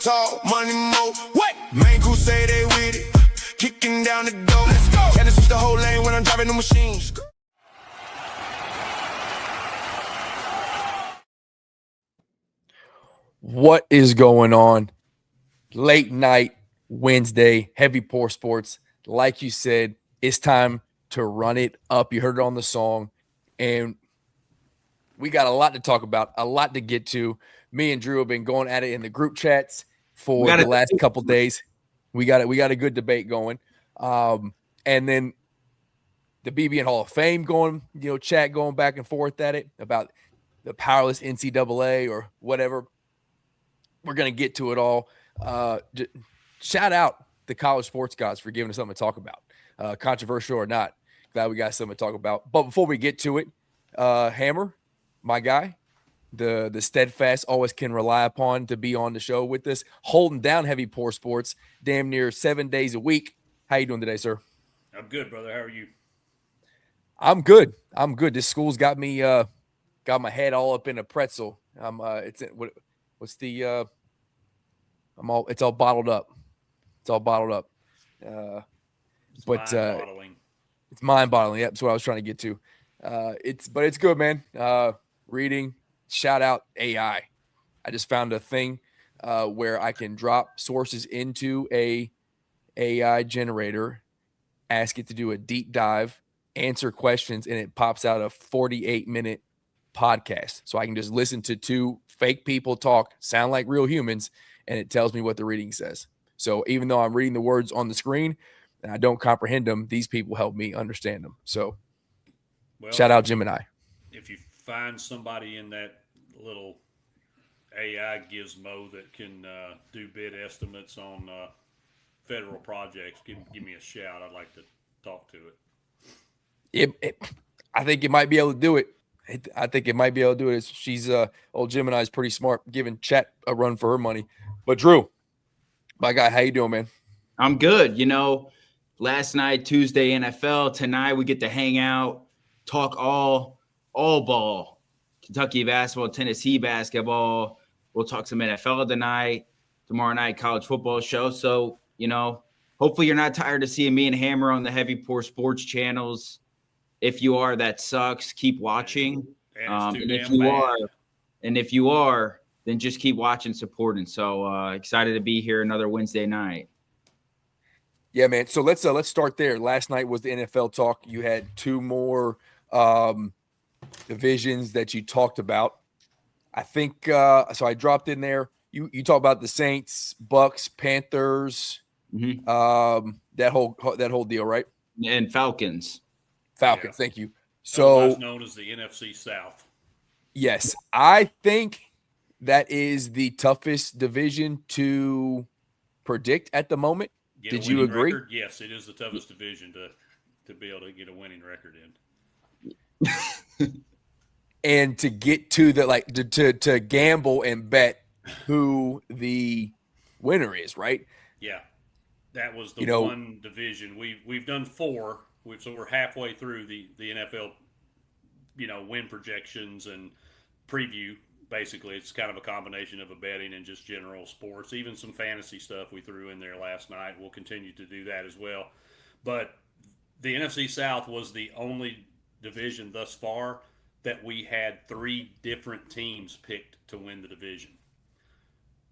talk, money more. What? Main crew say they with it. Kicking down the door. Let's go. And it's the whole lane when I'm driving the machines. What is going on? Late night Wednesday, Heavy Pour Sports. Like you said, it's time to run it up. You heard it on the song, and we got a lot to talk about, a lot to get to. Me and Drew have been going at it in the group chats for the last couple days. We got a good debate going, and then the BBN Hall of Fame going, chat going back and forth at it about the powerless NCAA or whatever. We're going to get to it all. Shout out the college sports guys for giving us something to talk about. Controversial or not, glad we got something to talk about. But before we get to it, Hammer, my guy, the steadfast, always can rely upon to be on the show with us, holding down Heavy Pour Sports damn near 7 days a week. How you doing today, sir? I'm good, brother. How are you? I'm good. This school's got me got my head all up in a pretzel. It's all bottled up. It's all bottled up. It's mind-boggling. It's mind-boggling. Yep, that's what I was trying to get to. It's good, man. Reading. Shout out AI. I just found a thing where I can drop sources into a AI generator, ask it to do a deep dive, answer questions, and it pops out a 48-minute podcast. So I can just listen to two fake people talk, sound like real humans, and it tells me what the reading says. So even though I'm reading the words on the screen and I don't comprehend them, these people help me understand them. So shout out Gemini. If you find somebody in that little AI gizmo that can do bid estimates on federal projects, give me a shout. I'd like to talk to it. I think it might be able to do it. I think it might be able to do it. She's old Gemini is pretty smart, giving chat a run for her money. But Drew, my guy, how you doing, man? I'm good. Last night, Tuesday, NFL. Tonight, we get to hang out, talk all ball. Kentucky basketball, Tennessee basketball. We'll talk some NFL tonight. Tomorrow night, college football show. So, hopefully you're not tired of seeing me and Hammer on the Heavy Pour Sports channels. If you are, that sucks. Keep watching. And if you are, then just keep watching, supporting. So excited to be here another Wednesday night. Yeah, man. So let's start there. Last night was the NFL talk. You had two more divisions that you talked about. I think so. I dropped in there. You talk about the Saints, Bucks, Panthers, that whole deal, right? And Falcons. Yeah. Thank you. So otherwise known as the NFC South. Yes, I think that is the toughest division to predict at the moment. Did you agree? Record? Yes, it is the toughest division to be able to get a winning record in. And to get to the to gamble and bet who the winner is, right? Yeah, that was the one division we've done four. So we're halfway through the NFL, win projections and preview. Basically, it's kind of a combination of a betting and just general sports. Even some fantasy stuff we threw in there last night. We'll continue to do that as well. But the NFC South was the only division thus far that we had three different teams picked to win the division.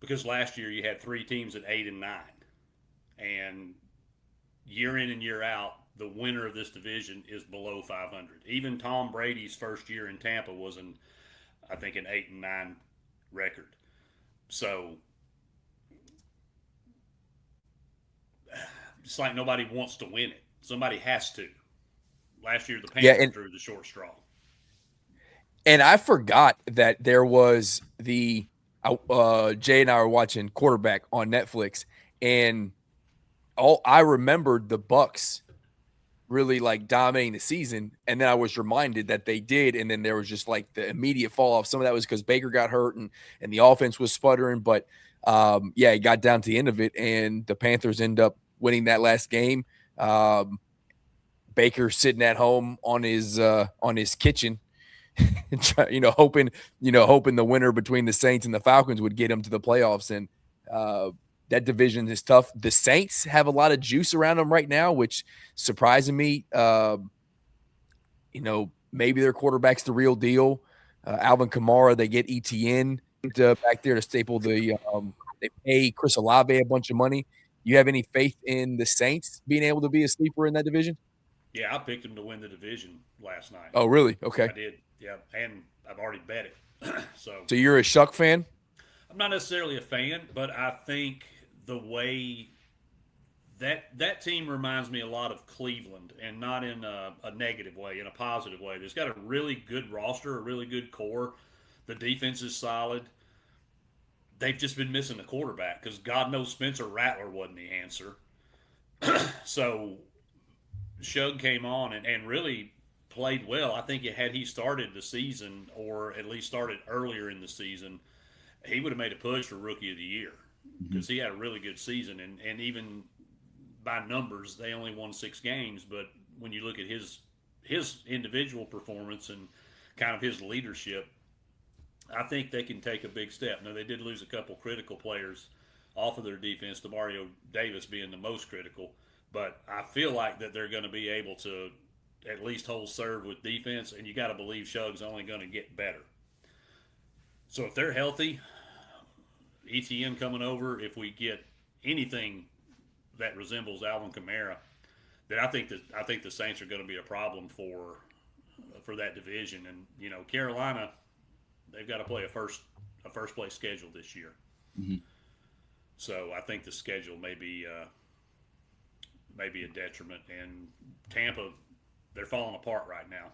Because last year you had three teams at 8 and 9. And year in and year out, the winner of this division is below 500. Even Tom Brady's first year in Tampa was I think an 8 and 9 record. So it's like nobody wants to win it. Somebody has to. Last year the Panthers drew the short straw. And I forgot that there was Jay and I were watching Quarterback on Netflix, and I remembered the Bucks really dominating the season, and then I was reminded that they did, and then there was just the immediate fall off. Some of that was because Baker got hurt and the offense was sputtering, but it got down to the end of it, and the Panthers end up winning that last game. Baker sitting at home on his kitchen, hoping the winner between the Saints and the Falcons would get him to the playoffs, and That division is tough. The Saints have a lot of juice around them right now, which surprising me. Maybe their quarterback's the real deal. Alvin Kamara, they get ETN back there to staple the they pay Chris Olave a bunch of money. You have any faith in the Saints being able to be a sleeper in that division? Yeah, I picked them to win the division last night. Oh, really? Okay. I did. Yeah, and I've already bet it. So you're a Shuck fan? I'm not necessarily a fan, but I think the way that team reminds me a lot of Cleveland, and not in a negative way, in a positive way. There's got a really good roster, a really good core. The defense is solid. They've just been missing a quarterback because God knows Spencer Rattler wasn't the answer. So Shug came on and really played well. I think had he started the season, or at least started earlier in the season, he would have made a push for Rookie of the Year because he had a really good season. And even by numbers, they only won 6 games. But when you look at his individual performance and kind of his leadership, I think they can take a big step. Now, they did lose a couple critical players off of their defense, DeMario Davis being the most critical. But I feel like that they're going to be able to at least hold serve with defense, and you got to believe Shug's only going to get better. So if they're healthy, ETN coming over, if we get anything that resembles Alvin Kamara, then I think the Saints are going to be a problem for that division. And Carolina, they've got to play a first place schedule this year. Mm-hmm. So I think the schedule may be a detriment. And Tampa, they're falling apart right now.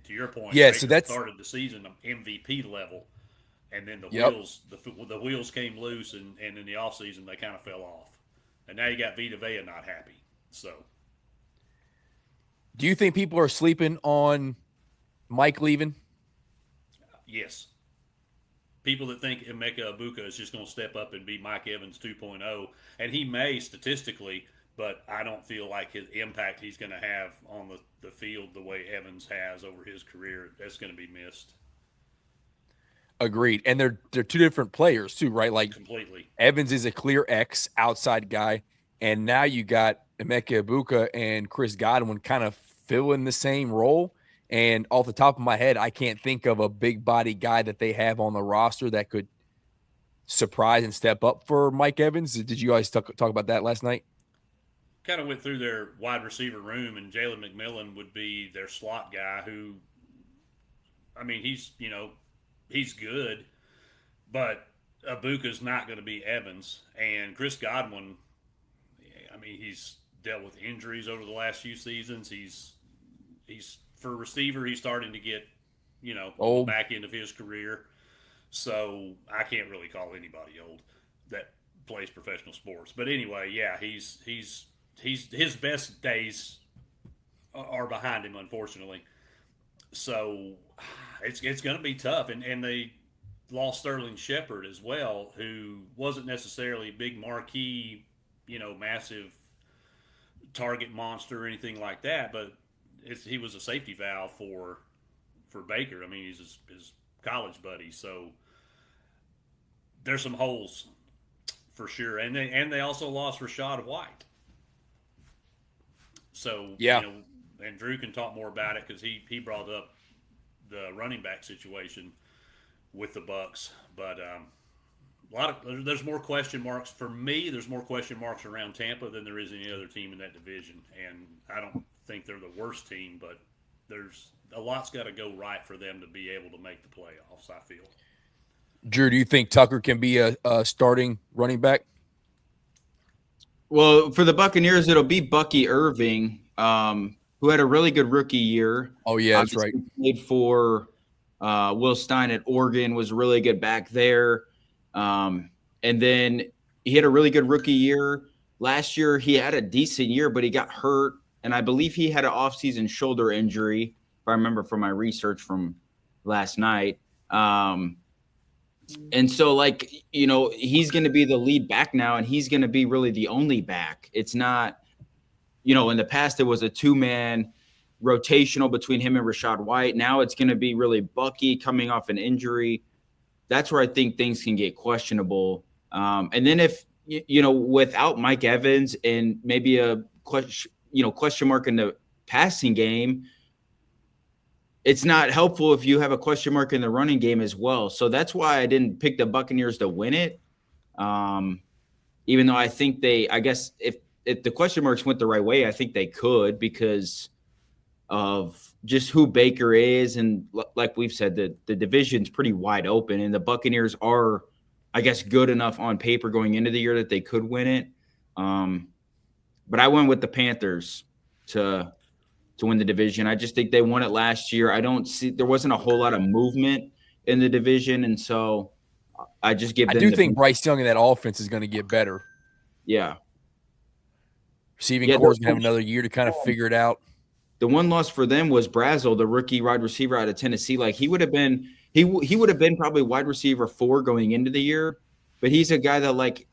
To your point, yeah. Baker So that's started the season MVP level, and then the wheels came loose, and in the offseason they kind of fell off. And now you got Vita Vea not happy. So, do you think people are sleeping on Mike leaving? Yes. People that think Emeka Ibuka is just going to step up and be Mike Evans 2.0, and he may statistically, but I don't feel like his impact he's going to have on the field the way Evans has over his career, that's going to be missed. Agreed. And they're two different players too, right? Like completely. Evans is a clear X outside guy, and now you got Emeka Ibuka and Chris Godwin kind of filling the same role. And off the top of my head, I can't think of a big body guy that they have on the roster that could surprise and step up for Mike Evans. Did you guys talk about that last night? Kind of went through their wide receiver room, and Jalen McMillan would be their slot guy who, I mean, he's good, but Ibuka's not going to be Evans. And Chris Godwin, I mean, he's dealt with injuries over the last few seasons. He's for a receiver, he's starting to get, old, the back end of his career. So I can't really call anybody old that plays professional sports. But anyway, yeah, he's his best days are behind him, unfortunately. So it's going to be tough. And they lost Sterling Shepard as well, who wasn't necessarily a big marquee, massive target monster or anything like that, but he was a safety valve for Baker. I mean, he's his college buddy. So there's some holes for sure. And they also lost Rashad White. So, yeah. And Drew can talk more about it because he brought up the running back situation with the Bucs. But there's more question marks. For me, there's more question marks around Tampa than there is any other team in that division. And I don't think they're the worst team, but there's a lot's got to go right for them to be able to make the playoffs, I feel. Drew, do you think Tucker can be a starting running back? Well, for the Buccaneers, it'll be Bucky Irving, who had a really good rookie year. Oh, yeah, that's right. Played for Will Stein at Oregon, was really good back there. And then he had a really good rookie year. Last year, he had a decent year, but he got hurt. And I believe he had an off-season shoulder injury, if I remember from my research from last night. And so, he's going to be the lead back now, and he's going to be really the only back. It's not, in the past, it was a two-man rotational between him and Rashad White. Now it's going to be really Bucky coming off an injury. That's where I think things can get questionable And then if, without Mike Evans and maybe a question mark in the passing game, it's not helpful if you have a question mark in the running game as well. So that's why I didn't pick the Buccaneers to win it. Even though I think I guess if the question marks went the right way, I think they could because of just who Baker is. And like we've said, the division's pretty wide open, and the Buccaneers are, I guess, good enough on paper going into the year that they could win it. But I went with the Panthers to win the division. I just think they won it last year. There wasn't a whole lot of movement in the division, and so I just give them. I do think Bryce Young and that offense is going to get better. Yeah. Receiving core is going to have another year to kind of figure it out. The one loss for them was Brazel, the rookie wide receiver out of Tennessee. Like he would have been probably wide receiver 4 going into the year, but he's a guy that like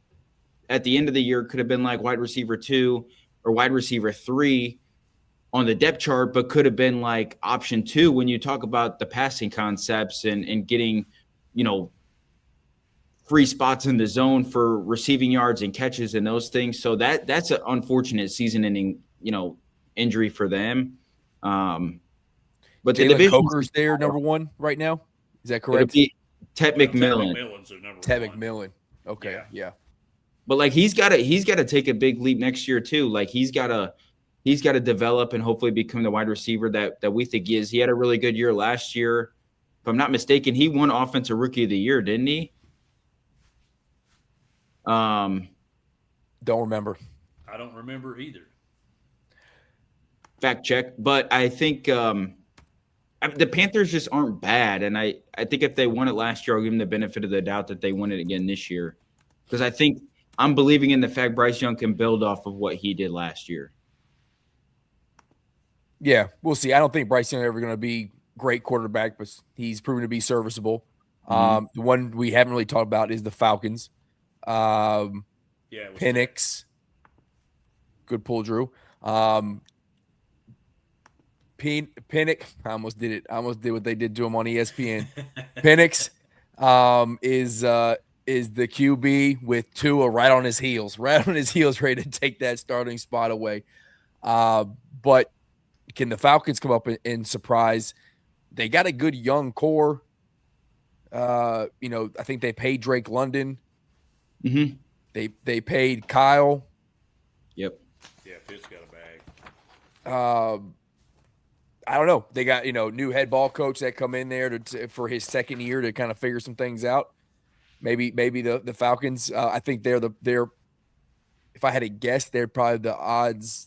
at the end of the year could have been like wide receiver 2 or wide receiver 3 on the depth chart, but could have been like option 2 when you talk about the passing concepts and getting, free spots in the zone for receiving yards and catches and those things. So that's an unfortunate season-ending, injury for them. But the division Coker's there, number 1 right now. Is that correct? Ted McMillan. Ted McMillan. Okay, yeah. But like he's got to take a big leap next year too. Like he's got to develop and hopefully become the wide receiver that we think he is. He had a really good year last year. If I'm not mistaken, he won Offensive Rookie of the Year, didn't he? Don't remember. I don't remember either. Fact check. But I think the Panthers just aren't bad. And I think if they won it last year, I'll give them the benefit of the doubt that they win it again this year. Because I think I'm believing in the fact Bryce Young can build off of what he did last year. Yeah, we'll see. I don't think Bryce Young is ever going to be great quarterback, but he's proven to be serviceable. The one we haven't really talked about is the Falcons. Penix. Good pull, Drew. Penix. I almost did it. I almost did what they did to him on ESPN. Penix is the QB with Tua right on his heels, ready to take that starting spot away. But can the Falcons come up and surprise? They got a good young core. I think they paid Drake London. Mm-hmm. They paid Kyle. Yep. Yeah, Pitt's got a bag. I don't know. They got new head ball coach that come in there for his second year to kind of figure some things out. Maybe the Falcons. I think they're if I had to guess, they're probably the odds.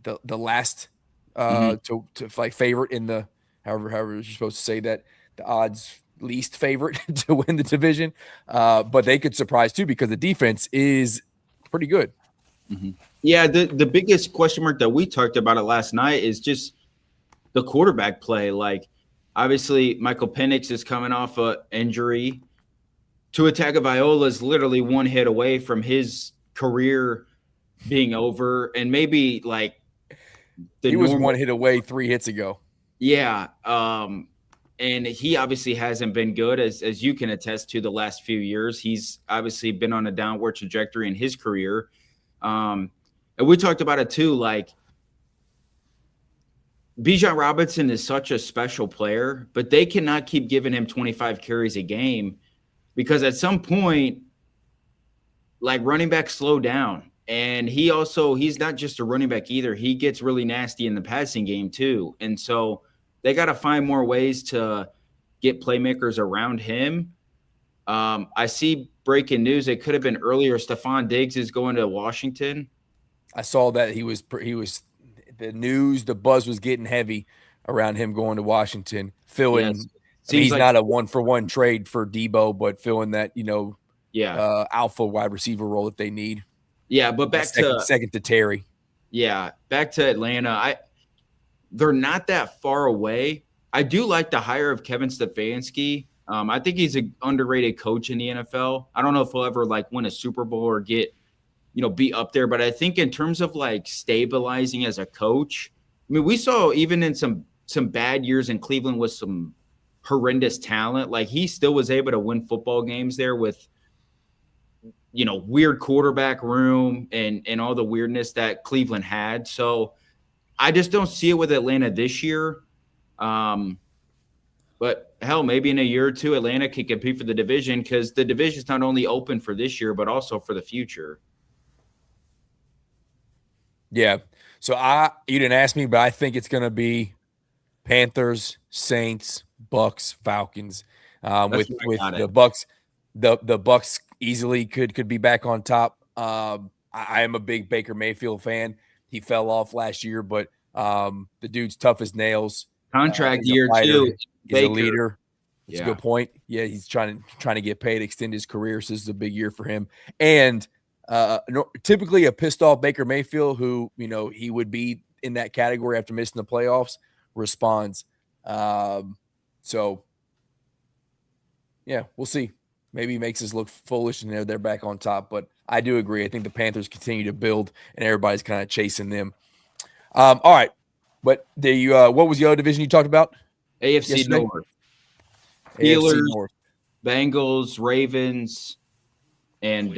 The last to like favorite in the however you're supposed to say that, the odds least favorite to win the division, but they could surprise too because the defense is pretty good. Mm-hmm. Yeah, the biggest question mark that we talked about it last night is just the quarterback play. Like obviously Michael Penix is coming off an injury. Tua Tagovailoa is literally one hit away from his career being over, and maybe like he was one hit away 3 hits ago. Yeah. And he obviously hasn't been good, as you can attest to the last few years. He's obviously been on a downward trajectory in his career. And we talked about it too. Like Bijan Robinson is such a special player, but they cannot keep giving him 25 carries a game because at some point, like running backs slow down. And he's not just a running back either. He gets really nasty in the passing game too. And so they got to find more ways to get playmakers around him. I see breaking news. It could have been earlier. Stephon Diggs is going to Washington. I saw that he was the news. The buzz was getting heavy around him going to Washington, filling. Yes. He's like, not a 1-for-1 trade for Debo, but filling that alpha wide receiver role that they need. Yeah, but second to Terry. Yeah, back to Atlanta. They're not that far away. I do like the hire of Kevin Stefanski. I think he's an underrated coach in the NFL. I don't know if he'll ever like win a Super Bowl or get, be up there. But I think in terms of like stabilizing as a coach, I mean, we saw even in some bad years in Cleveland with some horrendous talent, like he still was able to win football games there with weird quarterback room and all the weirdness that Cleveland had. So I just don't see it with Atlanta this year. But hell, maybe in a year or two, Atlanta can compete for the division, because the division is not only open for this year, but also for the future. Yeah. So you didn't ask me, but I think it's going to be Panthers, Saints, Bucks, Falcons. With the Bucks, the Bucks easily could be back on top. I am a big Baker Mayfield fan. He fell off last year, but the dude's tough as nails. Contract year too. He's a leader. That's a good point. Yeah, he's trying to get paid, extend his career. So this is a big year for him. And typically a pissed off Baker Mayfield, who he would be in that category after missing the playoffs, responds. So yeah, we'll see. Maybe he makes us look foolish and they're back on top. But I do agree. I think the Panthers continue to build and everybody's kind of chasing them. All right. But what was the other division you talked about? AFC yesterday? North. AFC Steelers, North. Bengals, Ravens, and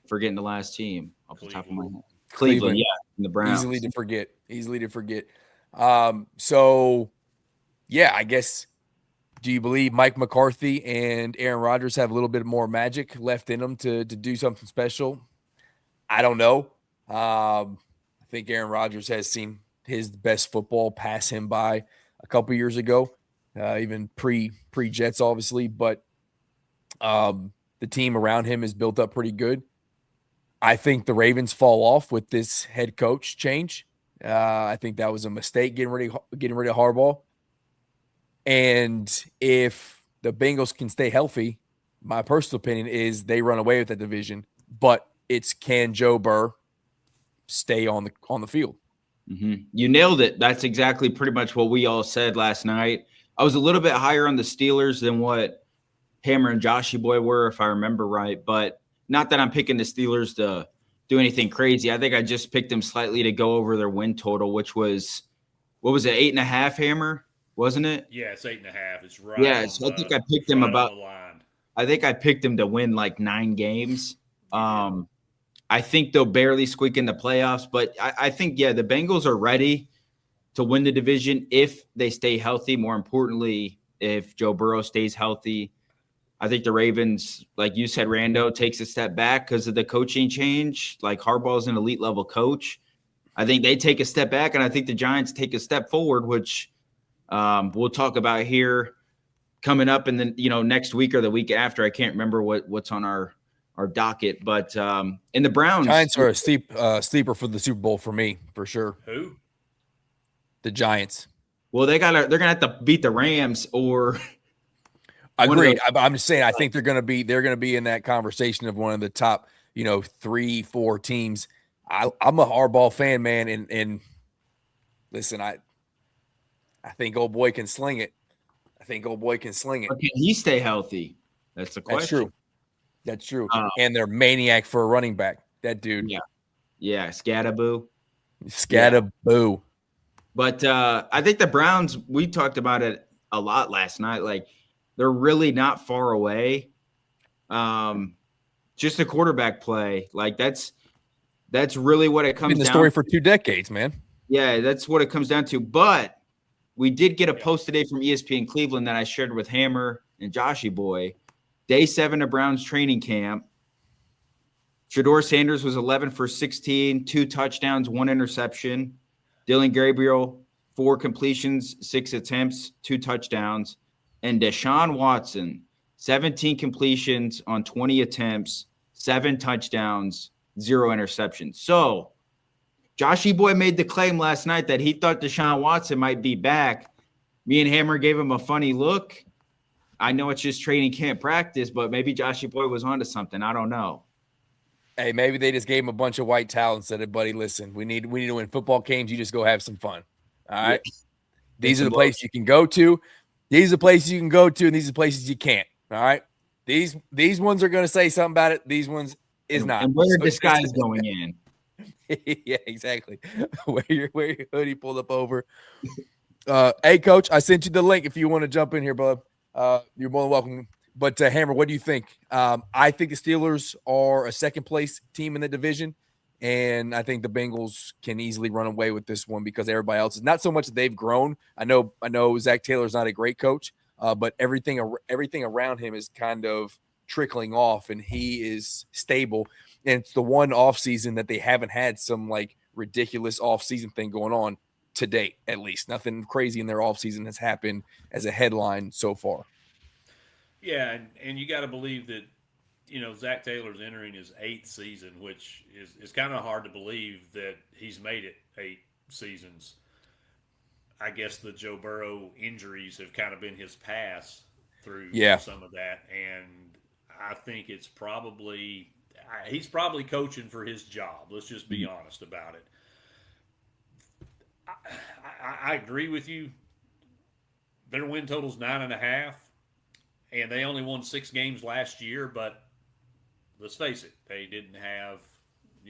forgetting the last team off the top of my head. Cleveland, yeah, and the Browns. Easily to forget. So, yeah, I guess, do you believe Mike McCarthy and Aaron Rodgers have a little bit more magic left in them to do something special? I don't know. I think Aaron Rodgers has seen his best football pass him by a couple years ago, even pre-Jets, obviously. But the team around him is built up pretty good. I think the Ravens fall off with this head coach change. I think that was a mistake getting rid of Harbaugh. And if the Bengals can stay healthy, my personal opinion is they run away with that division. But it's, can Joe Burrow stay on the field? Mm-hmm. You nailed it. That's exactly pretty much what we all said last night. I was a little bit higher on the Steelers than what Hammer and Joshy Boy were, if I remember right. But not that I'm picking the Steelers to do anything crazy. I think I just picked them slightly to go over their win total, which was, what was it, 8.5, Hammer? Wasn't it? Yeah, it's 8.5. It's right. Yeah, so I think I picked them about. The line. I think I picked them to win like 9 games. I think they'll barely squeak in the playoffs, but I think, yeah, the Bengals are ready to win the division if they stay healthy. More importantly, if Joe Burrow stays healthy. I think the Ravens, like you said, Rando, takes a step back because of the coaching change. Like, Harbaugh's an elite level coach. I think they take a step back, and I think the Giants take a step forward, which we'll talk about here coming up in the next week or the week after. I can't remember what's on our docket, but in the Browns, Giants are a sleeper for the Super Bowl for me, for sure. Who? The Giants. Well, they're gonna have to beat the Rams or. Agreed. I'm just saying, I think they're gonna be in that conversation of one of the top 3-4 teams. I'm a Harbaugh fan, man, and listen, I think old boy can sling it. Can he stay healthy? That's the question. That's true. And they're maniac for a running back. That dude. Yeah. Scatterboo. Yeah. But I think the Browns, we talked about it a lot last night. Like, they're really not far away. Just the quarterback play. Like, that's really what it comes down to. Been the story for 2 decades, man. Yeah, that's what it comes down to. But we did get a post today from ESPN Cleveland that I shared with Hammer and Joshy Boy. Day 7 of Browns training camp. Shedeur Sanders was 11 for 16, 2 touchdowns, 1 interception. Dylan Gabriel, 4 completions, 6 attempts, 2 touchdowns. And Deshaun Watson, 17 completions on 20 attempts, 7 touchdowns, 0 interceptions. So Joshy Boy made the claim last night that he thought Deshaun Watson might be back. Me and Hammer gave him a funny look. I know it's just training camp practice, but maybe Joshy Boy was onto something. I don't know. Hey, maybe they just gave him a bunch of white towels and said, buddy, listen, we need to win football games. You just go have some fun. All right. Yeah. These are the places you can go to. These are the places you can go to, and these are the places you can't. All right. These ones are going to say something about it. These ones is not. And where this guy's going in. Yeah, exactly. Where your hoodie pulled up over. Hey, Coach, I sent you the link if you want to jump in here, bub. You're more than welcome. But Hammer, what do you think? I think the Steelers are a second place team in the division, and I think the Bengals can easily run away with this one because everybody else is not so much that they've grown. I know Zach Taylor's not a great coach, but everything around him is kind of trickling off, and he is stable. And it's the one offseason that they haven't had some like ridiculous offseason thing going on to date, at least. Nothing crazy in their offseason has happened as a headline so far. Yeah, and you got to believe that, Zach Taylor's entering his 8th season, which is kind of hard to believe that he's made it 8 seasons. I guess the Joe Burrow injuries have kind of been his pass through some of that, and I think he's probably coaching for his job. Let's just be honest about it. I agree with you. Their win total's 9.5, and they only won 6 games last year. But let's face it, they didn't have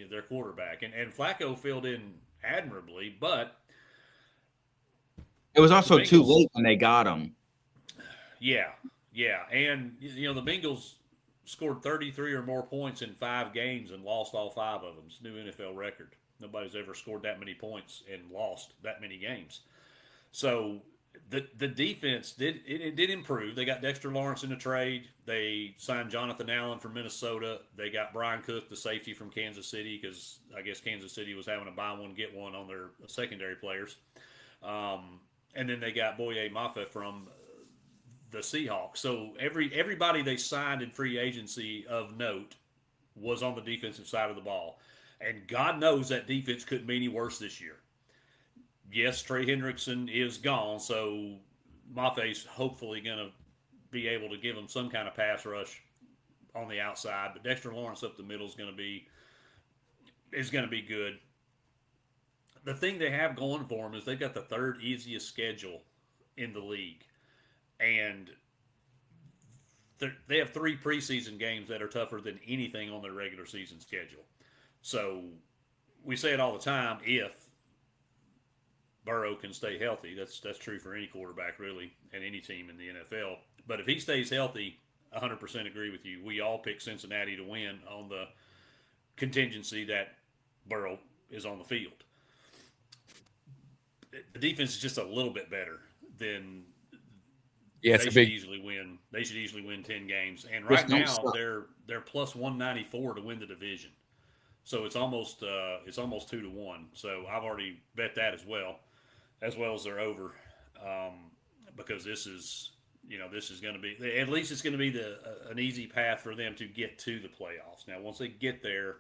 their quarterback, and Flacco filled in admirably. But it was also too late when they got him. Yeah, and the Bengals scored 33 or more points in 5 games and lost all 5 of them. It's a new NFL record. Nobody's ever scored that many points and lost that many games. So the defense did improve. They got Dexter Lawrence in the trade. They signed Jonathan Allen from Minnesota. They got Brian Cook, the safety from Kansas City, because I guess Kansas City was having to buy one, get one on their secondary players. And then they got Boye Mafe from the Seahawks. So everybody they signed in free agency of note was on the defensive side of the ball. And God knows that defense couldn't be any worse this year. Yes, Trey Hendrickson is gone, so Mafe's hopefully going to be able to give him some kind of pass rush on the outside. But Dexter Lawrence up the middle is going to be good. The thing they have going for them is they've got the 3rd easiest schedule in the league. And they have 3 preseason games that are tougher than anything on their regular season schedule. So we say it all the time, if Burrow can stay healthy, that's true for any quarterback really and any team in the NFL. But if he stays healthy, 100% agree with you. We all pick Cincinnati to win on the contingency that Burrow is on the field. The defense is just a little bit better than they should easily win. They should easily win 10 games. And right now they're plus 194 to win the division. So it's almost 2-1. So I've already bet that as well as they're over, because this is going to be, at least it's going to be an easy path for them to get to the playoffs. Now, once they get there,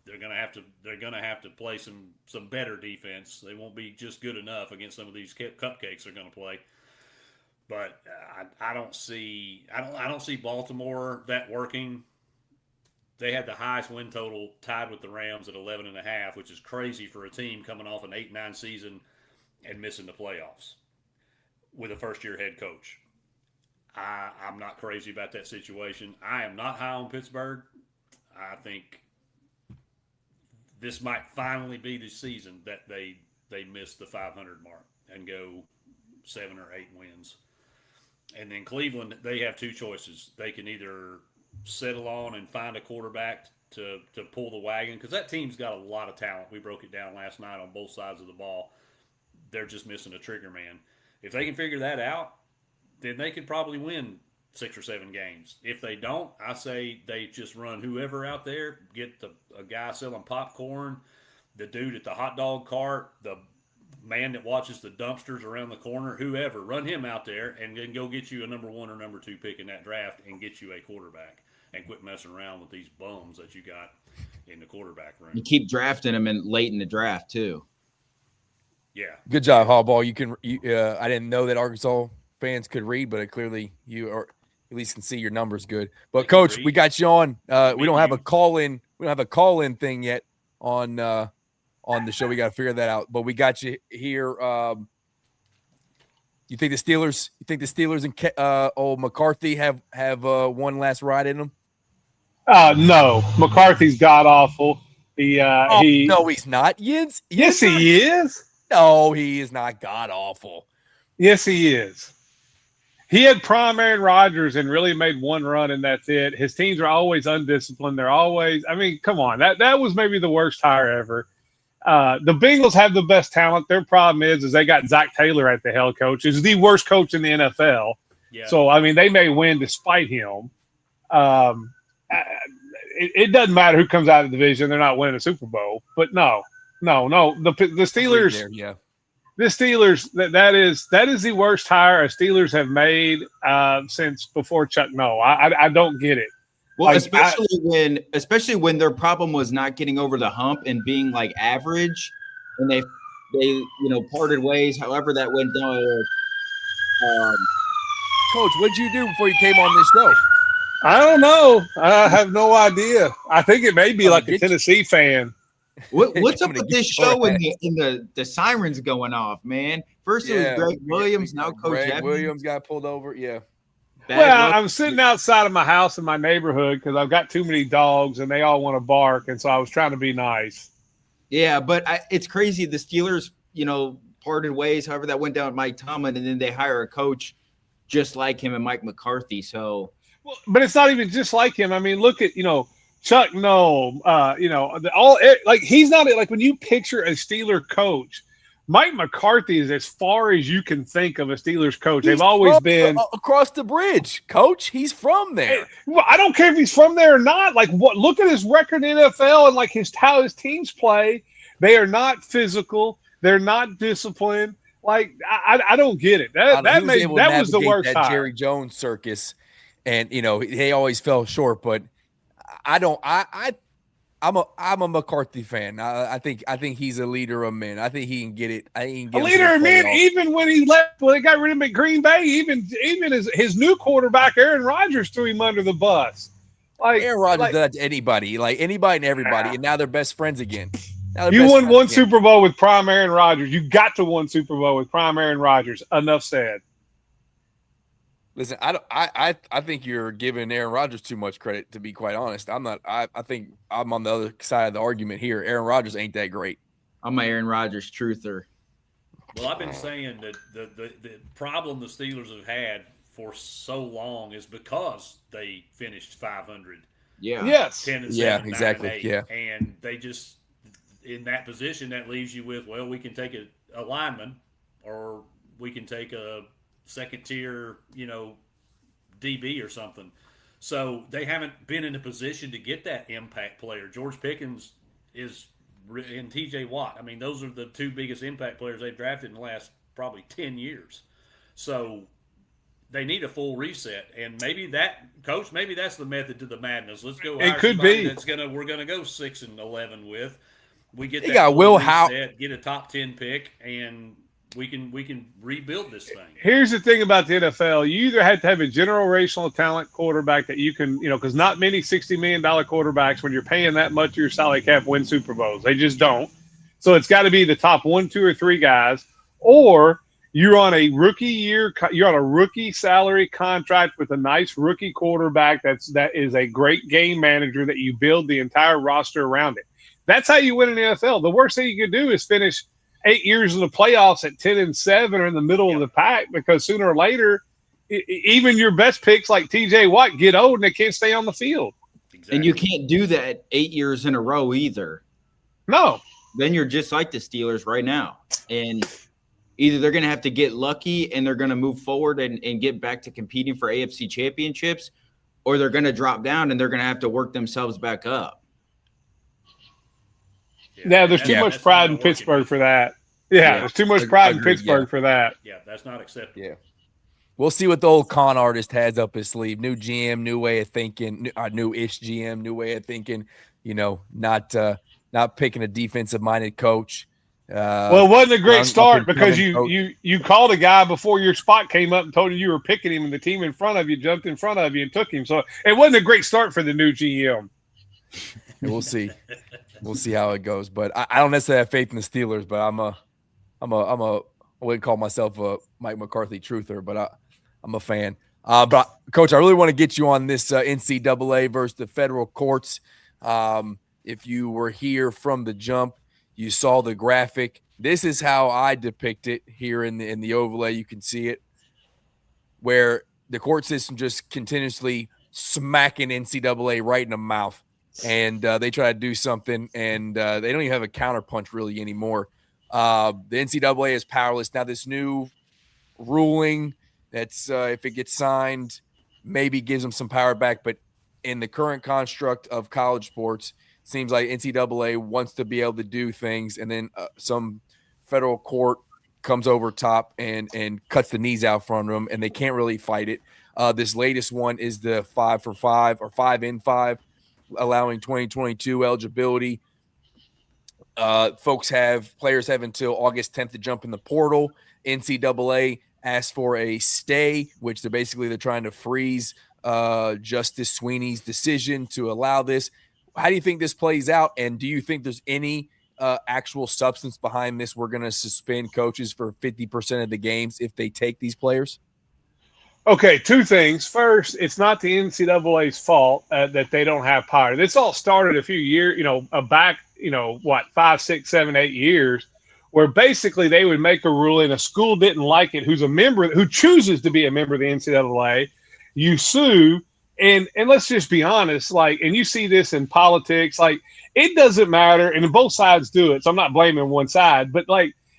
they're going to have to play some better defense. They won't be just good enough against some of these cupcakes they're going to play. But I don't see Baltimore that working. They had the highest win total tied with the Rams at 11.5, which is crazy for a team coming off an 8-9 season and missing the playoffs with a first-year head coach. I'm not crazy about that situation. I am not high on Pittsburgh. I think this might finally be the season that they miss the 500 mark and go 7 or 8 wins. And then Cleveland, they have 2 choices. They can either settle on and find a quarterback to pull the wagon, because that team's got a lot of talent. We broke it down last night on both sides of the ball. They're just missing a trigger man. If they can figure that out, then they could probably win 6 or 7 games. If they don't, I say they just run whoever out there, get a guy selling popcorn, the dude at the hot dog cart, the man that watches the dumpsters around the corner, whoever, run him out there and then go get you a number 1 or number 2 pick in that draft and get you a quarterback, and quit messing around with these bums that you got in the quarterback room. You keep drafting them late in the draft too. Yeah. Good job, Hallball. I didn't know that Arkansas fans could read, but clearly you are at least can see your numbers good. But Coach, we got you on. We don't have a call-in. We don't have a call-in thing yet on the show. We got to figure that out. But we got you here. You think the Steelers and McCarthy have one last ride in them? No, McCarthy's god awful. No, he's not. Yes, he is. No, he is not god awful. Yes, he is. He had prime Aaron Rodgers and really made one run, and that's it. His teams are always undisciplined. They're always – I mean, come on. That was maybe the worst hire ever. The Bengals have the best talent. Their problem is they got Zach Taylor at the head coach. He's the worst coach in the NFL. Yeah. So, I mean, they may win despite him. It doesn't matter who comes out of the division. They're not winning a Super Bowl. But no. The Steelers there, yeah. The Steelers, that is the worst hire the Steelers have made since before Chuck Noll. I don't get it. Well, especially when their problem was not getting over the hump and being like average, and they parted ways. However, that went down. Coach, what'd you do before you came on this show? I don't know. I have no idea. I think it may be like a Tennessee fan. What's up with this show when the sirens going off, man? First it was Greg Williams, now Coach Greg Williams got pulled over. Yeah. I'm sitting outside of my house in my neighborhood because I've got too many dogs and they all want to bark, and so I was trying to be nice. Yeah, but it's crazy. The Steelers, parted ways. However, that went down with Mike Tomlin, and then they hire a coach just like him and Mike McCarthy. So, but it's not even just like him. I mean, look at Chuck Noll, he's not like when you picture a Steeler coach, Mike McCarthy is as far as you can think of a Steelers coach. They've always been across the bridge, Coach. He's from there. Well, I don't care if he's from there or not. Like, look at his record in NFL and like how his teams play. They are not physical. They're not disciplined. Like, I don't get it. That was the worst hire. Jerry Jones circus, and he always fell short, but. I'm a McCarthy fan. I think he's a leader of men. I think he can get it. A leader of men, even when he left, when they got rid of him at Green Bay, even his new quarterback Aaron Rodgers threw him under the bus. Like Aaron Rodgers does that to anybody, and everybody, and now they're best friends again. You won one Super Bowl with prime Aaron Rodgers. You got to win Super Bowl with prime Aaron Rodgers. Enough said. Listen, I think you're giving Aaron Rodgers too much credit, to be quite honest. I'm not. I think I'm on the other side of the argument here. Aaron Rodgers ain't that great. I'm an Aaron Rodgers truther. Well, I've been saying that the problem the Steelers have had for so long is because they finished 500. Yeah. Yes. 10-7, yeah. 9-8, Exactly. Yeah. And they just in that position that leaves you with, well, we can take a lineman, or we can take a second tier, DB or something. So they haven't been in a position to get that impact player. George Pickens and TJ Watt. I mean, those are the two biggest impact players they've drafted in the last probably 10 years. So they need a full reset. And maybe that's the method to the madness. Let's go. It could be. We're gonna go 6-11 with. We get that got Will reset, get a top 10 pick, and we can rebuild this thing. Here's the thing about the NFL. You either have to have a generational talent quarterback that you can, because not many $60 million quarterbacks, when you're paying that much of your salary cap, win Super Bowls. They just don't. So it's got to be the top 1, 2, or 3 guys, or you're on a rookie salary contract with a nice rookie quarterback that is a great game manager that you build the entire roster around it. That's how you win in the NFL. The worst thing you can do is finish 8 years in the playoffs at 10-7 or in the middle of the pack, because sooner or later, even your best picks like TJ Watt get old and they can't stay on the field. Exactly. And you can't do that 8 years in a row either. No. Then you're just like the Steelers right now. And either they're going to have to get lucky and they're going to move forward and get back to competing for AFC championships, or they're going to drop down and they're going to have to work themselves back up. Yeah, there's too much pride in Pittsburgh for that. Yeah, there's too much pride in Pittsburgh for that. Yeah, that's not acceptable. Yeah. We'll see what the old con artist has up his sleeve. New GM, new way of thinking, new-ish GM, new way of thinking, not picking a defensive-minded coach. Well, it wasn't a great start because you called a guy before your spot came up and told you were picking him, and the team in front of you jumped in front of you and took him. So it wasn't a great start for the new GM. We'll see. We'll see how it goes. But I don't necessarily have faith in the Steelers, but I wouldn't call myself a Mike McCarthy truther, but I'm a fan. But Coach, I really want to get you on this NCAA versus the federal courts. If you were here from the jump, you saw the graphic. This is how I depict it here in the overlay. You can see it. where the court system just continuously smacking NCAA right in the mouth. And they try to do something, and they don't even have a counterpunch really anymore. The NCAA is powerless. Now this new ruling that's if it gets signed, maybe gives them some power back. But in the current construct of college sports, seems like NCAA wants to be able to do things, and then some federal court comes over top and cuts the knees out from them, and they can't really fight it. This latest one is the 5-for-5 or 5-in-5, allowing 2022 eligibility. Players have until August 10th to jump in the portal. NCAA asked for a stay, which they're trying to freeze Justice Sweeney's decision to allow this. How do you think this plays out? And do you think there's any actual substance behind this? We're going to suspend coaches for 50% of the games if they take these players? Okay, two things. First, it's not the NCAA's fault that they don't have power. This all started a few years, back, 5, 6, 7, 8 years, where basically they would make a ruling. A school didn't like it, who chooses to be a member of the NCAA. You sue, and let's just be honest, and you see this in politics, it doesn't matter, and both sides do it, so I'm not blaming one side, but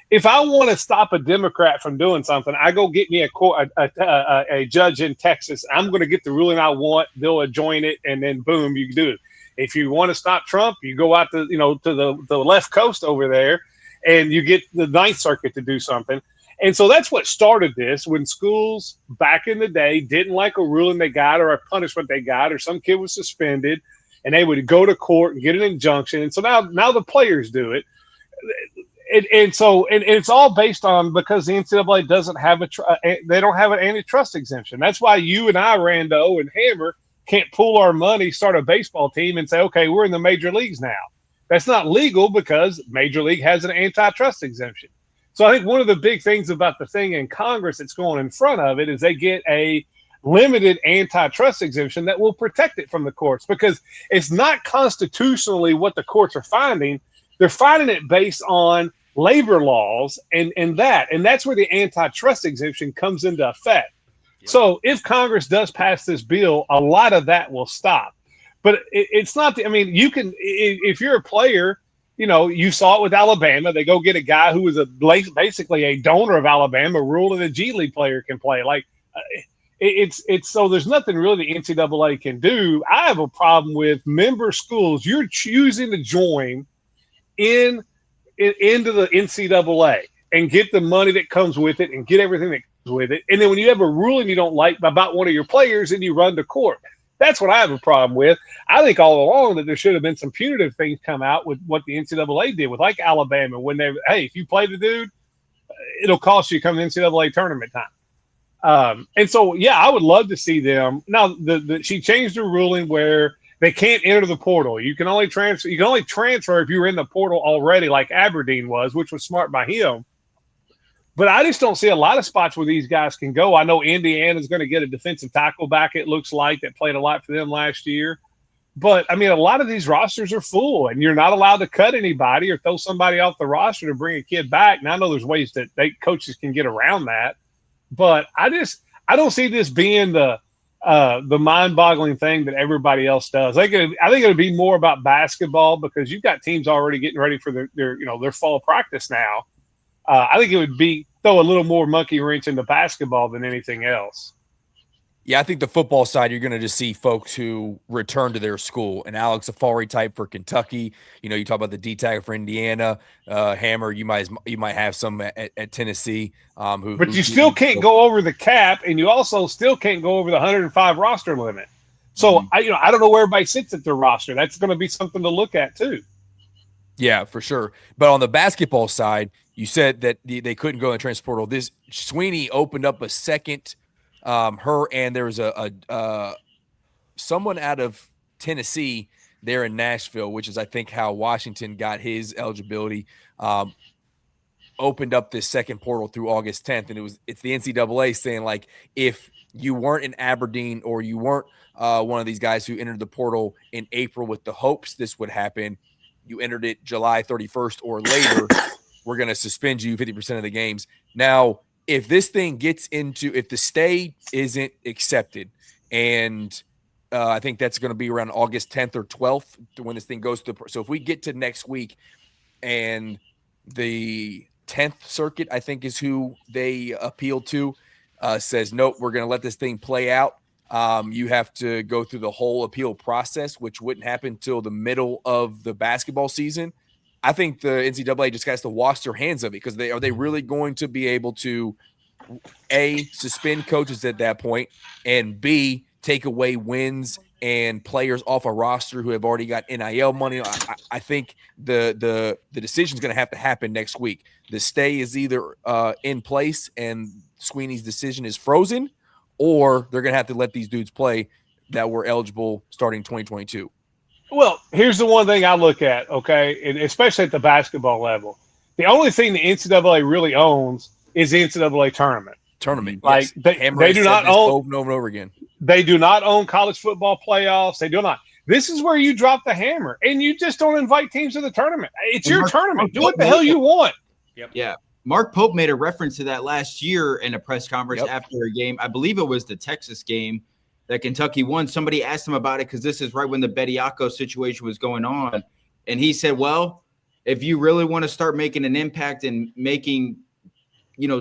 if I want to stop a Democrat from doing something, I go get me a judge in Texas. I'm going to get the ruling I want. They'll adjoin it, and then boom, you can do it. If you want to stop Trump, you go out to the left coast over there, and you get the Ninth Circuit to do something. And so that's what started this. When schools back in the day didn't like a ruling they got or a punishment they got, or some kid was suspended, and they would go to court and get an injunction. And so now the players do it. And it's all based on because the NCAA doesn't have they don't have an antitrust exemption. That's why you and I, Rando and Hammer, can't pool our money, start a baseball team, and say, okay, we're in the major leagues now. That's not legal because Major League has an antitrust exemption. So I think one of the big things about the thing in Congress that's going in front of it is they get a limited antitrust exemption that will protect it from the courts, because it's not constitutionally what the courts are finding. They're finding it based on labor laws and that's where the antitrust exemption comes into effect. Yep. So if Congress does pass this bill, a lot of that will stop. But it's not you can, if you're a player, you saw it with Alabama. They go get a guy who was basically a donor of Alabama, ruling a G League player can play. It's so there's nothing really the NCAA can do. I have a problem with member schools. You're choosing to join into the NCAA and get the money that comes with it and get everything that comes with it. And then when you have a ruling you don't like about one of your players, and you run to court. That's what I have a problem with. I think all along that there should have been some punitive things come out with what the NCAA did with Alabama, when if you play the dude, it'll cost you come to NCAA tournament time. And so, yeah, I would love to see them. Now, she changed the ruling where they can't enter the portal. You can only transfer. You can only transfer if you were in the portal already, like Aberdeen was, which was smart by him. But I just don't see a lot of spots where these guys can go. I know Indiana's going to get a defensive tackle back, it looks like, that played a lot for them last year. But, a lot of these rosters are full, and you're not allowed to cut anybody or throw somebody off the roster to bring a kid back. Now, I know there's ways that coaches can get around that. But I don't see this being the mind-boggling thing that everybody else does. I think it'll be more about basketball, because you've got teams already getting ready for their fall practice now. I think it would throw a little more monkey wrench into basketball than anything else. Yeah, I think the football side, you're going to just see folks who return to their school. An Alex Afari type for Kentucky. You talk about the D-tackle for Indiana. Hammer, you might have some at Tennessee. But you still can't go over the cap, and you also still can't go over the 105 roster limit. So, I don't know where everybody sits at their roster. That's going to be something to look at, too. Yeah, for sure. But on the basketball side, you said that they couldn't go in the transfer portal. This Sweeney opened up a second. Her and there was a someone out of Tennessee there in Nashville, which is I think how Washington got his eligibility. Opened up this second portal through August 10th, and it's the NCAA saying if you weren't in Aberdeen or you weren't one of these guys who entered the portal in April with the hopes this would happen, you entered it July 31st or later, we're going to suspend you 50% of the games. Now, if this thing gets into, if the stay isn't accepted, and I think that's going to be around August 10th or 12th when this thing goes to. So if we get to next week and the 10th Circuit, I think is who they appeal to, says, nope, we're going to let this thing play out. You have to go through the whole appeal process, which wouldn't happen until the middle of the basketball season. I think the NCAA just has to wash their hands of it, because are they really going to be able to, A, suspend coaches at that point, and B, take away wins and players off a roster who have already got NIL money? I think the decision is going to have to happen next week. The stay is either in place and Sweeney's decision is frozen, or they're going to have to let these dudes play that were eligible starting 2022. Well, here's the one thing I look at, okay, and especially at the basketball level. The only thing the NCAA really owns is the NCAA tournament. Like, yes. They do not own over and over and over again. They do not own college football playoffs. They do not. This is where you drop the hammer, and you just don't invite teams to the tournament. It's your tournament. Do what the hell you want. Yep. Yeah. Mark Pope made a reference to that last year in a press conference after a game. I believe it was the Texas game that Kentucky won. Somebody asked him about it, because this is right when the Bediako situation was going on. And he said, well, if you really want to start making an impact and making,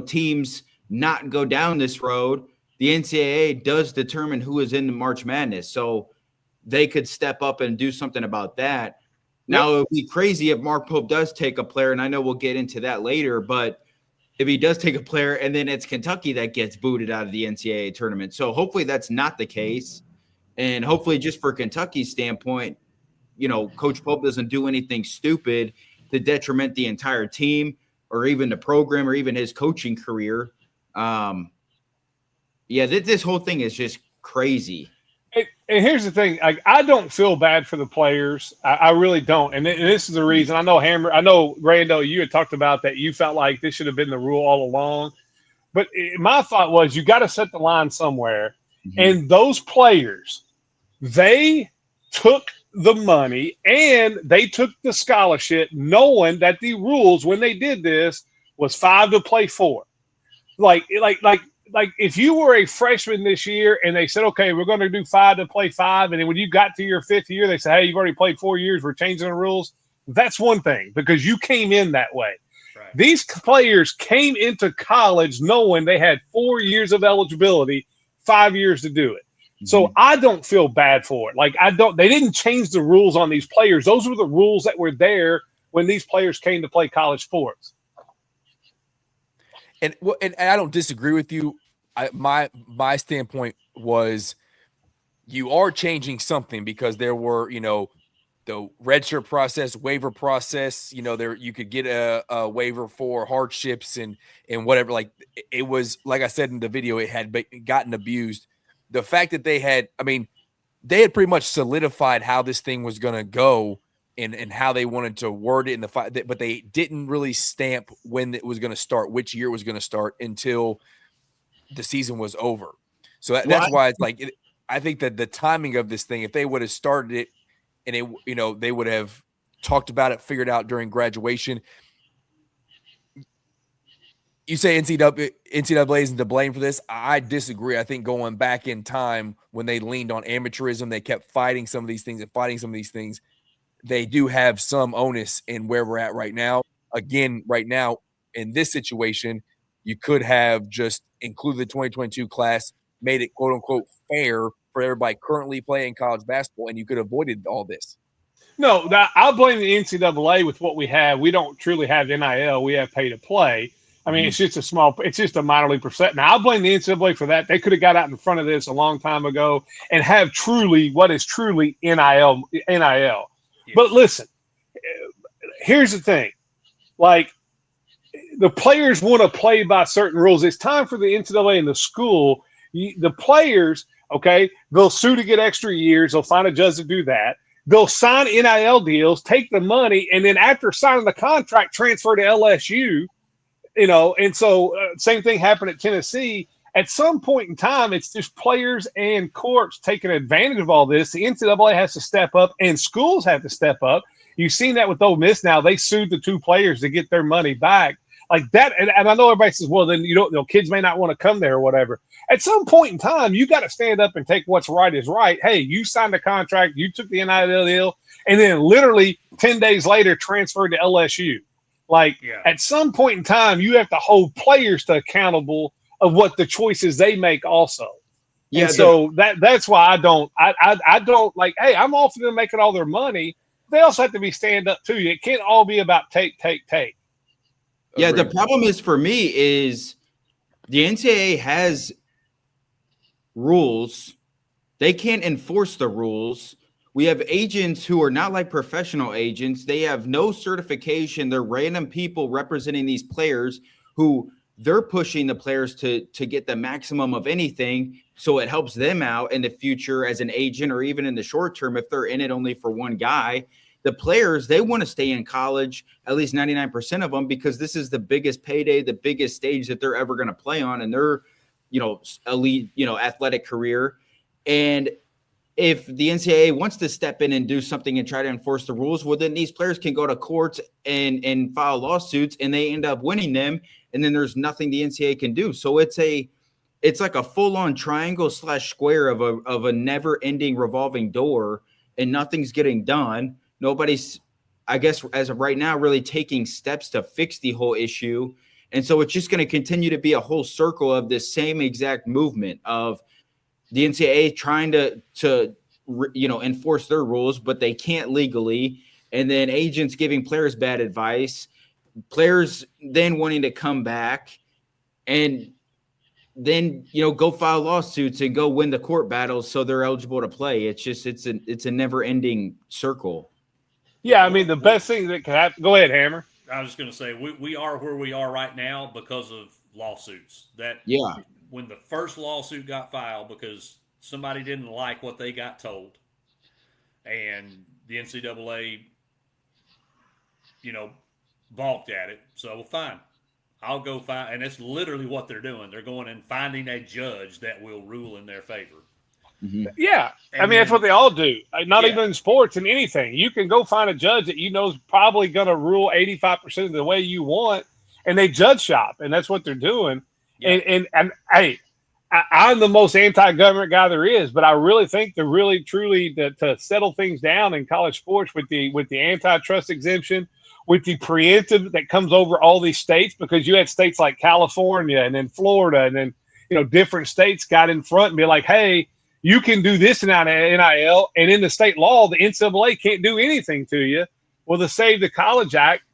teams not go down this road, the NCAA does determine who is in the March Madness. So they could step up and do something about that. Now, it would be crazy if Mark Pope does take a player, and I know we'll get into that later, but if he does take a player and then it's Kentucky that gets booted out of the NCAA tournament. So hopefully that's not the case. And hopefully, just for Kentucky's standpoint, Coach Pope doesn't do anything stupid to detriment the entire team or even the program or even his coaching career. This whole thing is just crazy. And here's the thing. I don't feel bad for the players. I really don't. And this is the reason. I know Rando, you had talked about that. You felt like this should have been the rule all along. But my thought was, you got to set the line somewhere. Mm-hmm. And those players, they took the money and they took the scholarship, knowing that the rules when they did this was 5 to play 4. Like if you were a freshman this year and they said, okay, we're going to do 5 to play 5, and then when you got to your 5th year, they say, hey, you've already played 4 years, we're changing the rules. That's one thing, because you came in that way. Right. These players came into college knowing they had 4 years of eligibility, 5 years to do it. Mm-hmm. So I don't feel bad for it. They didn't change the rules on these players. Those were the rules that were there when these players came to play college sports. And I don't disagree with you. My standpoint was, you are changing something, because there were, the redshirt process, waiver process, there you could get a waiver for hardships and whatever. Like, it was, like I said in the video, it had gotten abused. The fact that they had pretty much solidified how this thing was going to go and how they wanted to word it in the fight, but they didn't really stamp when it was going to start, which year it was going to start, until the season was over. So that's why it's like, I think that the timing of this thing, if they would have started it and they would have talked about it, figured out during graduation. You say NCAA isn't to blame for this. I disagree. I think going back in time, when they leaned on amateurism, they kept fighting some of these things. They do have some onus in where we're at right now. Again, right now in this situation, you could have just included the 2022 class, made it quote unquote fair for everybody currently playing college basketball, and you could have avoided all this. No, I'll blame the NCAA with what we have. We don't truly have NIL. We have pay to play. I mean, it's just a minor league percent. Now, I'll blame the NCAA for that. They could have got out in front of this a long time ago and have what is truly NIL. Yes. But listen, here's the thing. Like, the players want to play by certain rules. It's time for the NCAA and the school. The players, okay, they'll sue to get extra years. They'll find a judge to do that. They'll sign NIL deals, take the money, and then after signing the contract, transfer to LSU. And so same thing happened at Tennessee. At some point in time, it's just players and courts taking advantage of all this. The NCAA has to step up, and schools have to step up. You've seen that with Ole Miss now. They sued the 2 players to get their money back. Like that, and I know everybody says, well, then kids may not want to come there or whatever. At some point in time, you got to stand up and take what's right is right. Hey, you signed a contract, you took the NIL deal, and then literally 10 days later transferred to LSU. Like at some point in time, you have to hold players to accountable of what the choices they make also. Yeah. And so that's why I don't like, hey, I'm all for them making all their money. They also have to be stand up too. It can't all be about take. Yeah, the problem is for me is the NCAA has rules. They can't enforce the rules. We have agents who are not like professional agents. They have no certification. They're random people representing these players who they're pushing the players to get the maximum of anything. So it helps them out in the future as an agent or even in the short term if they're in it only for one guy. The players, they want to stay in college, at least 99% of them, because this is the biggest payday, the biggest stage that they're ever going to play on in their, elite, athletic career. And if the NCAA wants to step in and do something and try to enforce the rules, well, then these players can go to courts and file lawsuits and they end up winning them. And then there's nothing the NCAA can do. So it's like a full-on triangle / square of a never-ending revolving door, and nothing's getting done. Nobody's, I guess, as of right now, really taking steps to fix the whole issue. And so it's just going to continue to be a whole circle of this same exact movement of the NCAA trying to enforce their rules, but they can't legally. And then agents giving players bad advice, players then wanting to come back and then, go file lawsuits and go win the court battles so they're eligible to play. It's just, it's a never ending circle. Yeah, I mean, the best thing that can happen – go ahead, Hammer. I was going to say, we are where we are right now because of lawsuits. When the first lawsuit got filed because somebody didn't like what they got told, and the NCAA, balked at it. So, fine. I'll go find – and it's literally what they're doing. They're going and finding a judge that will rule in their favor. Mm-hmm. Yeah. That's what they all do. Not even in sports and anything. You can go find a judge that is probably going to rule 85% of the way you want, and they judge shop, and that's what they're doing. Yeah. And hey, I'm the most anti-government guy there is, but I really think to settle things down in college sports with the antitrust exemption, with the preemptive that comes over all these states, because you had states like California and then Florida and then different states got in front and be like, hey, you can do this in NIL, and in the state law, the NCAA can't do anything to you. Well, the Save the College Act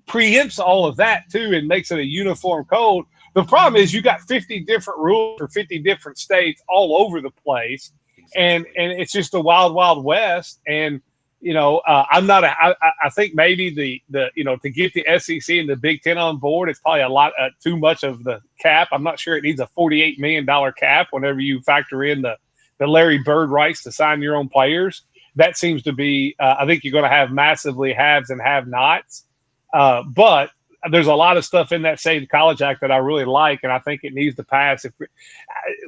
preempts all of that, too, and makes it a uniform code. The problem is you got 50 different rules for 50 different states all over the place, and it's just a wild, wild west. And, I think maybe to get the SEC and the Big Ten on board, it's probably a lot too much of the cap. I'm not sure it needs a $48 million cap whenever you factor in the Larry Bird rights to sign your own players. That seems to be, I think you're going to have massively haves and have-nots. But there's a lot of stuff in that Save the College Act that I really like, and I think it needs to pass.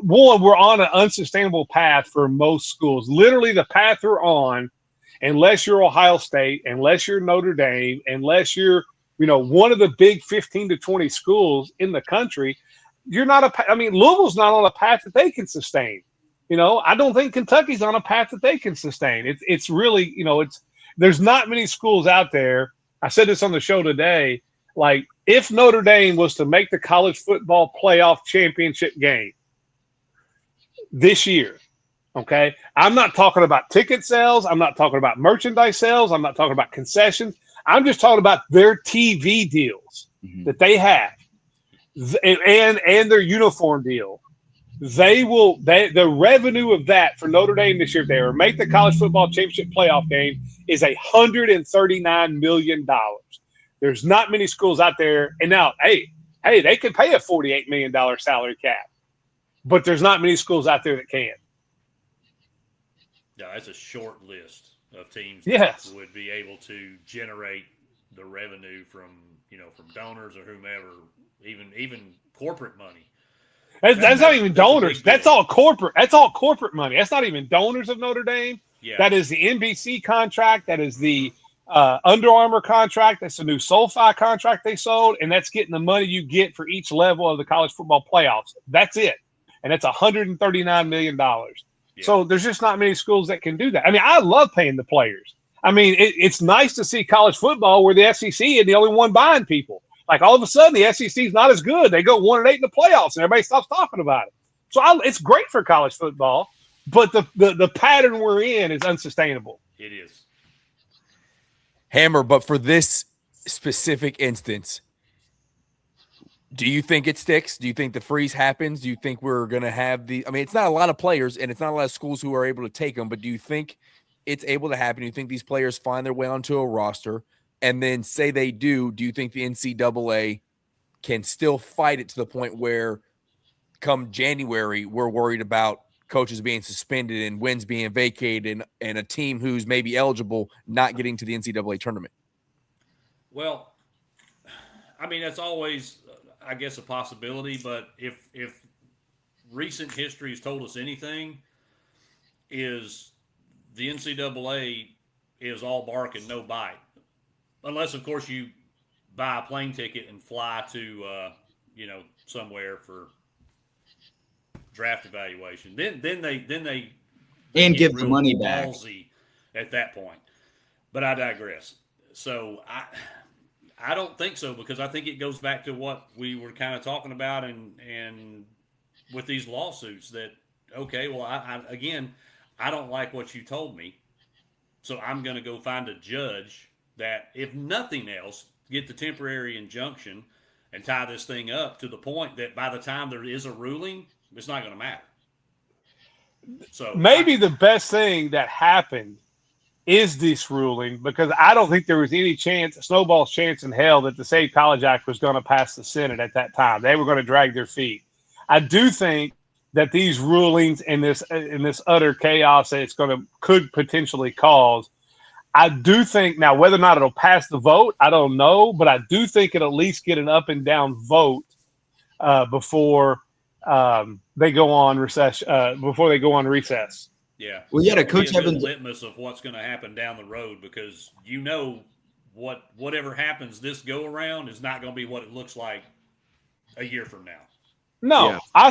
We're on an unsustainable path for most schools. Literally the path we're on, unless you're Ohio State, unless you're Notre Dame, unless you're, one of the big 15 to 20 schools in the country, Louisville's not on a path that they can sustain. I don't think Kentucky's on a path that they can sustain. It's really, there's not many schools out there. I said this on the show today. Like, if Notre Dame was to make the college football playoff championship game this year, okay, I'm not talking about ticket sales. I'm not talking about merchandise sales. I'm not talking about concessions. I'm just talking about their TV deals that they have and their uniform deal. The revenue of that for Notre Dame this year, if they ever make the college football championship playoff game, is $139 million. There's not many schools out there. And now, hey, they can pay a $48 million salary cap, but there's not many schools out there that can. Yeah, that's a short list of teams that would be able to generate the revenue from donors or whomever, even corporate money. That's not even donors. That's all corporate. That's all corporate money. That's not even donors of Notre Dame. Yeah. That is the NBC contract. That is the Under Armour contract. That's a new SoFi contract they sold, and that's getting the money you get for each level of the college football playoffs. That's it, and it's $139 million. Yeah. So there's just not many schools that can do that. I mean, I love paying the players. I mean, it's nice to see college football where the SEC is the only one buying people. Like all of a sudden, the SEC is not as good. They go 1-8 in the playoffs, and everybody stops talking about it. So it's great for college football, but the pattern we're in is unsustainable. It is. Hammer, but for this specific instance, do you think it sticks? Do you think the freeze happens? Do you think we're going to have I mean, it's not a lot of players, and it's not a lot of schools who are able to take them, but do you think it's able to happen? Do you think these players find their way onto a roster? And then say they do you think the NCAA can still fight it to the point where come January, we're worried about coaches being suspended and wins being vacated and a team who's maybe eligible not getting to the NCAA tournament? Well, I mean, that's always, I guess, a possibility. But if recent history has told us anything, is the NCAA is all bark and no bite. Unless, of course, you buy a plane ticket and fly to, somewhere for draft evaluation. Then they and give the money back at that point. But I digress. So I don't think so, because I think it goes back to what we were kind of talking about and with these lawsuits that, okay, well, I don't like what you told me, so I'm going to go find a judge that, if nothing else, get the temporary injunction and tie this thing up to the point that by the time there is a ruling, it's not going to matter. So maybe the best thing that happened is this ruling, because I don't think there was any chance, a snowball's chance in hell, that the Save College Act was going to pass the Senate at that time. They were going to drag their feet. I do think that these rulings and this utter chaos that could potentially cause, I do think, now whether or not it'll pass the vote, I don't know, but I do think it'll at least get an up and down vote before they go on recess. Yeah. Well, yeah, Coach Evans, litmus of what's going to happen down the road, because whatever happens this go around is not going to be what it looks like a year from now. No, yeah.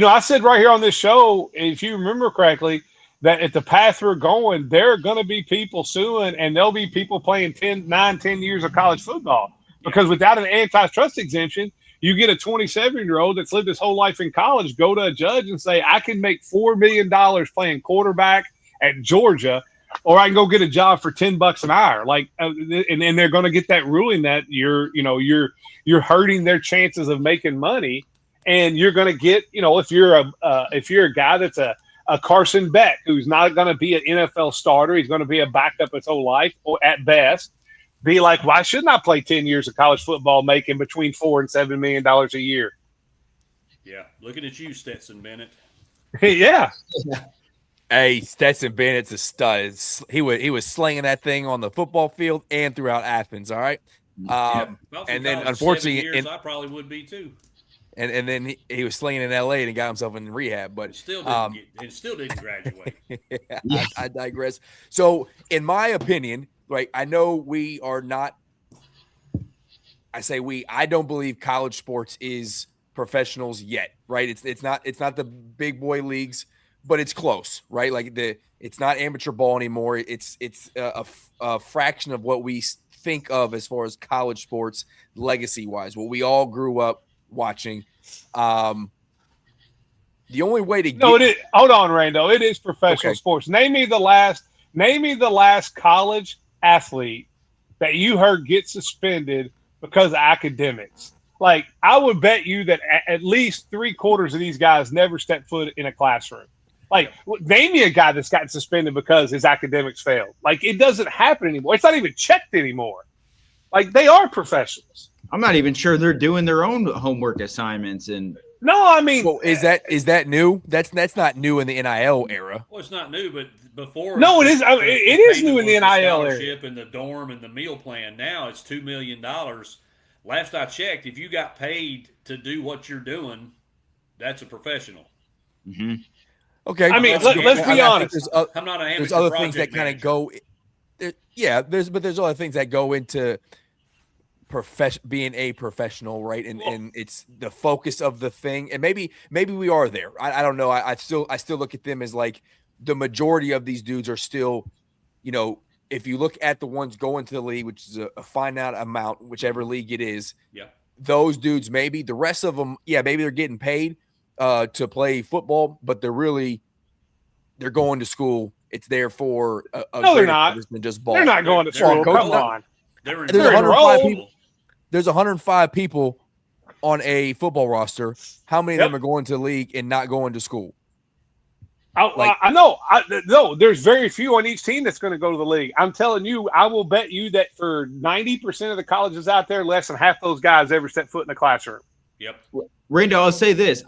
I said right here on this show, if you remember correctly, that at the path we're going, there are going to be people suing, and there'll be people playing 10 years of college football. Because without an antitrust exemption, you get a 27-year-old that's lived his whole life in college, go to a judge and say, I can make $4 million playing quarterback at Georgia, or I can go get a job for $10 an hour. Like, and then they're going to get that ruling that you're hurting their chances of making money. And you're going to get, if you're a guy that's a Carson Beck, who's not going to be an NFL starter, he's going to be a backup his whole life, or at best, be like, why shouldn't I play 10 years of college football making between $4 and $7 million a year? Yeah, looking at you, Stetson Bennett. Yeah. Hey, Stetson Bennett's a stud. He was slinging that thing on the football field and throughout Athens. All right, and then unfortunately, I probably would be too. And then he was slinging in L.A. and got himself in rehab, but still didn't graduate. I digress. So, in my opinion, right, I know we are not. I say we. I don't believe college sports is professionals yet, right? It's not the big boy leagues, but it's close, right? Like it's not amateur ball anymore. It's a fraction of what we think of as far as college sports legacy wise. What we all grew up watching. The only way to it is. Hold on, Rando. It is professional sports. Name me the last college athlete that you heard get suspended because of academics. Like, I would bet you that at least 3/4 of these guys never stepped foot in a classroom. Like, name me a guy that's gotten suspended because his academics failed. Like, it doesn't happen anymore. It's not even checked anymore. Like, they are professionals. I'm not even sure they're doing their own homework assignments. And no, I mean, well, is that new? That's not new in the NIL era. Well, it's not new, but before. No, it is. I mean, it is new in the NIL era. And the dorm and the meal plan. Now it's $2 million. Last I checked, if you got paid to do what you're doing, that's a professional. Mm-hmm. Okay. I mean, let's be honest. I'm not an amateur. There's other things that kind of go. there's other things that go into being a professional, right? And it's the focus of the thing. And maybe we are there. I don't know. I still look at them as like the majority of these dudes are still, if you look at the ones going to the league, which is a finite amount, whichever league it is, those dudes, maybe the rest of them, maybe they're getting paid to play football, but they're going to school. It's there for a no, they're greater not. purpose than just ball. They're not going to school. Come on. There's 105 people. There's 105 people on a football roster. How many of them are going to the league and not going to school? I know. No, there's very few on each team that's going to go to the league. I'm telling you, I will bet you that for 90% of the colleges out there, less than half those guys ever set foot in the classroom. Yep. Randall, I'll say this.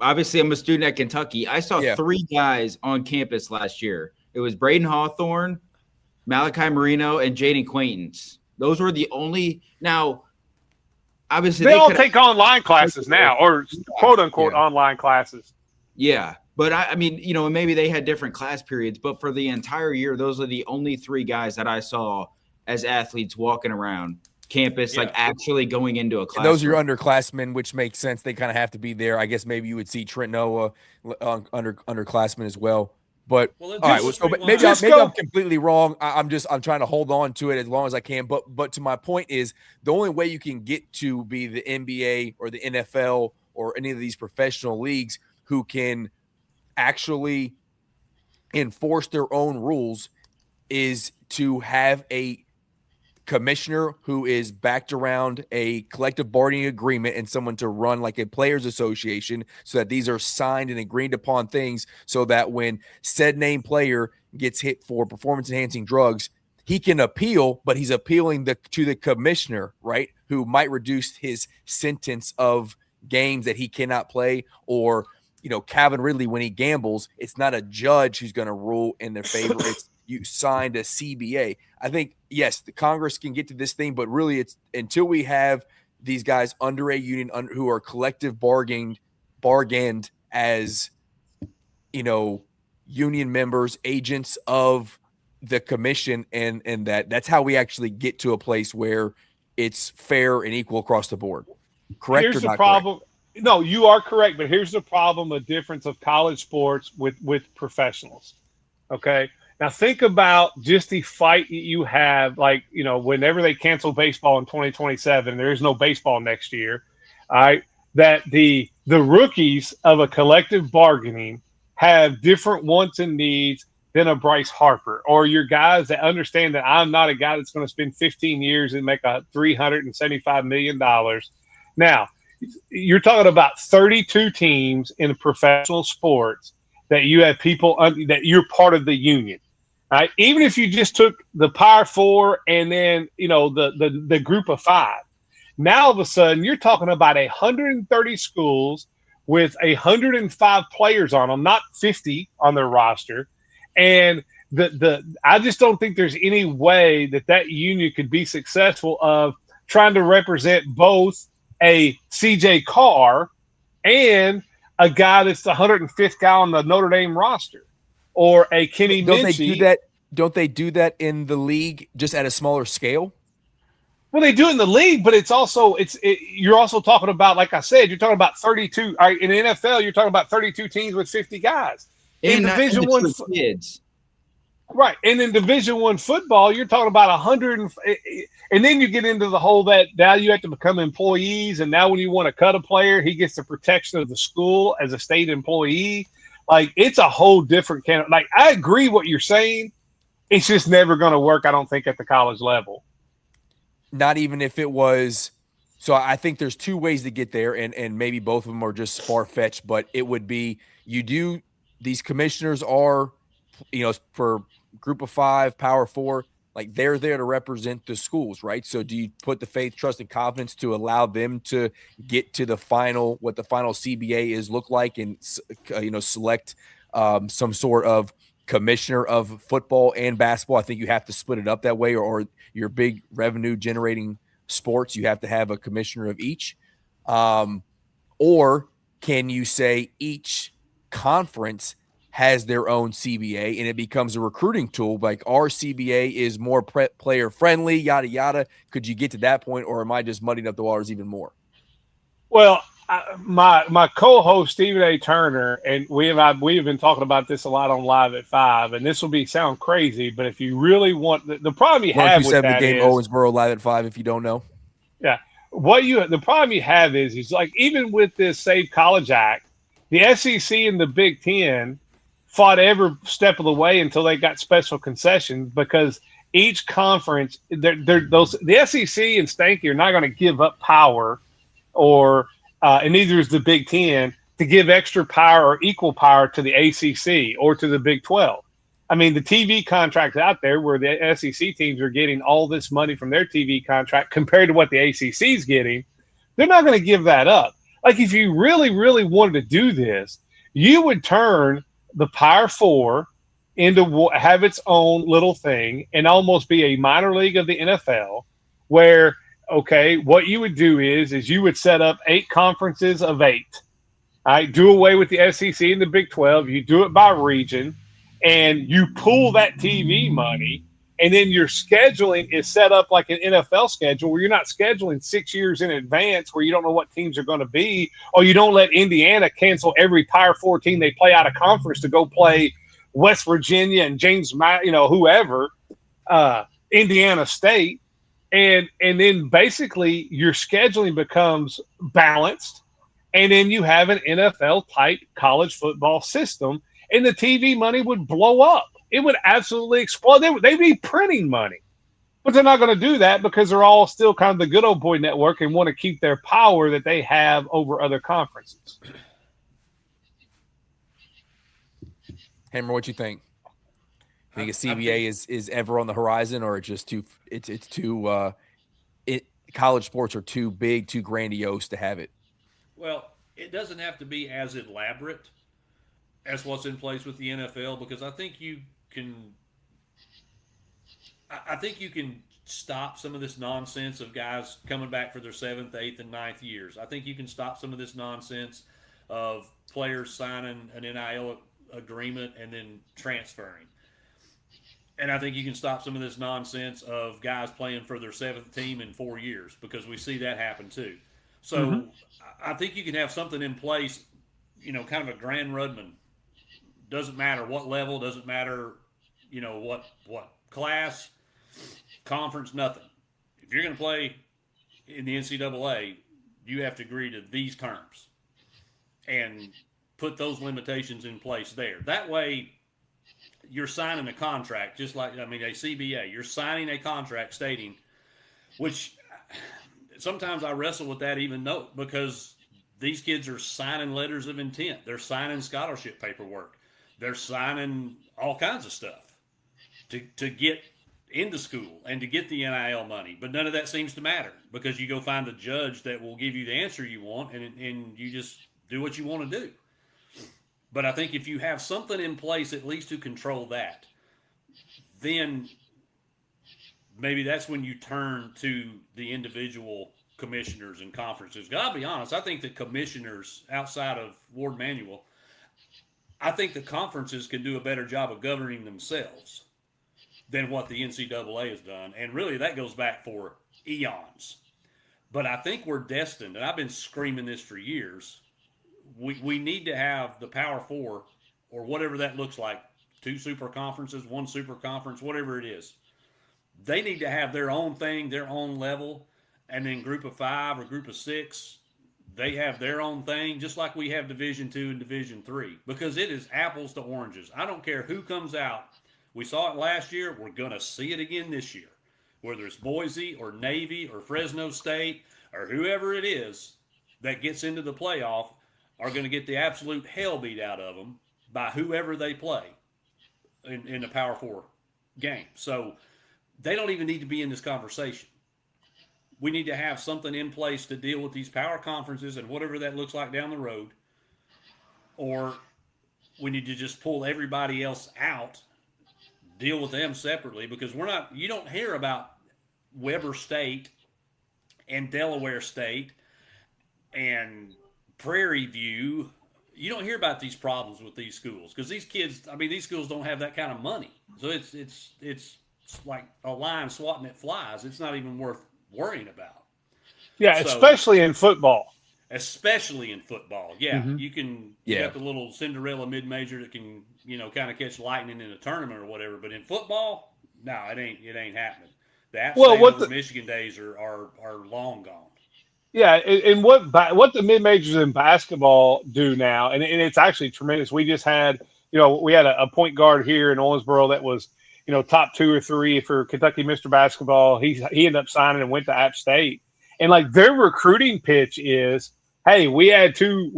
Obviously, I'm a student at Kentucky. I saw 3 guys on campus last year. It was Braden Hawthorne, Malachi Marino, and Jaden Quaintance. Those were the only – now, obviously – They all take online classes now, or quote-unquote online classes. Yeah. But, I mean, maybe they had different class periods. But for the entire year, those are the only 3 guys that I saw as athletes walking around campus, like actually going into a class. Those are your underclassmen, which makes sense. They kind of have to be there. I guess maybe you would see Trent Noah underclassmen as well. But all right, so maybe I'm completely wrong. I'm trying to hold on to it as long as I can. But to my point is, the only way you can get to be the NBA or the NFL or any of these professional leagues who can actually enforce their own rules is to have a commissioner who is backed around a collective bargaining agreement and someone to run like a players association, so that these are signed and agreed upon things, so that when said named player gets hit for performance enhancing drugs, he can appeal, but he's appealing to the commissioner, right? Who might reduce his sentence of games that he cannot play, or, Calvin Ridley, when he gambles, it's not a judge who's going to rule in their favor. It's you signed a CBA. I think, yes, the Congress can get to this thing, but really it's until we have these guys under a union who are collective bargained as, union members, agents of the commission, and that's how we actually get to a place where it's fair and equal across the board. Correct? Here's or the not problem. Correct? No, you are correct, but here's the problem, the difference of college sports with professionals. Okay. Now think about just the fight you have, like, whenever they cancel baseball in 2027, there is no baseball next year. All right. That the rookies of a collective bargaining have different wants and needs than a Bryce Harper, or your guys that understand that I'm not a guy that's going to spend 15 years and make $375 million. Now, you're talking about 32 teams in professional sports that you have people that you're part of the union. Right? Even if you just took the Power 4 and then, the group of 5, now all of a sudden you're talking about 130 schools with 105 players on them, not 50 on their roster. And I just don't think there's any way that union could be successful of trying to represent both a CJ Carr and a guy that's the 105th guy on the Notre Dame roster. Or a Kenny Minchie. Don't they do that in the league just at a smaller scale? Well, they do it in the league, but you're also talking about, like I said, you're talking about 32. All right, in the NFL, you're talking about 32 teams with 50 guys. In Division One kids. Right. And in Division I football, you're talking about 100. And then you get into the whole that now you have to become employees. And now when you want to cut a player, he gets the protection of the school as a state employee. Like, it's a whole different kind of, like, I agree what you're saying. It's just never going to work, I don't think, at the college level. Not even if it was. So I think there's 2 ways to get there, and maybe both of them are just far-fetched, but it would be these commissioners are, for group of 5, Power 4, like, they're there to represent the schools, right? So do you put the faith, trust, and confidence to allow them to get to what the final CBA is look like, and, select some sort of commissioner of football and basketball? I think you have to split it up that way, or your big revenue generating sports, you have to have a commissioner of each. Or can you say each conference has their own CBA, and it becomes a recruiting tool. Like our CBA is more player friendly, yada yada. Could you get to that point, or am I just muddying up the waters even more? Well, my co-host Stephen A. Turner and we have been talking about this a lot on Live at 5, and this will sound crazy, but if you really want the problem you have with that the game is Owensboro Live at 5. If you don't know, yeah, the problem you have is like even with this Save College Act, the SEC and the Big Ten fought every step of the way until they got special concessions because each conference, the SEC and Stanky are not going to give up power, and neither is the Big Ten, to give extra power or equal power to the ACC or to the Big 12. I mean, the TV contracts out there where the SEC teams are getting all this money from their TV contract compared to what the ACC is getting, they're not going to give that up. Like if you really, really wanted to do this, you would turn the Power Four into have its own little thing and almost be a minor league of the NFL where, okay, what you would do is you would set up 8 conferences of 8. All right, do away with the SEC and the Big 12. You do it by region, and you pool that TV money, and then your scheduling is set up like an NFL schedule where you're not scheduling 6 years in advance where you don't know what teams are going to be, or you don't let Indiana cancel every Power 4 team they play out of conference to go play West Virginia and whoever, Indiana State. And then basically your scheduling becomes balanced, and then you have an NFL-type college football system, and the TV money would blow up. It would absolutely explode. They'd be printing money. But they're not going to do that because they're all still kind of the good old boy network and want to keep their power that they have over other conferences. Hammer, what you think? Think a CBA is ever on the horizon, or just college sports are too big, too grandiose to have it? Well, it doesn't have to be as elaborate as what's in place with the NFL, because I think you can stop some of this nonsense of guys coming back for their 7th, 8th, and 9th years. I think you can stop some of this nonsense of players signing an NIL agreement and then transferring. And I think you can stop some of this nonsense of guys playing for their 7th team in 4 years, because we see that happen too. So I think you can have something in place, kind of a Grand Rudman. Doesn't matter what level, doesn't matter, what class, conference, nothing. If you're going to play in the NCAA, you have to agree to these terms and put those limitations in place there. That way, you're signing a contract, just like, a CBA. You're signing a contract stating, which sometimes I wrestle with that even though, because these kids are signing letters of intent. They're signing scholarship paperwork. They're signing all kinds of stuff to get into school and to get the NIL money. But none of that seems to matter, because you go find the judge that will give you the answer you want, and you just do what you want to do. But I think if you have something in place at least to control that, then maybe that's when you turn to the individual commissioners and conferences. I'll be honest, I think the commissioners outside of Ward Manuel, I think the conferences can do a better job of governing themselves than what the NCAA has done. And really that goes back for eons. But I think we're destined, and I've been screaming this for years, we need to have the Power Four, or whatever that looks like, 2 super conferences, 1 super conference, whatever it is. They need to have their own thing, their own level, and then Group of 5 or Group of 6, they have their own thing, just like we have Division II and Division III, because it is apples to oranges. I don't care who comes out. We saw it last year. We're going to see it again this year, whether it's Boise or Navy or Fresno State or whoever it is that gets into the playoff are going to get the absolute hell beat out of them by whoever they play in the Power 4 game. So they don't even need to be in this conversation. We need to have something in place to deal with these power conferences and whatever that looks like down the road. Or we need to just pull everybody else out, deal with them separately, because you don't hear about Weber State and Delaware State and Prairie View, you don't hear about these problems with these schools because these kids. I mean, these schools don't have that kind of money, so it's like a lion swatting at flies. It's not even worth worrying about. Yeah, So, especially in football. Especially in football, yeah, you can. You Yeah. got the little Cinderella mid-major that can, kind of catch lightning in a tournament or whatever. But in football, no, it ain't happening. The App State over Michigan days are long gone. Yeah, and what the mid majors in basketball do now, and it's actually tremendous. We just had, we had a point guard here in Owensboro that was, top 2 or 3 for Kentucky Mr. Basketball. He ended up signing and went to App State, and like their recruiting pitch is, hey, we had two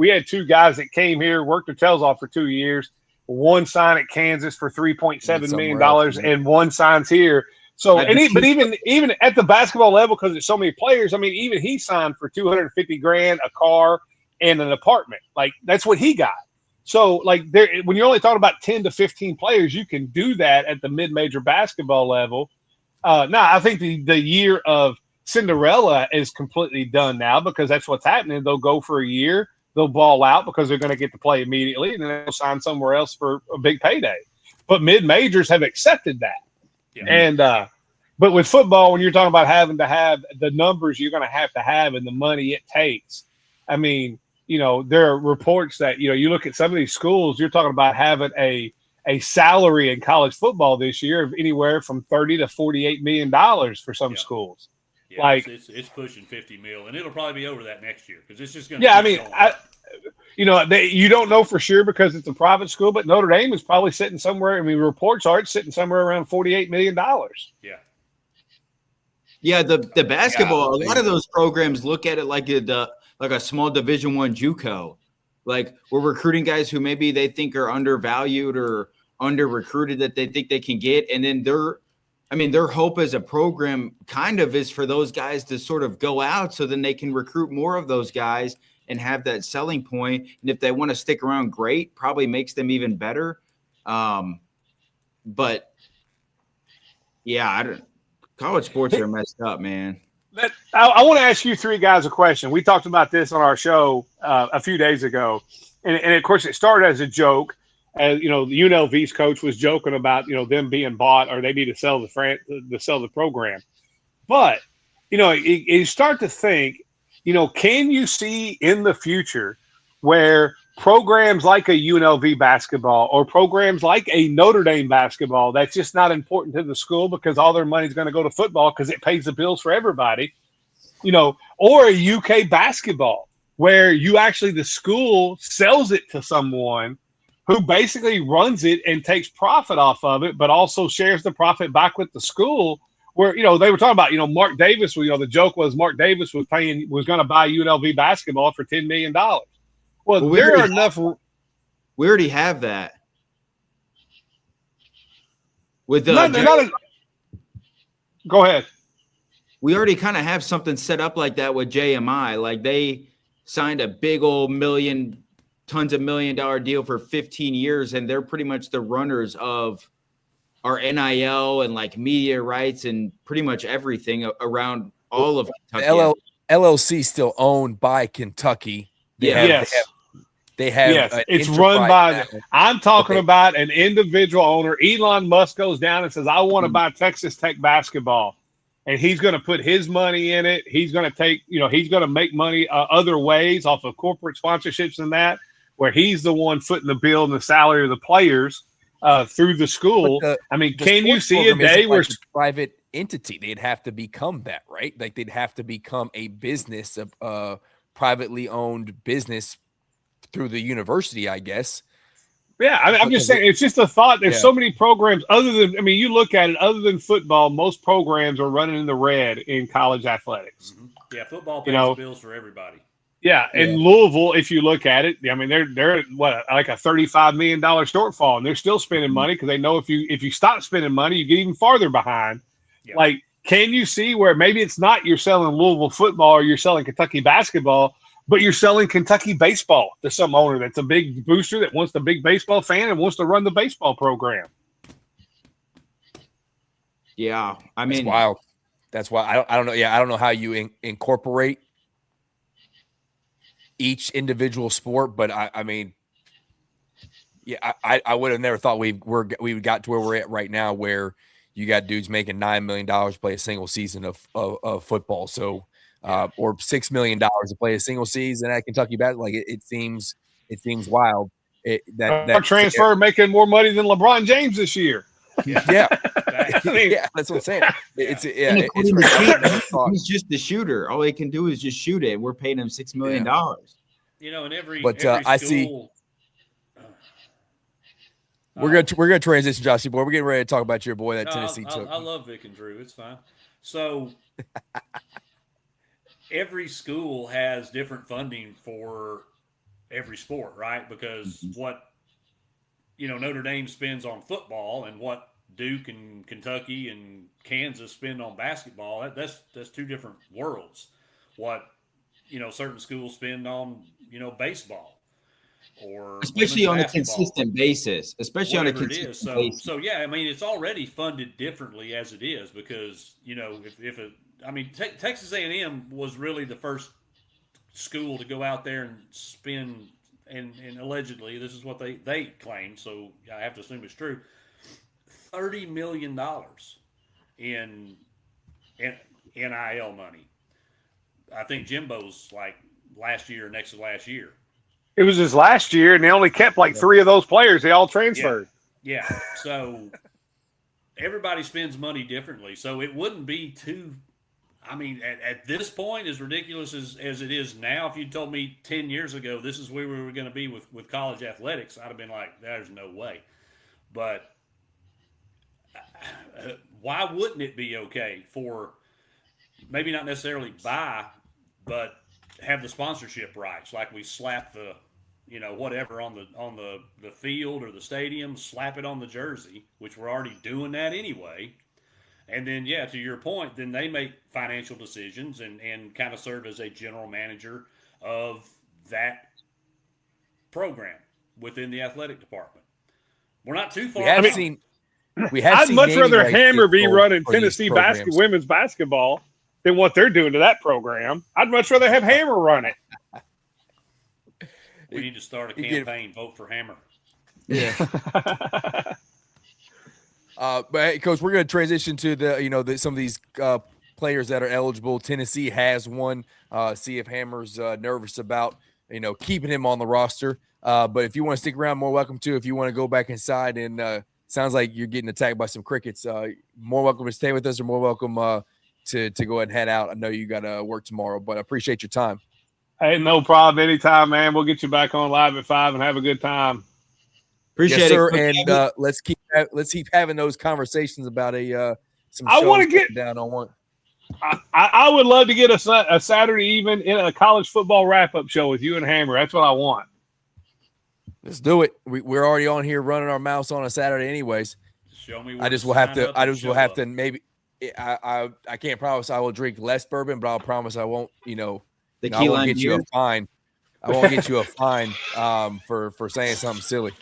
guys that came here, worked their tails off for 2 years. One signed at Kansas for $3.7 million, and one signs here. So, but even at the basketball level, because there's so many players, I mean, even he signed for $250,000, a car, and an apartment. Like that's what he got. So, like, when you're only talking about 10 to 15 players, you can do that at the mid-major basketball level. Now, I think the year of Cinderella is completely done now because that's what's happening. They'll go for a year, they'll ball out because they're going to get to play immediately, and then they'll sign somewhere else for a big payday. But mid-majors have accepted that. Yeah. And but with football, when you're talking about having to have the numbers you're going to have and the money it takes, I mean, there are reports that you look at some of these schools, you're talking about having a salary in college football this year of anywhere from $30 to $48 million for some schools. Yeah, like it's pushing 50 mil, and it'll probably be over that next year because it's just going to. Yeah, I mean, you don't know for sure because it's a private school, but Notre Dame is probably sitting somewhere. I mean, reports are it's sitting somewhere around $48 million. Yeah. Yeah, the basketball. A lot of those programs look at it like a small Division I JUCO. Like we're recruiting guys who maybe they think are undervalued or under recruited that they think they can get, and then their hope as a program kind of is for those guys to sort of go out so then they can recruit more of those guys and have that selling point. And if they want to stick around, great, probably makes them even better. But yeah, college sports are messed up, man. I want to ask you three guys a question. We talked about this on our show a few days ago. And of course, it started as a joke. As the UNLV's coach was joking about them being bought or they need to sell the program. But you start to think, can you see in the future where programs like a UNLV basketball or programs like a Notre Dame basketball that's just not important to the school because all their money is going to go to football because it pays the bills for everybody, or a UK basketball where the school sells it to someone who basically runs it and takes profit off of it, but also shares the profit back with the school. Where they were talking about Mark Davis. The joke was Mark Davis was going to buy UNLV basketball for $10 million. Well, there are enough. We already have that with the. Go ahead. We already kind of have something set up like that with JMI. Like they signed a big old tons of $1 million deal for 15 years, and they're pretty much the runners of our NIL and like media rights and pretty much everything around all of Kentucky. The LLC still owned by Kentucky. They have it's run by. I'm talking about an individual owner. Elon Musk goes down and says, "I want to buy Texas Tech basketball," and he's going to put his money in it. He's going to take, he's going to make money other ways off of corporate sponsorships and that, where he's the one footing the bill and the salary of the players through the school. Can you see a day where like a private entity? They'd have to become that, right? Like they'd have to become a business, of privately owned business through the university, I guess. Yeah, I'm just saying, it's just a thought. There's so many programs other than, you look at it, other than football, most programs are running in the red in college athletics. Mm-hmm. Yeah, football pays the bills for everybody. Yeah, and Louisville, if you look at it, they're like a $35 million shortfall, and they're still spending money because they know if you stop spending money, you get even farther behind. Yeah. Like, can you see where maybe it's not you're selling Louisville football or you're selling Kentucky basketball, but you're selling Kentucky baseball to some owner that's a big booster that wants the big baseball fan and wants to run the baseball program? Yeah, that's wild. That's why I don't know. Yeah, I don't know how you incorporate each individual sport, but I mean, Yeah, I would have never thought we got to where we're at right now, where you got dudes making $9 million to play a single season of football. So, or $6 million to play a single season at Kentucky basketball. Like it seems wild. Our transfer making more money than LeBron James this year. Yeah, I mean, yeah, that's what I'm saying. It's he's just the shooter. All he can do is just shoot it. We're paying him $6 million. You know, in every but every I school, see. We're gonna transition, Joshy boy. We're getting ready to talk about your boy that Tennessee took. I love Vic and Drew. It's fine. So every school has different funding for every sport, right? Because what Notre Dame spends on football and what Duke and Kentucky and Kansas spend on basketball, that's two different worlds. What certain schools spend on baseball, or especially on a consistent basis, So yeah, I mean, it's already funded differently as it is, because Texas A&M was really the first school to go out there and spend, and allegedly this is what they claim, so I have to assume it's true, $30 million in NIL money. I think Jimbo's like last year, next to last year. It was his last year, and they only kept like 3 of those players. They all transferred. Yeah. So everybody spends money differently. So it wouldn't be too. I mean, at this point, as ridiculous as it is now, if you told me 10 years ago this is where we were going to be with college athletics, I'd have been like, there's no way. But why wouldn't it be okay for maybe not necessarily buy, but have the sponsorship rights? Like we slap the, whatever on the field or the stadium, slap it on the jersey, which we're already doing that anyway. And then, to your point, then they make financial decisions and kind of serve as a general manager of that program within the athletic department. We're not too far. I'd much rather Hammer be running Tennessee women's basketball than what they're doing to that program. I'd much rather have Hammer run it. We need to start a campaign. Vote for Hammer. Yeah. But hey, Coach, we're going to transition to some of these players that are eligible. Tennessee has one. See if Hammer's nervous about keeping him on the roster. But if you want to stick around, more welcome to. If you want to go back inside and sounds like you're getting attacked by some crickets, more welcome to stay with us, or more welcome to go ahead and head out. I know you got to work tomorrow, but I appreciate your time. Hey, no problem. Anytime, man. We'll get you back on live at 5 and have a good time. Appreciate it, sir. And let's keep having those conversations about some shows. I want to get down on one. I would love to get a Saturday evening in a college football wrap-up show with you and Hammer. That's what I want. Let's do it. We're already on here running our mouths on a Saturday, anyways. Show me. I just will have to. Maybe I can't promise I will drink less bourbon, but I'll promise I won't. I won't get you a fine. I won't get you a fine for saying something silly.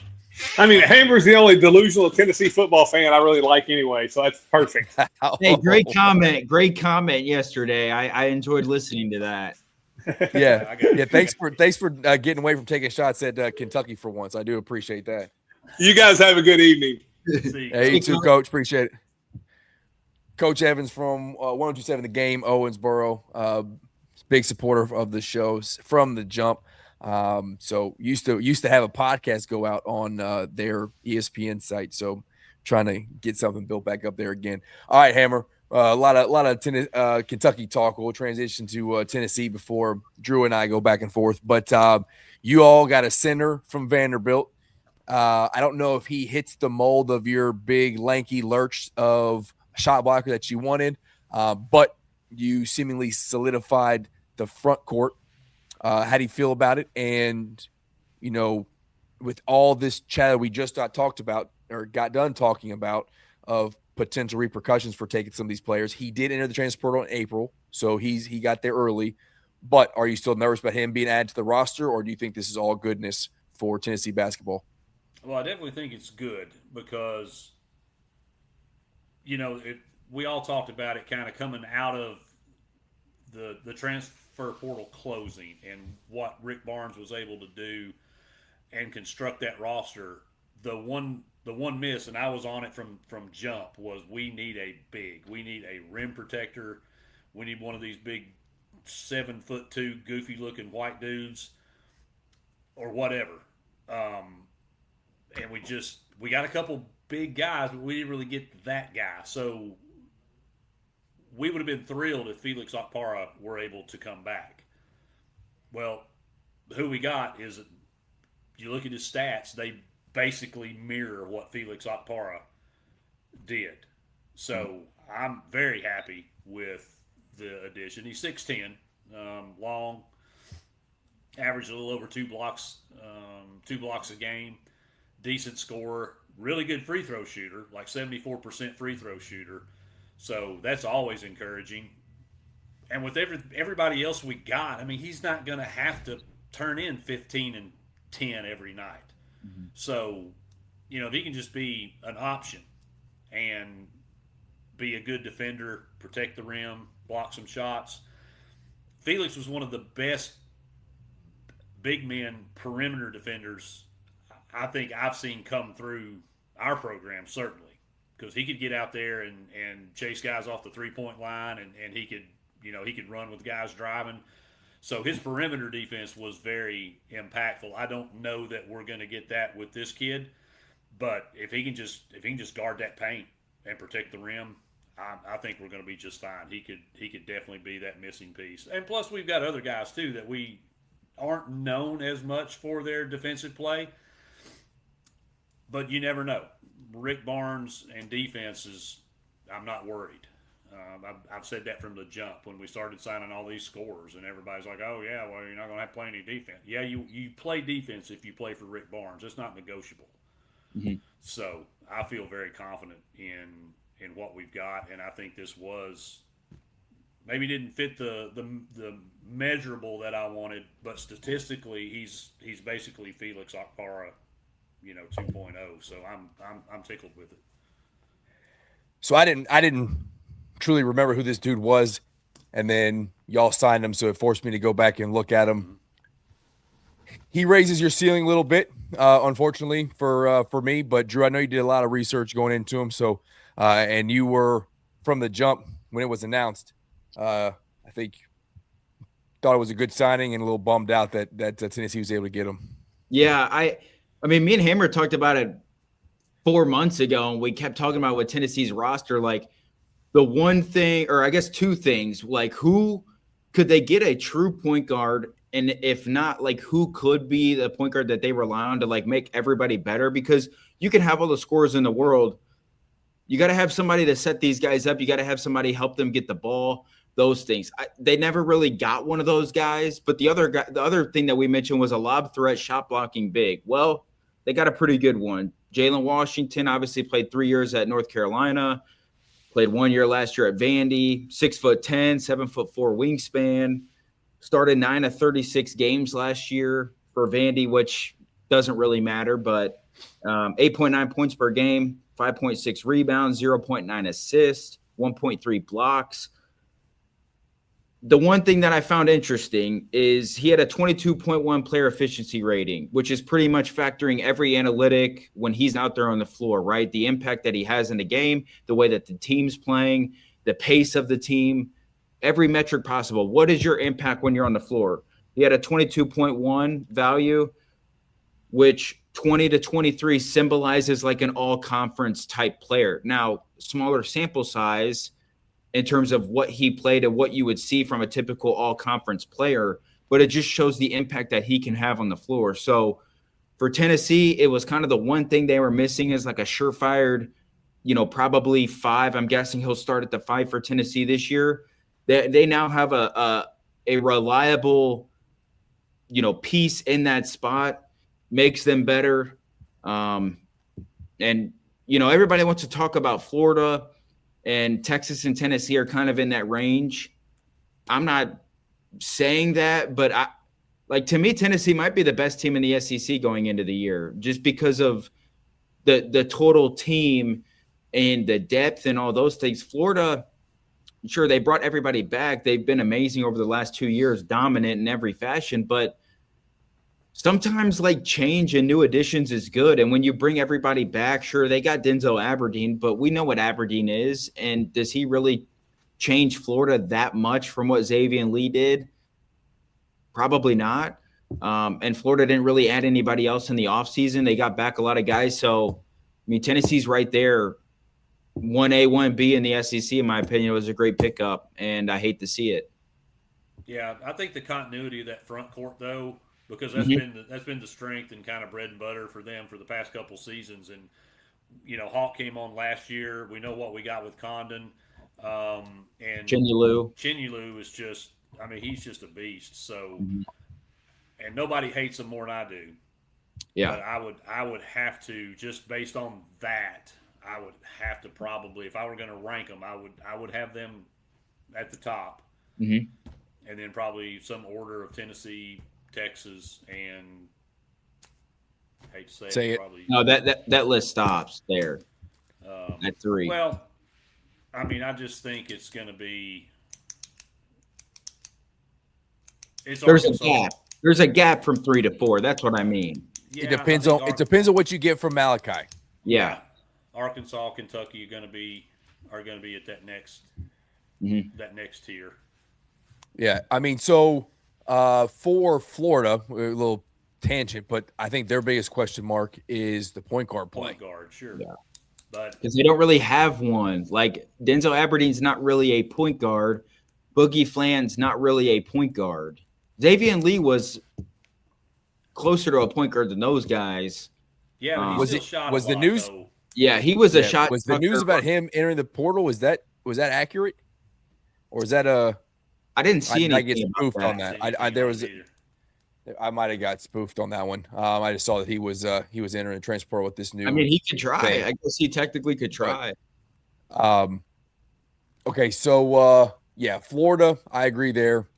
I mean, Hammer's the only delusional Tennessee football fan I really like anyway, so that's perfect. Hey, great comment. Great comment yesterday. I enjoyed listening to that. Yeah. Thanks for getting away from taking shots at Kentucky for once. I do appreciate that. You guys have a good evening. Hey, you too, Coach. Appreciate it. Coach Evans from 102.7 The Game, Owensboro. Big supporter of the shows from the jump. So used to have a podcast go out on their ESPN site. So trying to get something built back up there again. All right, Hammer. A lot of Kentucky talk. We'll transition to Tennessee before Drew and I go back and forth. But you all got a center from Vanderbilt. I don't know if he hits the mold of your big lanky lurch of shot blocker that you wanted, but you seemingly solidified the front court. How do you feel about it? And, with all this chatter we just got done talking about of potential repercussions for taking some of these players, he did enter the transfer portal in April, so he got there early. But are you still nervous about him being added to the roster, or do you think this is all goodness for Tennessee basketball? Well, I definitely think it's good because, we all talked about it kind of coming out of the transfer portal closing and what Rick Barnes was able to do and construct that roster the one miss, and I was on it from jump, was we need a rim protector. We need one of these big 7'2" goofy looking white dudes or whatever. And we got a couple big guys, but we didn't really get that guy. So we would have been thrilled if Felix Okpara were able to come back. Well, who we got is, you look at his stats, they basically mirror what Felix Okpara did. So I'm very happy with the addition. He's 6'10", long, averaged a little over 2 blocks a game, decent scorer, really good free throw shooter, like 74% free throw shooter. So that's always encouraging. And with everybody else we got, I mean, he's not going to have to turn in 15 and 10 every night. Mm-hmm. So, if he can just be an option and be a good defender, protect the rim, block some shots. Felix was one of the best big men perimeter defenders I think I've seen come through our program, certainly, because he could get out there and chase guys off the 3-point line, and he could run with guys driving. So his perimeter defense was very impactful. I don't know that we're going to get that with this kid, but if he can just guard that paint and protect the rim, I think we're going to be just fine. He could definitely be that missing piece. And plus, we've got other guys too that we aren't known as much for their defensive play, but you never know. Rick Barnes and defenses, I'm not worried. I've said that from the jump when we started signing all these scorers, and everybody's like, "Oh yeah, well, you're not going to have to play any defense." Yeah, you play defense if you play for Rick Barnes. It's not negotiable. Mm-hmm. So I feel very confident in what we've got, and I think this was maybe didn't fit the measurable that I wanted, but statistically he's basically Felix Okpara, 2.0. So I'm tickled with it. So I didn't truly remember who this dude was, and then y'all signed him, so it forced me to go back and look at him. Mm-hmm. He raises your ceiling a little bit, unfortunately for me. But Drew, I know you did a lot of research going into him, so and you were from the jump when it was announced. I think thought it was a good signing, and a little bummed out that Tennessee was able to get him. Yeah, I mean, me and Hammer talked about it 4 months ago, and we kept talking about with Tennessee's roster, like the one thing, or I guess two things, like who could they get a true point guard, and if not, like who could be the point guard that they rely on to like make everybody better? Because you can have all the scorers in the world, you got to have somebody to set these guys up. You got to have somebody help them get the ball. Those things. They never really got one of those guys. But the other thing that we mentioned was a lob threat, shot blocking big. Well, they got a pretty good one. Jalen Washington obviously played 3 years at North Carolina, played 1 year last year at Vandy, 6'10", 7'4" wingspan, started 9 of 36 games last year for Vandy, which doesn't really matter, but 8.9 points per game, 5.6 rebounds, 0.9 assists, 1.3 blocks. The one thing that I found interesting is he had a 22.1 player efficiency rating, which is pretty much factoring every analytic when he's out there on the floor, right? The impact that he has in the game, the way that the team's playing, the pace of the team, every metric possible. What is your impact when you're on the floor? He had a 22.1 value, which 20 to 23 symbolizes like an all-conference type player. Now, smaller sample size in terms of what he played and what you would see from a typical all-conference player, but it just shows the impact that he can have on the floor. So for Tennessee, it was kind of the one thing they were missing is like a surefire, probably 5. I'm guessing he'll start at the 5 for Tennessee this year. They now have a reliable, piece in that spot, makes them better. And everybody wants to talk about Florida, and Texas and Tennessee are kind of in that range. I'm not saying that, but to me, Tennessee might be the best team in the SEC going into the year just because of the total team and the depth and all those things. Florida, sure, they brought everybody back. They've been amazing over the last 2 years, dominant in every fashion, but sometimes like change and new additions is good. And when you bring everybody back, sure, they got Denzel Aberdeen, but we know what Aberdeen is. And does he really change Florida that much from what Xavier and Lee did? Probably not. And Florida didn't really add anybody else in the offseason. They got back a lot of guys. So, I mean, Tennessee's right there. 1A, 1B in the SEC, in my opinion, was a great pickup, and I hate to see it. Yeah, I think the continuity of that front court, though, because that's been the strength and kind of bread and butter for them for the past couple seasons. And Hawk came on last year. We know what we got with Condon, and Chinulu is just, I mean, he's just a beast. So, and nobody hates him more than I do. Yeah, but I would have to, just based on that, I would have to probably, if I were going to rank them, I would have them at the top, and then probably some order of Tennessee, Texas, and I hate to say it, probably no, that list stops there at 3. Well, I mean, I just think it's going to be. There's Arkansas. A gap. There's a gap from 3 to 4. That's what I mean. Yeah, it depends on what you get from Malachi. Yeah. Arkansas, Kentucky are going to be at that next tier. Yeah, I mean, so for Florida, a little tangent, but I think their biggest question mark is the point guard play. Point guard, sure. Yeah, but because they don't really have one. Like Denzel Aberdeen's not really a point guard. Boogie Flan's not really a point guard. Xavier and Lee was closer to a point guard than those guys. Yeah, but was the news? Though. Yeah, he was a shot. Was the news about him entering the portal? Was that accurate, or is that a? I didn't see anything. I get spoofed on that. I might have got spoofed on that one. I just saw that he was entering the transfer portal with this new. I mean, he could try. Thing. I guess he technically could try. Okay, so yeah, Florida, I agree there.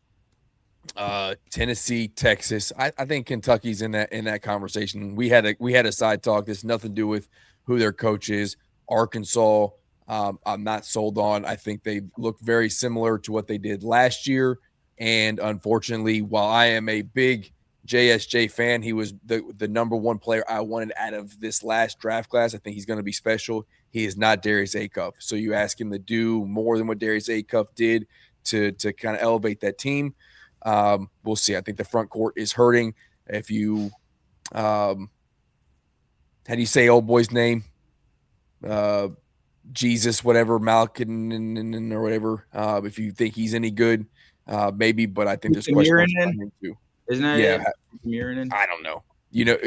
Tennessee, Texas. I think Kentucky's in that conversation. We had a side talk. This nothing to do with who their coach is. Arkansas, I'm not sold on. I think they look very similar to what they did last year. And unfortunately, while I am a big JSJ fan, he was the number one player I wanted out of this last draft class. I think he's going to be special. He is not Darius Acuff. So you ask him to do more than what Darius Acuff did to kind of elevate that team. We'll see. I think the front court is hurting. If you how do you say old boy's name? Jesus, whatever, Malkin or whatever. If you think he's any good, maybe, but I think there's questions on him too. Isn't that it? I don't know.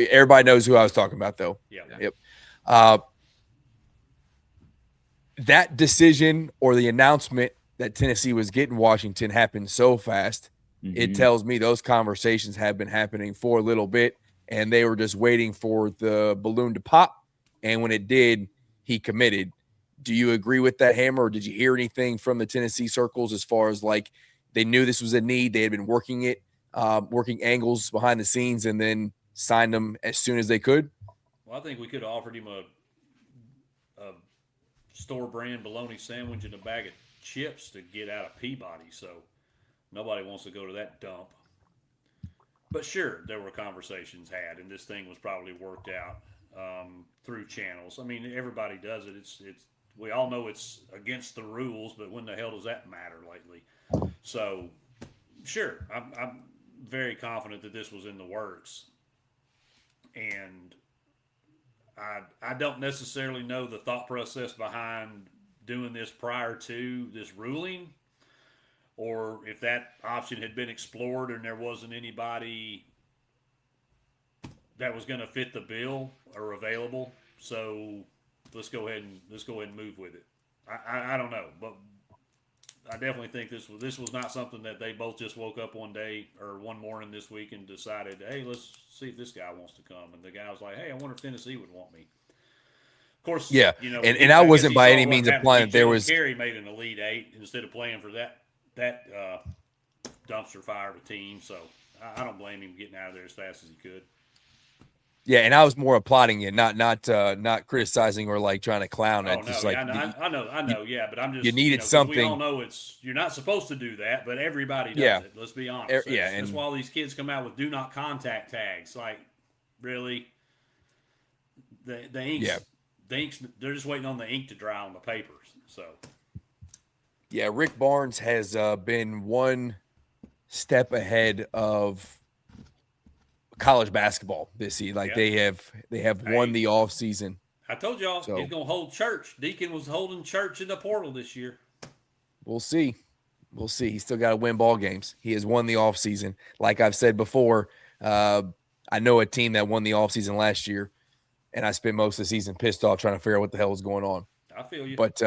Everybody knows who I was talking about, though. Yeah. Yep. That decision or the announcement that Tennessee was getting Washington happened so fast. It tells me those conversations have been happening for a little bit, and they were just waiting for the balloon to pop. And when it did, he committed. Do you agree with that, Hammer, or did you hear anything from the Tennessee circles as far as like they knew this was a need, they had been working it, working angles behind the scenes, and then signed them as soon as they could? Well, I think we could have offered him a store brand bologna sandwich and a bag of chips to get out of Peabody. So nobody wants to go to that dump. But sure, there were conversations had, and this thing was probably worked out through channels. I mean, everybody does it. It's we all know it's against the rules, but when the hell does that matter lately? So sure, I'm very confident that this was in the works, and I don't necessarily know the thought process behind doing this prior to this ruling, or if that option had been explored and there wasn't anybody that was going to fit the bill or available. So let's go ahead and move with it. I don't know, but I definitely think this was not something that they both just woke up one day or one morning this week and decided, hey, let's see if this guy wants to come. And the guy was like, hey, I wonder if Tennessee would want me. Of course, yeah. And I wasn't by any means implying that there was. Kerry made an Elite Eight instead of playing for that dumpster fire of a team. So I don't blame him getting out of there as fast as he could. Yeah, and I was more applauding it, not criticizing or like trying to clown it. Oh Just no, like yeah, I know, yeah, but I'm just you needed 'cause something. we all know you're not supposed to do that, but everybody does Yeah. it. Let's be honest. Yeah, That's and why all these kids come out with do not contact tags. Like, really, the inks, they're just waiting on the ink to dry on the papers. So yeah, Rick Barnes has been one step ahead of college basketball this season. Like yeah. they have won the off season. I told y'all So he's gonna hold church. Deacon was holding church in the portal this year. we'll see. We'll see. He's still got to win ball games. He has won the offseason. Like I've said before, I know a team that won the offseason last year, and I spent most of the season pissed off trying to figure out what the hell was going on. I feel you. But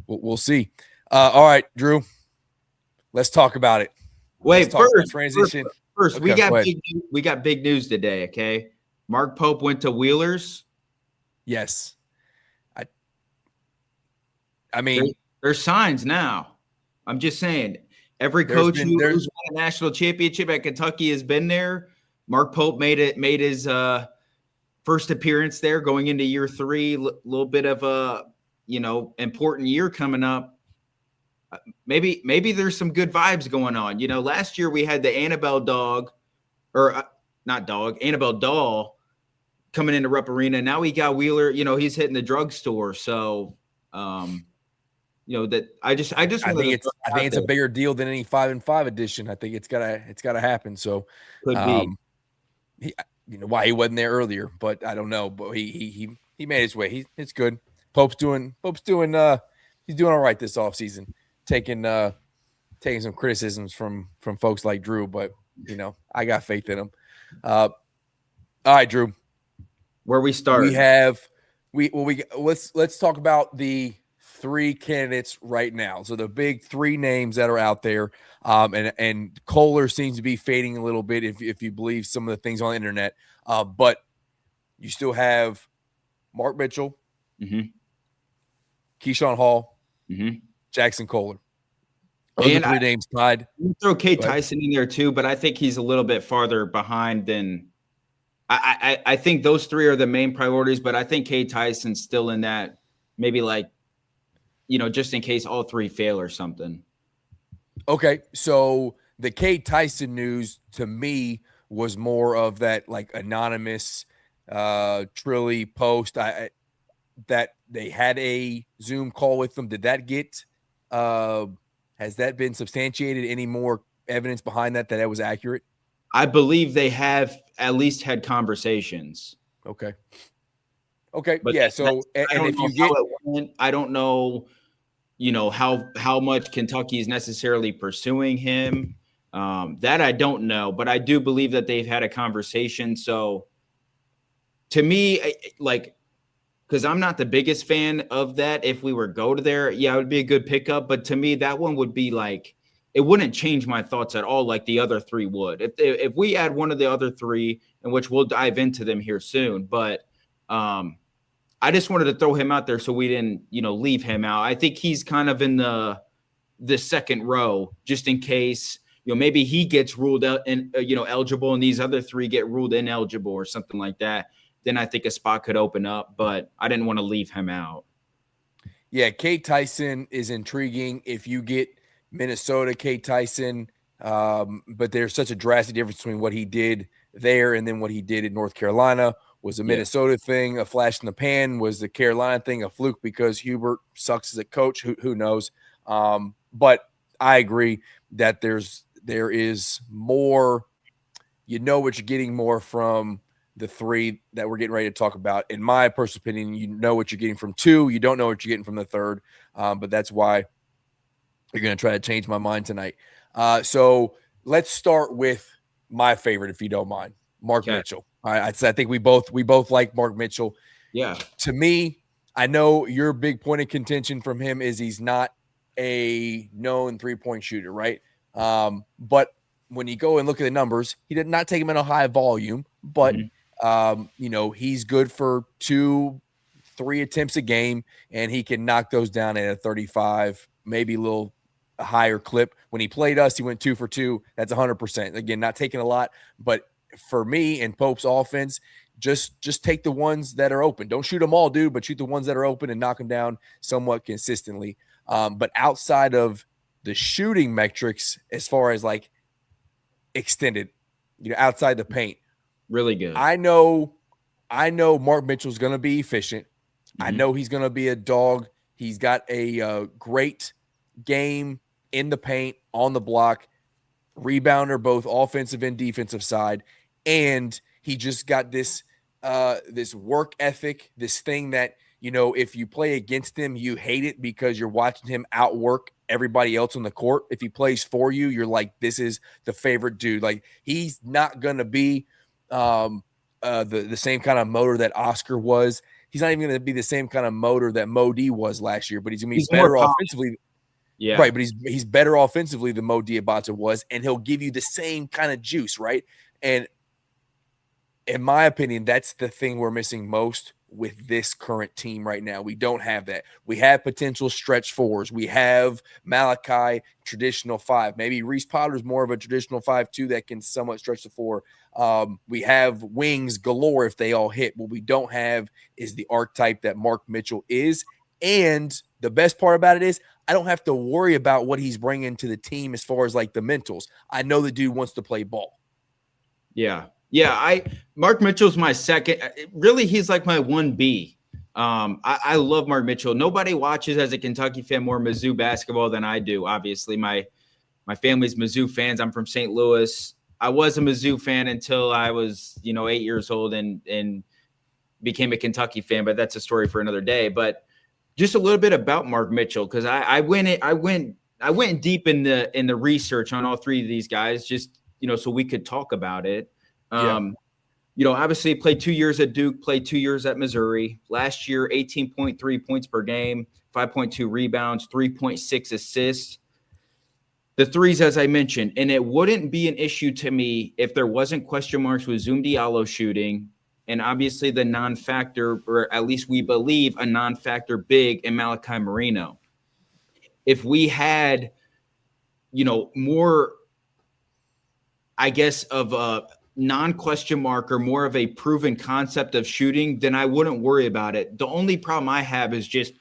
we'll see. All right, Drew, let's talk about it. Wait, transition. First, okay, we got big news today. Okay, Mark Pope went to Wheelers. Yes, I mean, there's signs now. I'm just saying, every coach who's won a national championship at Kentucky has been there. Mark Pope made his first appearance there, going into year 3. Little bit of a important year coming up. Maybe there's some good vibes going on. Last year we had the Annabelle dog, or not dog, Annabelle doll coming into Rupp Arena. Now we got Wheeler. He's hitting the drugstore. So, that I think it's a bigger deal than any 5-5 edition. I think it's gotta happen. So, could be. Why he wasn't there earlier, but I don't know. But he made his way. It's good. Pope's doing he's doing all right this offseason. Taking some criticisms from folks like Drew, but I got faith in him. All right, Drew. Where we start? Let's talk about the 3 candidates right now. So the big 3 names that are out there, and Kohler seems to be fading a little bit if you believe some of the things on the internet. But you still have Mark Mitchell, Keyshawn Hall, Jackson Kohler. Those are 3 names tied. Throw Cade Tyson in there too, but I think he's a little bit farther behind than I think those 3 are the main priorities, but I think Cade Tyson's still in that, maybe like, just in case all 3 fail or something. Okay, so the Cade Tyson news to me was more of that like anonymous Trilly post that they had a Zoom call with them. Did that get has that been substantiated? Any more evidence behind that it was accurate? I believe they have at least had conversations. Okay. But yeah. So and if you get, I don't know, how much Kentucky is necessarily pursuing him. That I don't know, but I do believe that they've had a conversation. So to me, like, because I'm not the biggest fan of that. If we were go to there, yeah, it would be a good pickup. But to me, that one would be like, it wouldn't change my thoughts at all like the other 3 would. If we add one of the other 3, in which we'll dive into them here soon. But I just wanted to throw him out there so we didn't, leave him out. I think he's kind of in the second row, just in case, maybe he gets ruled out and, eligible, and these other 3 get ruled ineligible or something like that. Then I think a spot could open up, but I didn't want to leave him out. Yeah, Cade Tyson is intriguing. If you get Minnesota, Cade Tyson, but there's such a drastic difference between what he did there and then what he did in North Carolina. Was the Minnesota thing a flash in the pan? Was the Carolina thing a fluke because Hubert sucks as a coach? Who knows? But I agree that there is more. What you're getting more from the 3 that we're getting ready to talk about. In my personal opinion, what you're getting from 2. You don't know what you're getting from the 3rd. But that's why you're going to try to change my mind tonight. So let's start with my favorite, if you don't mind, Mark Mitchell. All right, I think we both like Mark Mitchell. Yeah. To me, I know your big point of contention from him is he's not a known 3-point shooter, right? But when you go and look at the numbers, he did not take him in a high volume, but he's good for 2-3 attempts a game, and he can knock those down at a 35, maybe a little higher clip. When he played us, he went 2 for 2. That's 100%. Again, not taking a lot, but for me in Pope's offense, just take the ones that are open. Don't shoot them all, dude, but shoot the ones that are open and knock them down somewhat consistently. But outside of the shooting metrics, as far as like extended, outside the paint, really good. I know Mark Mitchell's going to be efficient. I Mhm. know he's going to be a dog. He's got a great game in the paint, on the block, rebounder, both offensive and defensive side. And he just got this work ethic, this thing that, if you play against him, you hate it because you're watching him outwork everybody else on the court. If he plays for you, you're like, this is the favorite dude. Like, he's not going to be the same kind of motor that Oscar was. He's not even going to be the same kind of motor that Mo D was last year, but he's going to be better offensively. Yeah. Right, but he's better offensively than Mo Diabate was, and he'll give you the same kind of juice, right? And in my opinion, that's the thing we're missing most with this current team right now. We don't have that. We have potential stretch fours. We have Malachi, traditional five. Maybe Reese Potter's more of a traditional 5-2 that can somewhat stretch the floor. We have wings galore if they all hit. What we don't have is the archetype that Mark Mitchell is. And the best part about it is I don't have to worry about what he's bringing to the team as far as like the mentals. I know the dude wants to play ball. Yeah. Yeah. Mark Mitchell's my second. Really, he's like my 1B. I love Mark Mitchell. Nobody watches as a Kentucky fan more Mizzou basketball than I do. Obviously, my family's Mizzou fans. I'm from St. Louis. I was a Mizzou fan until I was, 8 years old and became a Kentucky fan, but that's a story for another day. But just a little bit about Mark Mitchell, because I went deep in the research on all three of these guys, just so we could talk about it. Obviously played 2 years at Duke, played 2 years at Missouri. Last year, 18.3 points per game, 5.2 rebounds, 3.6 assists. The threes, as I mentioned, and it wouldn't be an issue to me if there wasn't question marks with Zoom Diallo shooting. And obviously the non-factor, or at least we believe a non-factor big in Malachi Marino. If we had, more, I guess, of a non-question mark or more of a proven concept of shooting, then I wouldn't worry about it. The only problem I have is just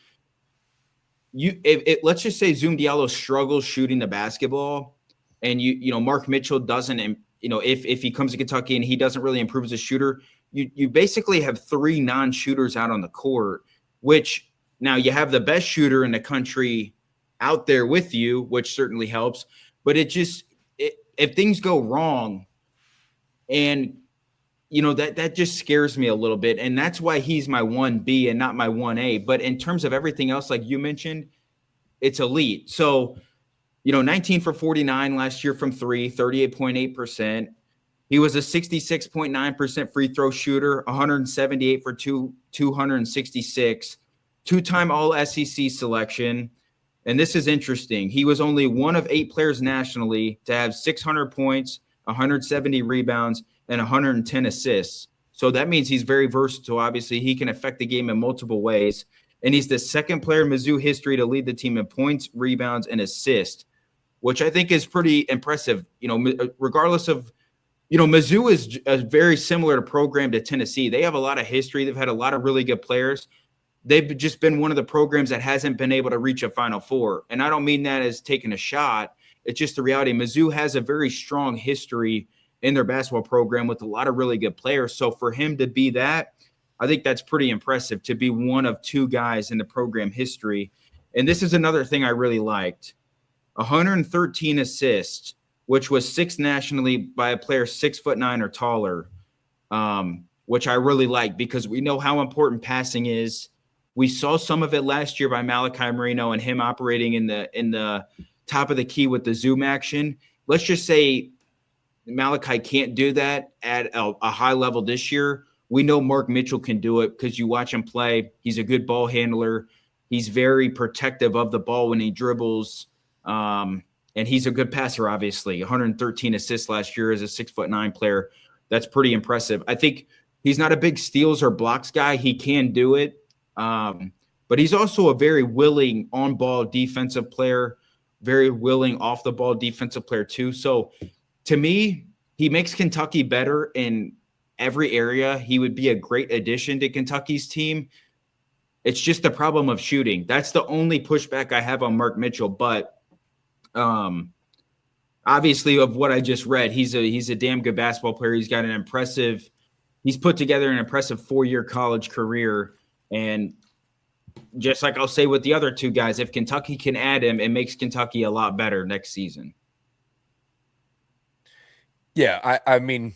let's just say Zoom Diallo struggles shooting the basketball, and Mark Mitchell doesn't, if he comes to Kentucky and he doesn't really improve as a shooter, you basically have three non-shooters out on the court, which now you have the best shooter in the country out there with you, which certainly helps. But if things go wrong, and that just scares me a little bit, and that's why he's my 1B and not my 1A. But in terms of everything else, like you mentioned, it's elite. So 19 for 49 last year from three, 38.8%. He was a 66.9% free throw shooter, 178 for 266, two-time All-SEC selection. And this is interesting. He was only one of 8 players nationally to have 600 points, 170 rebounds, and 110 assists. So that means he's very versatile. Obviously, he can affect the game in multiple ways. And he's the second player in Mizzou history to lead the team in points, rebounds, and assists, which I think is pretty impressive. Regardless of, Mizzou is a very similar program to Tennessee. They have a lot of history. They've had a lot of really good players. They've just been one of the programs that hasn't been able to reach a Final Four. And I don't mean that as taking a shot. It's just the reality. Mizzou has a very strong history in their basketball program with a lot of really good players. So for him to be that, I think that's pretty impressive, to be one of 2 guys in the program history. And this is another thing I really liked. 113 assists, which was 6th nationally by a player 6'9" or taller, which I really like because we know how important passing is. We saw some of it last year by Malachi Marino and him operating in the top of the key with the zoom action. Let's just say Malachi can't do that at a high level this year. We know Mark Mitchell can do it because you watch him play. He's a good ball handler. He's very protective of the ball when he dribbles. And he's a good passer, obviously. 113 assists last year as a 6'9" player. That's pretty impressive. I think he's not a big steals or blocks guy. He can do it. But he's also a very willing on-ball defensive player, very willing off-the-ball defensive player too. So to me, he makes Kentucky better in every area, he would be a great addition to Kentucky's team. It's just the problem of shooting. That's the only pushback I have on Mark Mitchell. But obviously, of what I just read, he's a damn good basketball player. He's put together an impressive 4-year college career. And just like I'll say with the other two guys, if Kentucky can add him, it makes Kentucky a lot better next season. Yeah, I mean,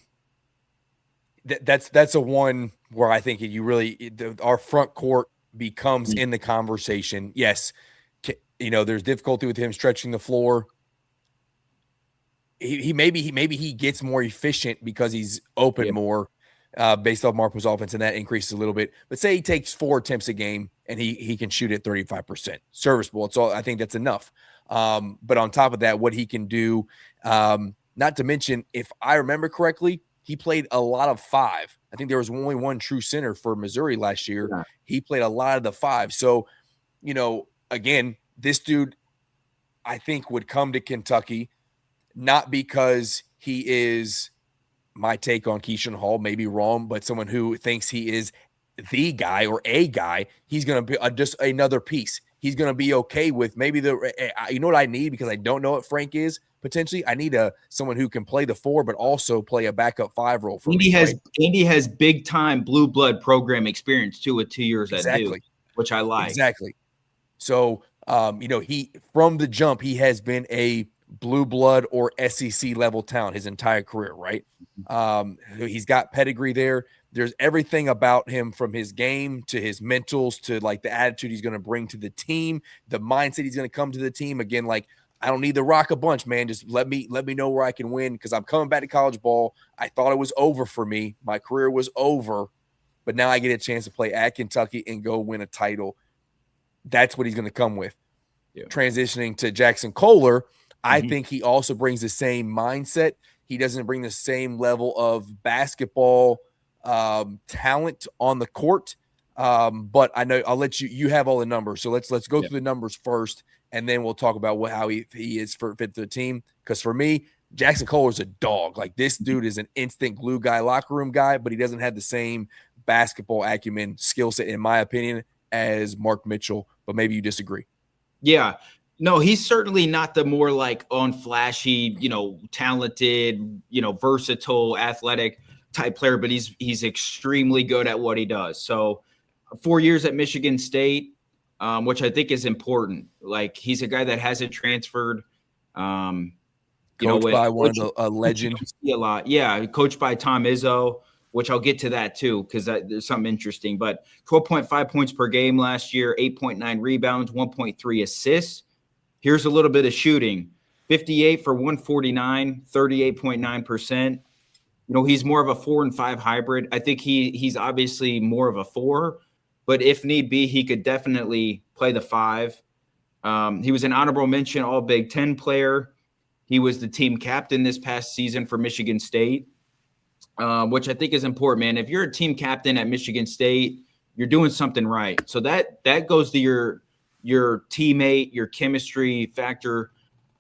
that's a one where I think our front court becomes in the conversation. Yes, there's difficulty with him stretching the floor. He maybe gets more efficient because he's open more based off Marco's offense, and that increases a little bit. But say he takes 4 attempts a game and he can shoot at 35%, serviceable. I think that's enough. But on top of that, what he can do, not to mention, if I remember correctly, he played a lot of 5. I think there was only one true center for Missouri last year. Yeah. He played a lot of the 5. So, again, this dude, I think, would come to Kentucky not because he is, my take on Keyshawn Hall, maybe wrong, but someone who thinks he is the guy or a guy. He's going to be just another piece. He's going to be okay with maybe you know what I need, because I don't know what Frank is potentially. I need someone who can play the 4, but also play a backup 5 role for Andy me. Andy has big time blue blood program experience too, with 2 years at Duke, which I like. Exactly. So, he from the jump, he has been a blue blood or SEC level talent his entire career, right? He's got pedigree there. There's everything about him, from his game to his mentals to like the attitude he's going to bring to the team, the mindset he's going to come to the team. Again, like, I don't need to rock a bunch, man. Just let me know where I can win, because I'm coming back to college ball. I thought it was over for me. My career was over, but now I get a chance to play at Kentucky and go win a title. That's what he's going to come with. Yeah. Transitioning to Jackson Kohler, I think he also brings the same mindset. He doesn't bring the same level of basketball talent on the court. But I know I'll let you have all the numbers. So let's go through the numbers first, and then we'll talk about how he is fit to the team. Because for me, Jackson Kohler is a dog. Like, this dude is an instant glue guy, locker room guy, but he doesn't have the same basketball acumen, skill set, in my opinion, as Mark Mitchell. But maybe you disagree. Yeah. No, he's certainly not the more like on flashy, talented, versatile, athletic type player, but he's extremely good at what he does. So 4 years at Michigan State, which I think is important. Like, he's a guy that hasn't transferred. Coached by a legend. A lot. Yeah. Coached by Tom Izzo, which I'll get to that too, because there's something interesting. But 12.5 points per game last year, 8.9 rebounds, 1.3 assists. Here's a little bit of shooting: 58 for 149, 38.9%. He's more of a 4 and 5 hybrid. I think he's obviously more of a 4, but if need be, he could definitely play the 5. He was an honorable mention All Big Ten player. He was the team captain this past season for Michigan State, which I think is important, man. If you're a team captain at Michigan State, you're doing something right. So that goes to your teammate, your chemistry factor.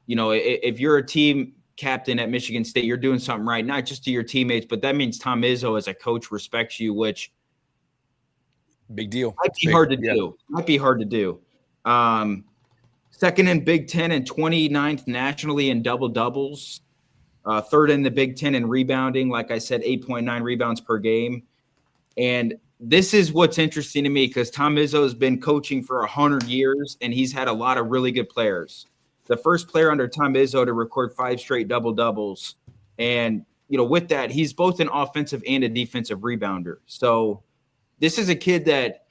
If you're a team captain at Michigan State, you're doing something right, not just to your teammates, but that means Tom Izzo as a coach respects you, which big deal. Might be hard to do. Second in Big Ten and 29th nationally in double doubles. Third in the Big Ten in rebounding. Like I said, 8.9 rebounds per game. And this is what's interesting to me, because Tom Izzo has been coaching for 100 years, and he's had a lot of really good players. The first player under Tom Izzo to record 5 straight double-doubles. And, with that, he's both an offensive and a defensive rebounder. So this is a kid that,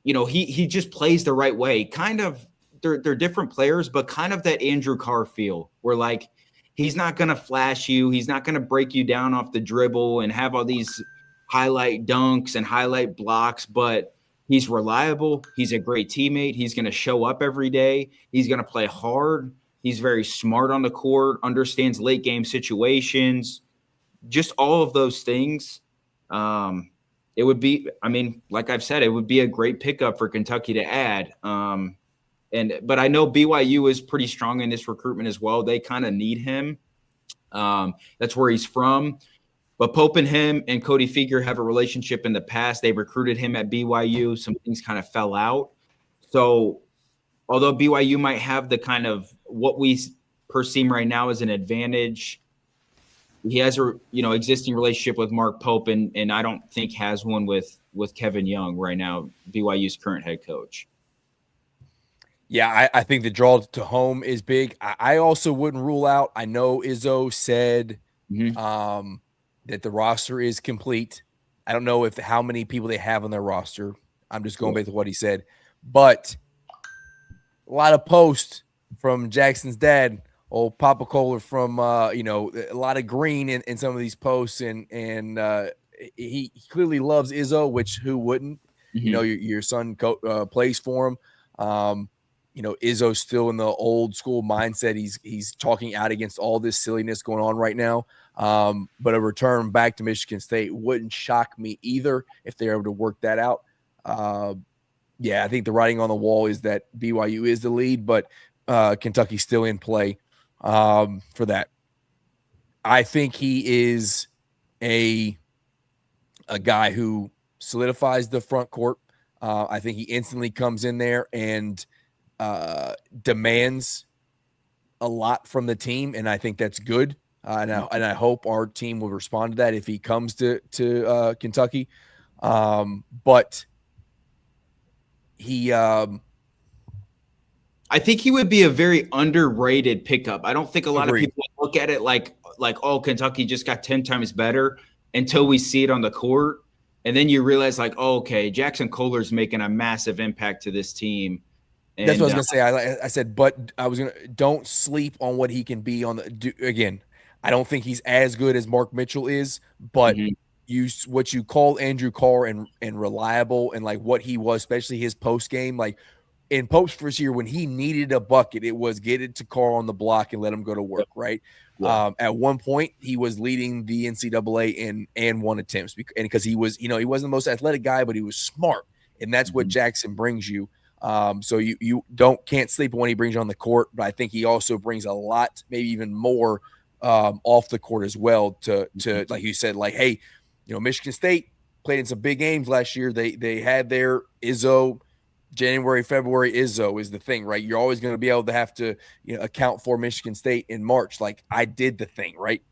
he just plays the right way. Kind of, they're different players, but kind of that Andrew Carr feel, where, like, he's not going to flash you. He's not going to break you down off the dribble and have all these highlight dunks and highlight blocks, but he's reliable. He's a great teammate. He's going to show up every day. He's going to play hard. He's very smart on the court, understands late game situations, just all of those things. It would be, like I've said, it would be a great pickup for Kentucky to add. But I know BYU is pretty strong in this recruitment as well. They kind of need him. That's where he's from. But Pope and him and Cody Feger have a relationship in the past. They recruited him at BYU. Some things kind of fell out. So although BYU might have the kind of what we perceive right now as an advantage, he has a existing relationship with Mark Pope, and I don't think has one with Kevin Young right now, BYU's current head coach. Yeah, I think the draw to home is big. I also wouldn't rule out. I know Izzo said that the roster is complete. I don't know how many people they have on their roster. I'm just going back to what he said. But a lot of posts from Jackson's dad, old Papa Kohler, from a lot of green in some of these posts, and he clearly loves Izzo, which who wouldn't? Your son plays for him. Izzo's still in the old school mindset. He's talking out against all this silliness going on right now. But a return back to Michigan State wouldn't shock me either if they're able to work that out. I think the writing on the wall is that BYU is the lead, but Kentucky's still in play for that. I think he is a guy who solidifies the front court. I think he instantly comes in there and demands a lot from the team, and I think that's good. And I hope our team will respond to that if he comes to Kentucky. But he, I think he would be a very underrated pickup. I don't think a lot Agreed. of people look at it like, oh, Kentucky just got 10 times better until we see it on the court. And then you realize okay, Jackson Kohler's making a massive impact to this team. And that's what I was going to say. I said, but don't sleep on what he can be again. I don't think he's as good as Mark Mitchell is, but what you call Andrew Carr and reliable, and like what he was, especially his post game, like in Pope's first year when he needed a bucket, it was get it to Carr on the block and let him go to work. Right. Yeah. At one point he was leading the NCAA in and one attempts, because he was, he wasn't the most athletic guy, but he was smart, and that's what Jackson brings you. So you can't sleep on when he brings you on the court, but I think he also brings a lot, maybe even more, off the court as well to like you said, like, hey, Michigan State played in some big games last year. They had their Izzo, January, February. Izzo is the thing, right? You're always going to be able to have to account for Michigan State in March. Like I did the thing, right?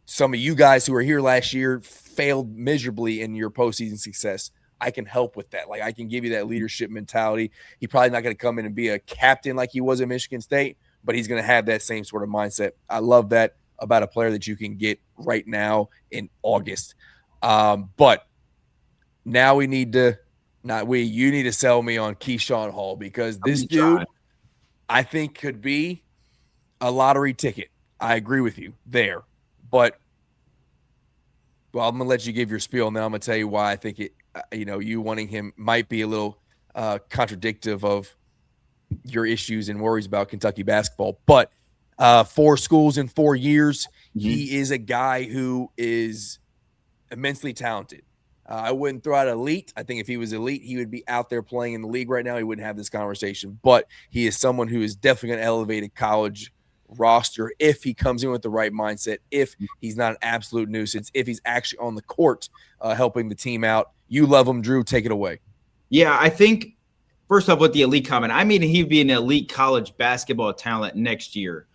Some of you guys who were here last year failed miserably in your postseason success. I can help with that. Like I can give you that leadership mentality. He's probably not going to come in and be a captain like he was at Michigan State, but he's going to have that same sort of mindset. I love that about a player that you can get right now in August. But now you need to sell me on Keyshawn Hall, because this dude, I think, could be a lottery ticket. I agree with you there, but I'm going to let you give your spiel, and then I'm going to tell you why I think it, you wanting him might be a little contradictive of your issues and worries about Kentucky basketball. But 4 schools in 4 years, he is a guy who is immensely talented. I wouldn't throw out elite. I think if he was elite, he would be out there playing in the league right now. He wouldn't have this conversation. But he is someone who is definitely going to elevate a college roster if he comes in with the right mindset, if he's not an absolute nuisance, if he's actually on the court helping the team out. You love him, Drew. Take it away. Yeah, I think first off with the elite comment, I mean he'd be an elite college basketball talent next year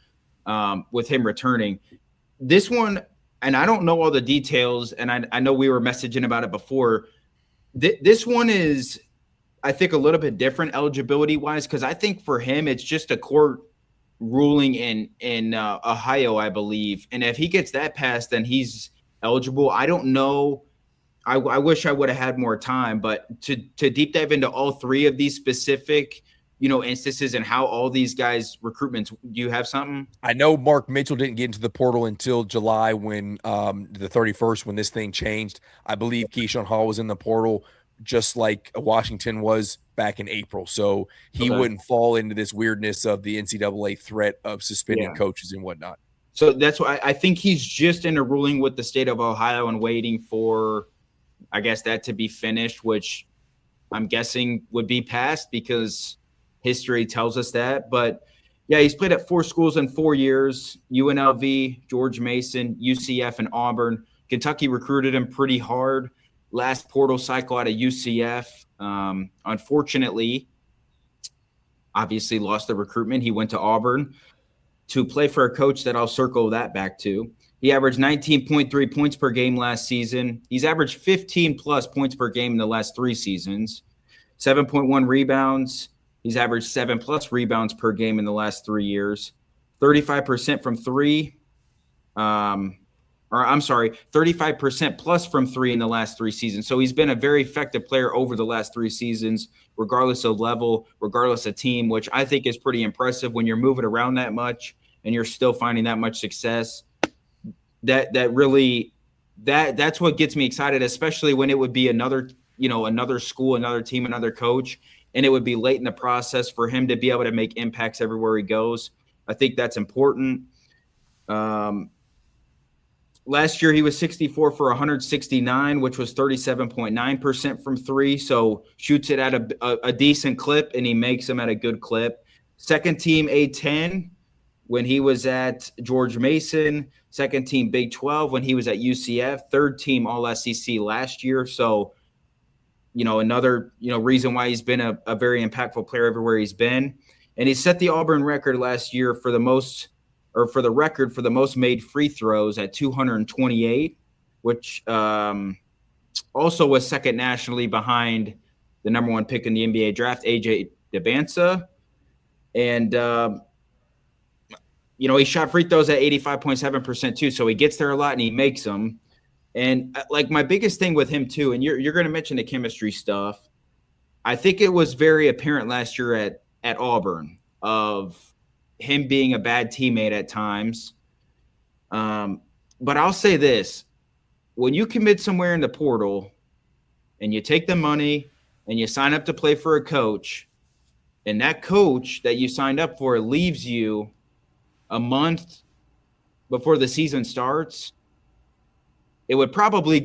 with him returning. This one, and I don't know all the details, and I know we were messaging about it before. This one is, I think, a little bit different eligibility-wise, because I think for him it's just a court ruling in Ohio, I believe. And if he gets that passed, then he's eligible. I don't know. I wish I would have had more time, but to deep dive into all 3 of these specific, instances and how all these guys recruitments, do you have something? I know Mark Mitchell didn't get into the portal until July when the 31st, when this thing changed. I believe Keyshawn Hall was in the portal just like Washington was back in April. So he wouldn't fall into this weirdness of the NCAA threat of suspending coaches and whatnot. So that's why I think he's just in a ruling with the state of Ohio and waiting for, I guess, that to be finished, which I'm guessing would be passed because history tells us that. But yeah, he's played at 4 schools in 4 years: UNLV, George Mason, UCF, and Auburn. Kentucky recruited him pretty hard last portal cycle out of UCF. Unfortunately, obviously lost the recruitment. He went to Auburn to play for a coach that I'll circle that back to. He averaged 19.3 points per game last season. He's averaged 15-plus points per game in the last 3 seasons. 7.1 rebounds. He's averaged 7-plus rebounds per game in the last 3 years. 35% from 3. 35% plus from 3 in the last 3 seasons. So he's been a very effective player over the last 3 seasons, regardless of level, regardless of team, which I think is pretty impressive when you're moving around that much and you're still finding that much success. That's what gets me excited, especially when it would be another school, another team, another coach, and it would be late in the process for him to be able to make impacts everywhere he goes. I think that's important. Last year, he was 64 for 169, which was 37.9% from 3. So shoots it at a decent clip, and he makes them at a good clip. Second team A10 when he was at George Mason. Second team Big 12 when he was at UCF. Third team All-SEC last year. So, another, reason why he's been a very impactful player everywhere he's been. And he set the Auburn record last year for the most made free throws at 228, which also was second nationally behind the number 1 pick in the NBA draft, AJ DeBansa. And, he shot free throws at 85.7% too. So he gets there a lot and he makes them. And my biggest thing with him too, and you're going to mention the chemistry stuff. I think it was very apparent last year at Auburn of him being a bad teammate at times. But I'll say this, when you commit somewhere in the portal and you take the money and you sign up to play for a coach, and that coach that you signed up for leaves you a month before the season starts, it would probably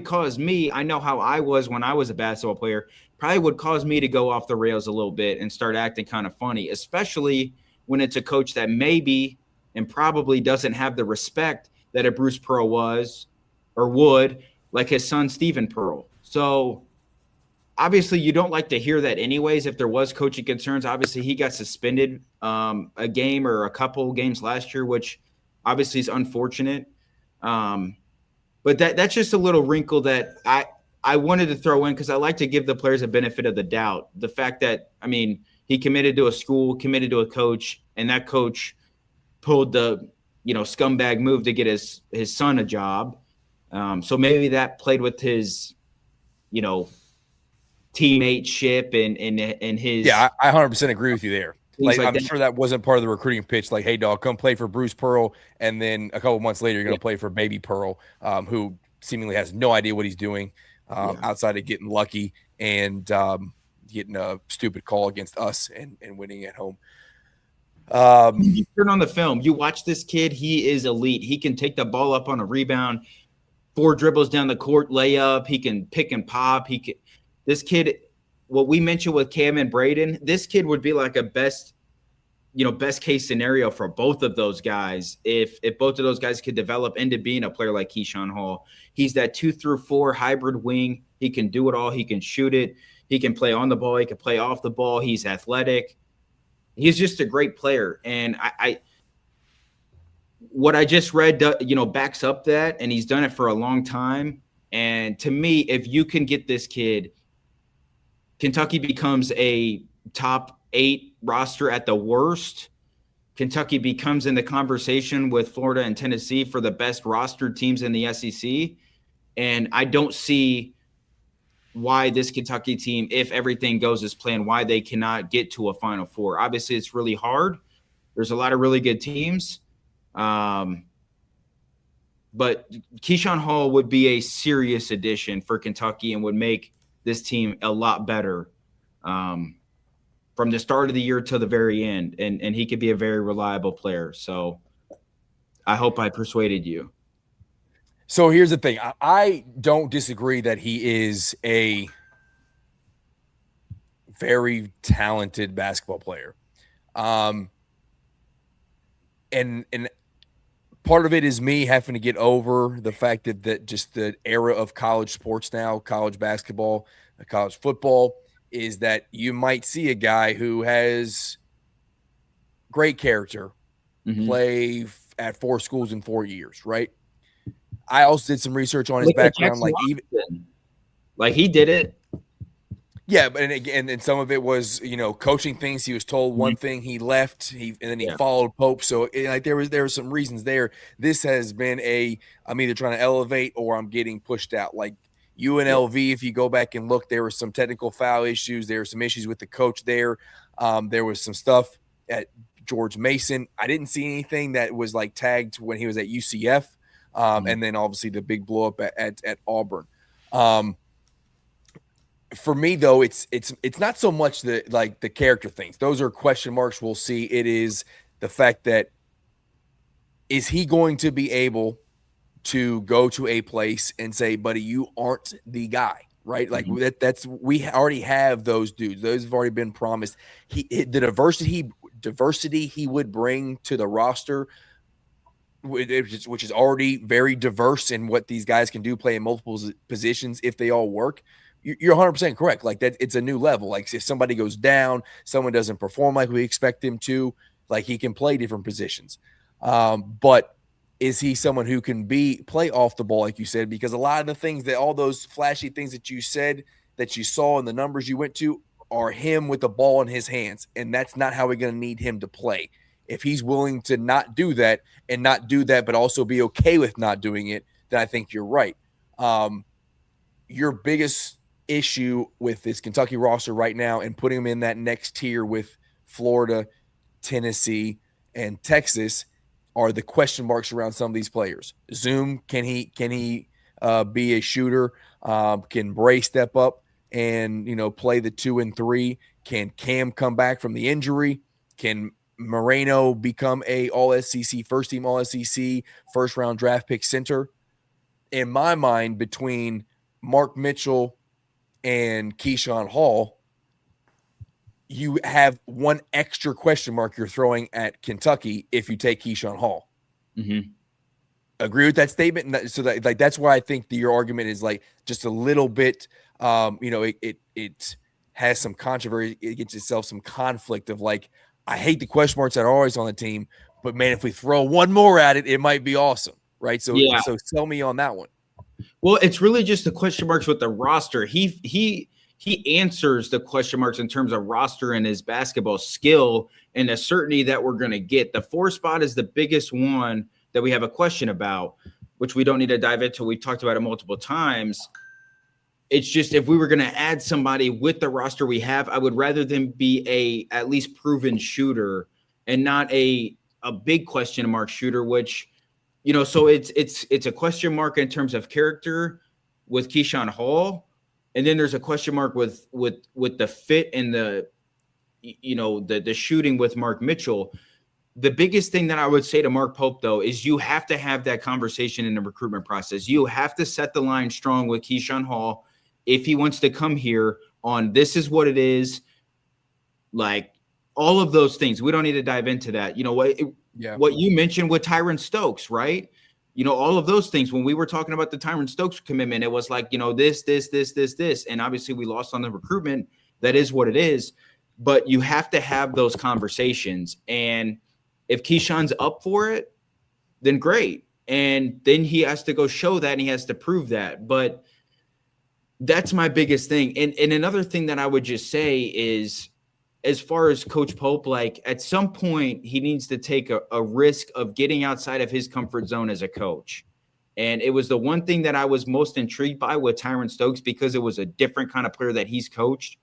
cause me, I know how I was when I was a basketball player, probably would cause me to go off the rails a little bit and start acting kind of funny, especially when it's a coach that maybe and probably doesn't have the respect that a Bruce Pearl was or would, like his son, Stephen Pearl. So obviously you don't like to hear that anyways. If there was coaching concerns, obviously he got suspended a game or a couple games last year, which obviously is unfortunate. But that's just a little wrinkle that I wanted to throw in because I like to give the players a benefit of the doubt. The fact that, he committed to a school, committed to a coach, and that coach pulled the, scumbag move to get his son a job. So maybe that played with his, teammateship and his. Yeah, I 100% agree with you there. I'm sure that wasn't part of the recruiting pitch. Like, hey, dog, come play for Bruce Pearl, and then a couple months later, you're going to play for Baby Pearl, who seemingly has no idea what he's doing outside of getting lucky and getting a stupid call against us and winning at home. You turn on the film, you watch this kid. He is elite. He can take the ball up on a rebound, 4 dribbles down the court, layup. He can pick and pop. This kid. What we mentioned with Cam and Braden, this kid would be like a best case scenario for both of those guys. If both of those guys could develop into being a player like Keyshawn Hall, he's that 2 through 4 hybrid wing. He can do it all. He can shoot it. He can play on the ball. He can play off the ball. He's athletic. He's just a great player. And what I just read, backs up that, and he's done it for a long time. And to me, if you can get this kid, Kentucky becomes a top 8 roster at the worst. Kentucky becomes in the conversation with Florida and Tennessee for the best rostered teams in the SEC. And I don't see why this Kentucky team, if everything goes as planned, why they cannot get to a Final Four. Obviously, it's really hard. There's a lot of really good teams. But Keyshawn Hall would be a serious addition for Kentucky and would make this team a lot better from the start of the year to the very end. And he could be a very reliable player. So I hope I persuaded you. So here's the thing. I don't disagree that he is a very talented basketball player. And part of it is me having to get over the fact that just the era of college sports now, college basketball, college football, is that you might see a guy who has great character play at 4 schools in 4 years, right? I also did some research on his background, like he did it. Yeah, but and some of it was, coaching things. He was told one thing, he left, and then he followed Pope. So there were some reasons there. This has been I'm either trying to elevate or I'm getting pushed out. Like UNLV, if you go back and look, there were some technical foul issues. There were some issues with the coach there. There was some stuff at George Mason. I didn't see anything that was like tagged when he was at UCF, and then obviously the big blow up at Auburn. For me, though, it's not so much the character things. Those are question marks. We'll see. It is the fact that, is he going to be able to go to a place and say, buddy, you aren't the guy, right? Like we already have those dudes. Those have already been promised. The diversity he would bring to the roster, which is already very diverse in what these guys can do, play in multiple positions if they all work. You're 100% correct. Like that, it's a new level. Like if somebody goes down, someone doesn't perform like we expect him to, like he can play different positions. But is he someone who can play off the ball, like you said? Because a lot of the things all those flashy things that you said, that you saw, and the numbers you went to are him with the ball in his hands. And that's not how we're going to need him to play. If he's willing to not do that, but also be okay with not doing it, then I think you're right. Your biggest issue with this Kentucky roster right now and putting them in that next tier with Florida, Tennessee, and Texas are the question marks around some of these players. Zoom, can he be a shooter? Can Bray step up and play the 2 and 3? Can Cam come back from the injury? Can Moreno become a All-SEC, first team All-SEC, first round draft pick center? In my mind, between Mark Mitchell and Keyshawn Hall, you have one extra question mark you're throwing at Kentucky if you take Keyshawn Hall. Agree with that statement? So that's why I think your argument is like just a little bit, it has some controversy. It gets itself some conflict of like, I hate the question marks that are always on the team, but man, if we throw one more at it, it might be awesome. Right. So sell me on that one. Well, it's really just the question marks with the roster. He answers the question marks in terms of roster and his basketball skill and the certainty that we're going to get. The 4 spot is the biggest one that we have a question about, which we don't need to dive into. We've talked about it multiple times. It's just, if we were going to add somebody with the roster we have, I would rather them be a at least proven shooter and not a big question mark shooter, which – so it's a question mark in terms of character with Keyshawn Hall, and then there's a question mark with the fit and the shooting with Mark Mitchell. The biggest thing that I would say to Mark Pope, though, is you have to have that conversation in the recruitment process. You have to set the line strong with Keyshawn Hall if he wants to come here on this is what it is, like all of those things. We don't need to dive into that. What you mentioned with Tyron Stokes, right? All of those things. When we were talking about the Tyron Stokes commitment, it was like, this. And obviously we lost on the recruitment. That is what it is. But you have to have those conversations. And if Keyshawn's up for it, then great. And then he has to go show that and he has to prove that. But that's my biggest thing. And another thing that I would just say is, as far as Coach Pope, like at some point he needs to take a risk of getting outside of his comfort zone as a coach. And it was the one thing that I was most intrigued by with Tyron Stokes, because it was a different kind of player that he's coached.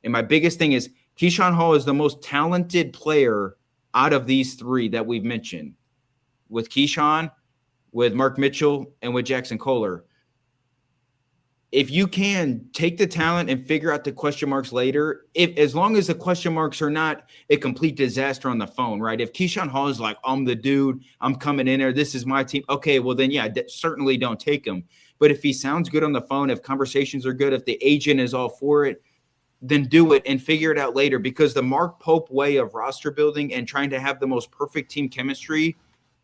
And my biggest thing is Keyshawn Hall is the most talented player out of these 3 that we've mentioned, with Keyshawn, with Mark Mitchell, and with Jackson Kohler. If you can take the talent and figure out the question marks later, as long as the question marks are not a complete disaster on the phone, right? If Keyshawn Hall is like, I'm the dude, I'm coming in there, this is my team. Okay, well then, certainly don't take him. But if he sounds good on the phone, if conversations are good, if the agent is all for it, then do it and figure it out later. Because the Mark Pope way of roster building and trying to have the most perfect team chemistry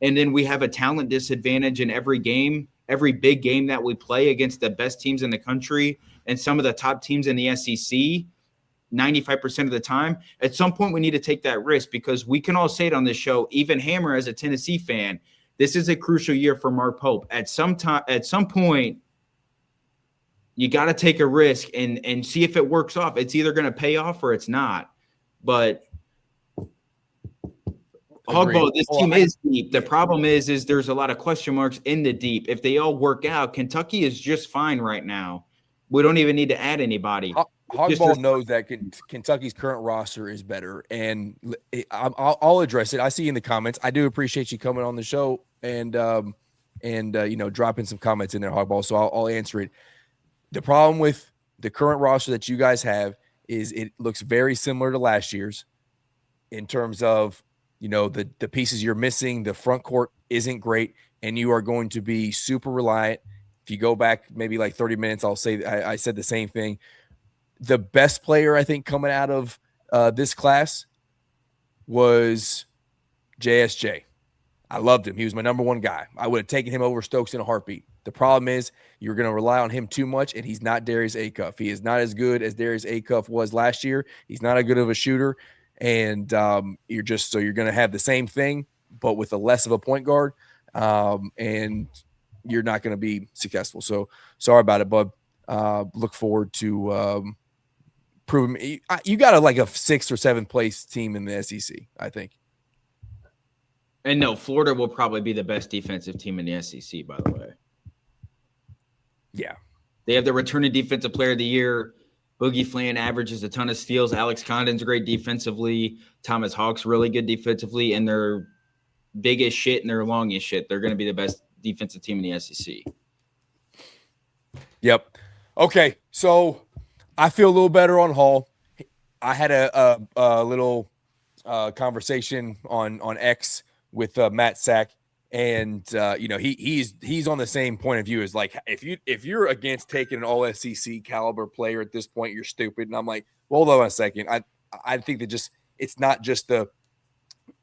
and then we have a talent disadvantage in every game, every big game that we play against the best teams in the country and some of the top teams in the SEC, 95% of the time, at some point we need to take that risk, because we can all say it on this show, even Hammer as a Tennessee fan, this is a crucial year for Mark Pope. At some point, you got to take a risk and see if it works off. It's either going to pay off or it's not. But Hogball, this team is deep. The problem is there's a lot of question marks in the deep. If they all work out, Kentucky is just fine right now. We don't even need to add anybody. Hogball knows that Kentucky's current roster is better, and I'll address it. I see in the comments. I do appreciate you coming on the show and dropping some comments in there, Hogball. So I'll answer it. The problem with the current roster that you guys have is it looks very similar to last year's in terms of the pieces you're missing. The front court isn't great, and you are going to be super reliant. If you go back maybe like 30 minutes, I'll say I said the same thing. The best player, I think, coming out of this class was JSJ. I loved him. He was my number one guy. I would have taken him over Stokes in a heartbeat. The problem is you're going to rely on him too much, and he's not Darius Acuff. He is not as good as Darius Acuff was last year. He's not as good of a shooter, and you're going to have the same thing, but with a less of a point guard, and you're not going to be successful. So sorry about it, bud. Look forward to proving you got a 6th or 7th place team in the SEC, I think. And no, Florida will probably be the best defensive team in the SEC, by the way. Yeah. They have the returning defensive player of the year. Boogie Flan averages a ton of steals. Alex Condon's great defensively. Thomas Hawk's really good defensively. And they're big as shit and they're long as shit. They're going to be the best defensive team in the SEC. Yep. Okay. So I feel a little better on Hall. I had a little conversation on X with Matt Sack, and he's on the same point of view as if you're against taking an all SEC caliber player at this point, you're stupid. And I'm like, well, hold on a second. I think that it's not just the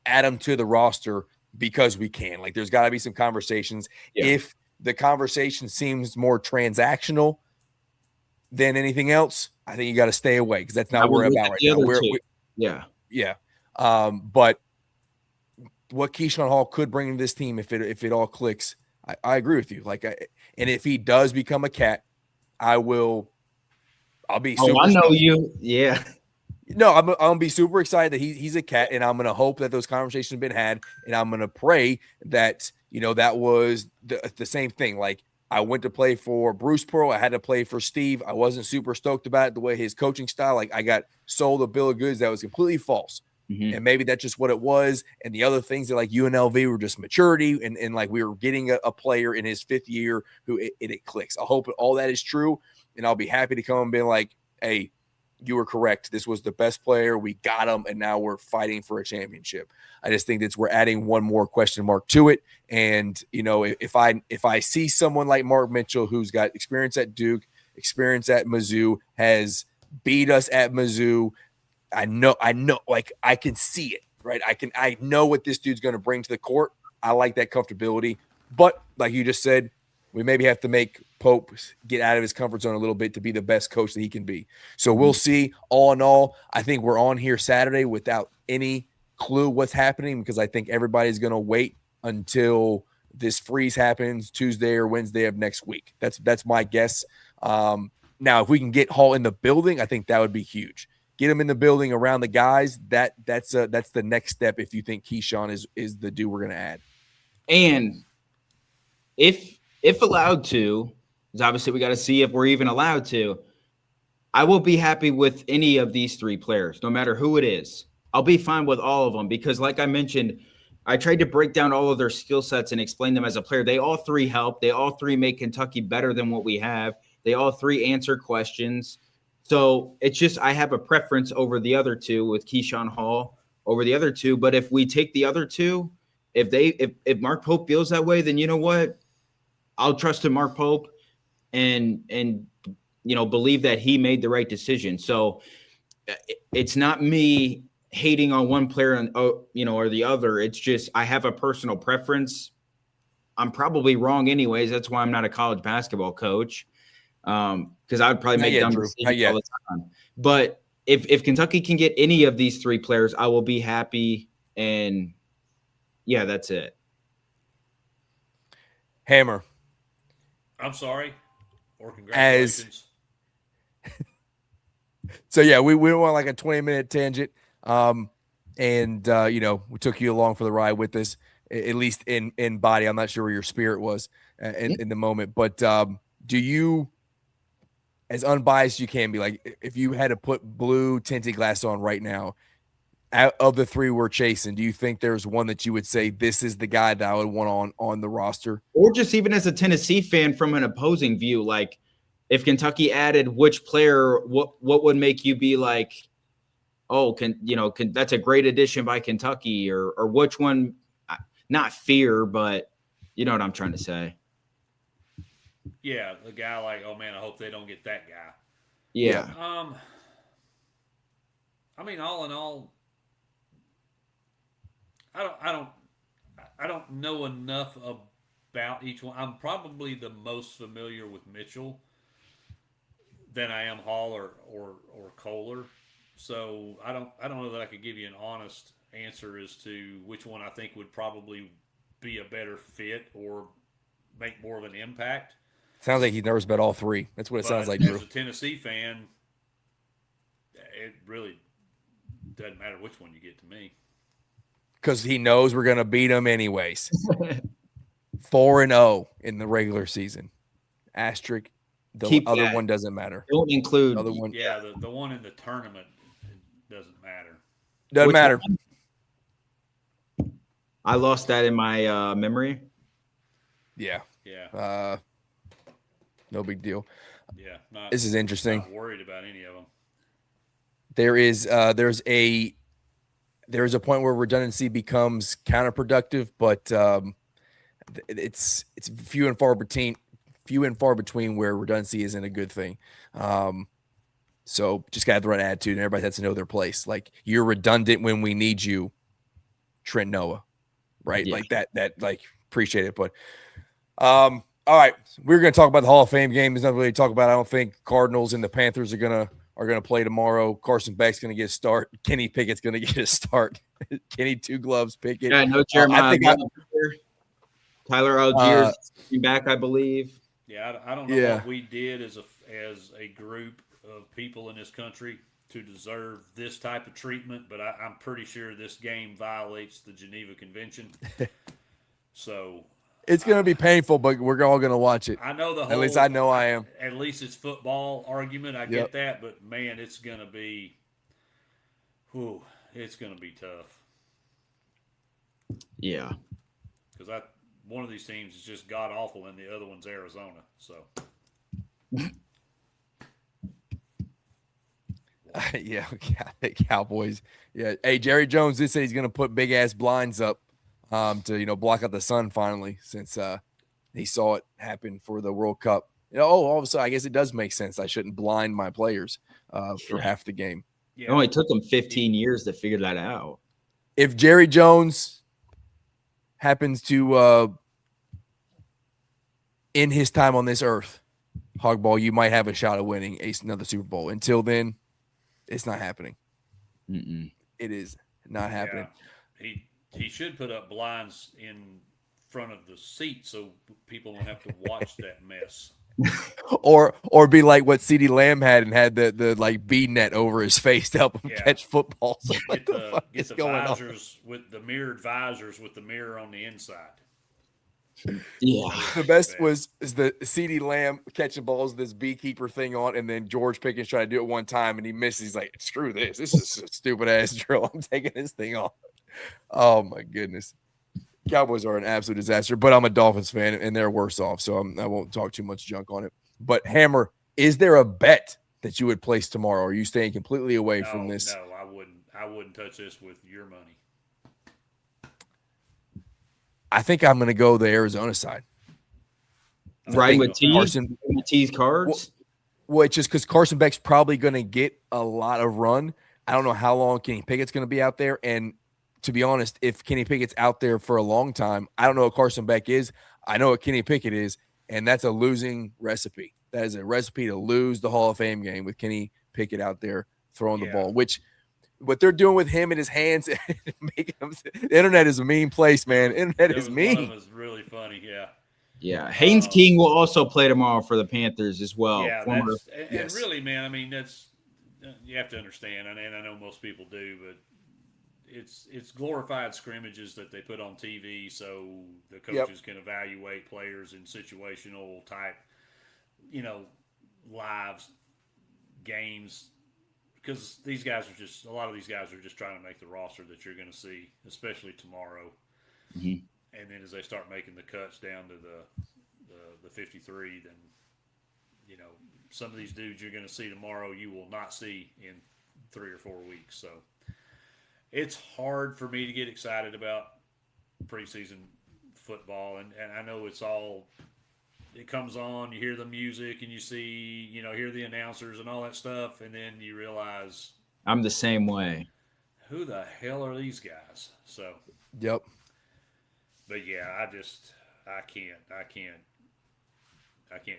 add them to the roster because we can. There's got to be some conversations. Yeah. If the conversation seems more transactional than anything else, I think you got to stay away because that's not where we're about right now. Yeah. But what Keyshawn Hall could bring to this team if it all clicks, I agree with you. And if he does become a cat, I'll be super I know excited. You. Yeah. No, I'm gonna be super excited that he's a cat, and I'm gonna hope that those conversations have been had, and I'm gonna pray that that was the same thing. I went to play for Bruce Pearl. I had to play for Steve. I wasn't super stoked about it, the way his coaching style. I got sold a bill of goods that was completely false. Mm-hmm. And maybe that's just what it was. And the other things that UNLV were just maturity. And we were getting a player in his 5th year who it clicks. I hope all that is true. And I'll be happy to come and be like, hey, you were correct. This was the best player. We got him. And now we're fighting for a championship. I just think we're adding one more question mark to it. And, if I see someone like Mark Mitchell, who's got experience at Duke, experience at Mizzou, has beat us at Mizzou, I know, I can see it, right? I know what this dude's going to bring to the court. I like that comfortability. But like you just said, we maybe have to make Pope get out of his comfort zone a little bit to be the best coach that he can be. So we'll see. All in all, I think we're on here Saturday without any clue what's happening because I think everybody's going to wait until this freeze happens Tuesday or Wednesday of next week. That's my guess. Now, if we can get Hall in the building, I think that would be huge. Get him in the building around the guys. That's the next step if you think Keyshawn is the dude we're going to add. And if allowed to, because obviously we got to see if we're even allowed to, I will be happy with any of these 3 players, no matter who it is. I'll be fine with all of them because, like I mentioned, I tried to break down all of their skill sets and explain them as a player. They all 3 help. They all 3 make Kentucky better than what we have. They all 3 answer questions. So it's just I have a preference over the other 2 with Keyshawn Hall over the other 2. But if we take the other 2, if Mark Pope feels that way, then you know what? I'll trust in Mark Pope and believe that he made the right decision. So it's not me hating on one player and or the other. It's just I have a personal preference. I'm probably wrong anyways. That's why I'm not a college basketball coach. Because I would probably make dumb decisions all the time. But if Kentucky can get any of these three players, I will be happy. And yeah, that's it. Hammer. I'm sorry. Or congratulations. So yeah, we went on like a 20-minute tangent. We took you along for the ride with us, at least in body. I'm not sure where your spirit was in the moment, but do you, as unbiased you can be, like if you had to put blue tinted glass on right now, out of the three we're chasing, do you think there's one that you would say this is the guy that I would want on the roster? Or just even as a Tennessee fan from an opposing view, like if Kentucky added which player, what would make you be like, oh, that's a great addition by Kentucky, or which one? Not fear, but you know what I'm trying to say. Yeah, the guy like, oh man, I hope they don't get that guy. Yeah. I mean, all in all, I don't know enough about each one. I'm probably the most familiar with Mitchell than I am Hall or Kohler. So I don't know that I could give you an honest answer as to which one I think would probably be a better fit or make more of an impact. Sounds like he's nervous about all three. That's what it sounds like, Drew. As a Tennessee fan, it really doesn't matter which one you get to me. Because he knows we're going to beat him anyways. 4-0 in the regular season. Asterisk. The other one doesn't matter. Don't include. The other one. Yeah, the one in the tournament doesn't matter. Doesn't matter. One? I lost that in my memory. Yeah. Yeah. No big deal. Yeah. This is interesting. Not worried about any of them. There's a point where redundancy becomes counterproductive, but it's few and far between where redundancy isn't a good thing. So just gotta have the right attitude, and everybody has to know their place. Like, you're redundant when we need you, Trent Noah, right? Yeah. Like that like appreciate it. But all right, we're gonna talk about the Hall of Fame game. There's nothing really to talk about. I don't think Cardinals and the Panthers are gonna play tomorrow. Carson Beck's gonna get a start. Kenny Pickett's gonna get a start. Kenny two gloves Pickett. Yeah, no Jeremiah. Tyler Algier back, I believe. Yeah, I don't know what we did as a group of people in this country to deserve this type of treatment, but I'm pretty sure this game violates the Geneva Convention. So it's going to be painful, but we're all going to watch it. I know the whole. At least I know I am. At least it's football argument. I get that, but man, it's going to be. It's going to be tough. Yeah, because one of these teams is just god awful, and the other one's Arizona. So. Yeah, the Cowboys. Yeah. Hey, Jerry Jones did say he's going to put big ass blinds up to block out the sun finally, since he saw it happen for the World Cup. All of a sudden, I guess it does make sense. I shouldn't blind my players for half the game. Yeah. It only took him 15 years to figure that out. If Jerry Jones happens to in his time on this earth, Hogball, you might have a shot of winning another Super Bowl. Until then, it's not happening. Mm-mm. It is not happening. Yeah. He should put up blinds in front of the seat so people don't have to watch that mess. or be like what CeeDee Lamb had the like B net over his face to help him catch football. So get the visors with the mirrored visors with the mirror on the inside. Yeah. The best is the CeeDee Lamb catching balls with this beekeeper thing on, and then George Pickens tried to do it one time and he misses. He's like, screw this. This is a stupid ass drill. I'm taking this thing off. Oh my goodness. Cowboys are an absolute disaster, but I'm a Dolphins fan and they're worse off, so I won't talk too much junk on it. But Hammer, is there a bet that you would place tomorrow? Or are you staying completely away from this? No, I wouldn't. I wouldn't touch this with your money. I think I'm going to go the Arizona side. Right with T's cards? Well, it's just because Carson Beck's probably going to get a lot of run, I don't know how long Kenny Pickett's going to be out there. And to be honest, if Kenny Pickett's out there for a long time, I don't know what Carson Beck is. I know what Kenny Pickett is, and that's a losing recipe. That is a recipe to lose the Hall of Fame game with Kenny Pickett out there throwing the ball, which what they're doing with him in his hands, making him, the internet is a mean place, man. Internet is mean. One of them is really funny, yeah. Yeah, Haynes King will also play tomorrow for the Panthers as well. Yeah, and really, man, I mean, that's you have to understand, and I know most people do, but it's glorified scrimmages that they put on TV so the coaches can evaluate players in situational type, live games. Because a lot of these guys are just trying to make the roster that you're going to see, especially tomorrow. Mm-hmm. And then as they start making the cuts down to the 53, then, some of these dudes you're going to see tomorrow you will not see in 3 or 4 weeks. So it's hard for me to get excited about preseason football. And I know it comes on, you hear the music and you see, hear the announcers and all that stuff. And then you realize I'm the same way. Who the hell are these guys? So, yep. But yeah, I can't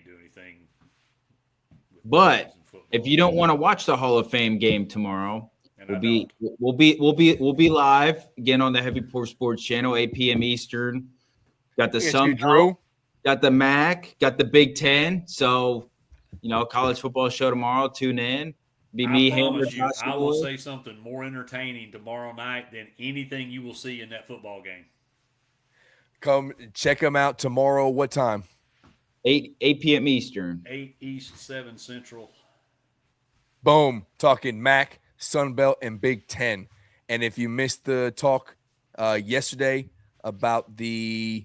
do anything. But if you don't want to watch the Hall of Fame game tomorrow, we'll be live again on the Heavy Pour Sports channel, 8 p.m. Eastern. Got the Sun Belt, got the MAC, got the Big Ten. So, college football show tomorrow. Tune in. I will say something more entertaining tomorrow night than anything you will see in that football game. Come check them out tomorrow. What time? 8 p.m. Eastern. 8 East, 7 Central. Boom. Talking MAC, Sun Belt, and Big Ten. And if you missed the talk yesterday about the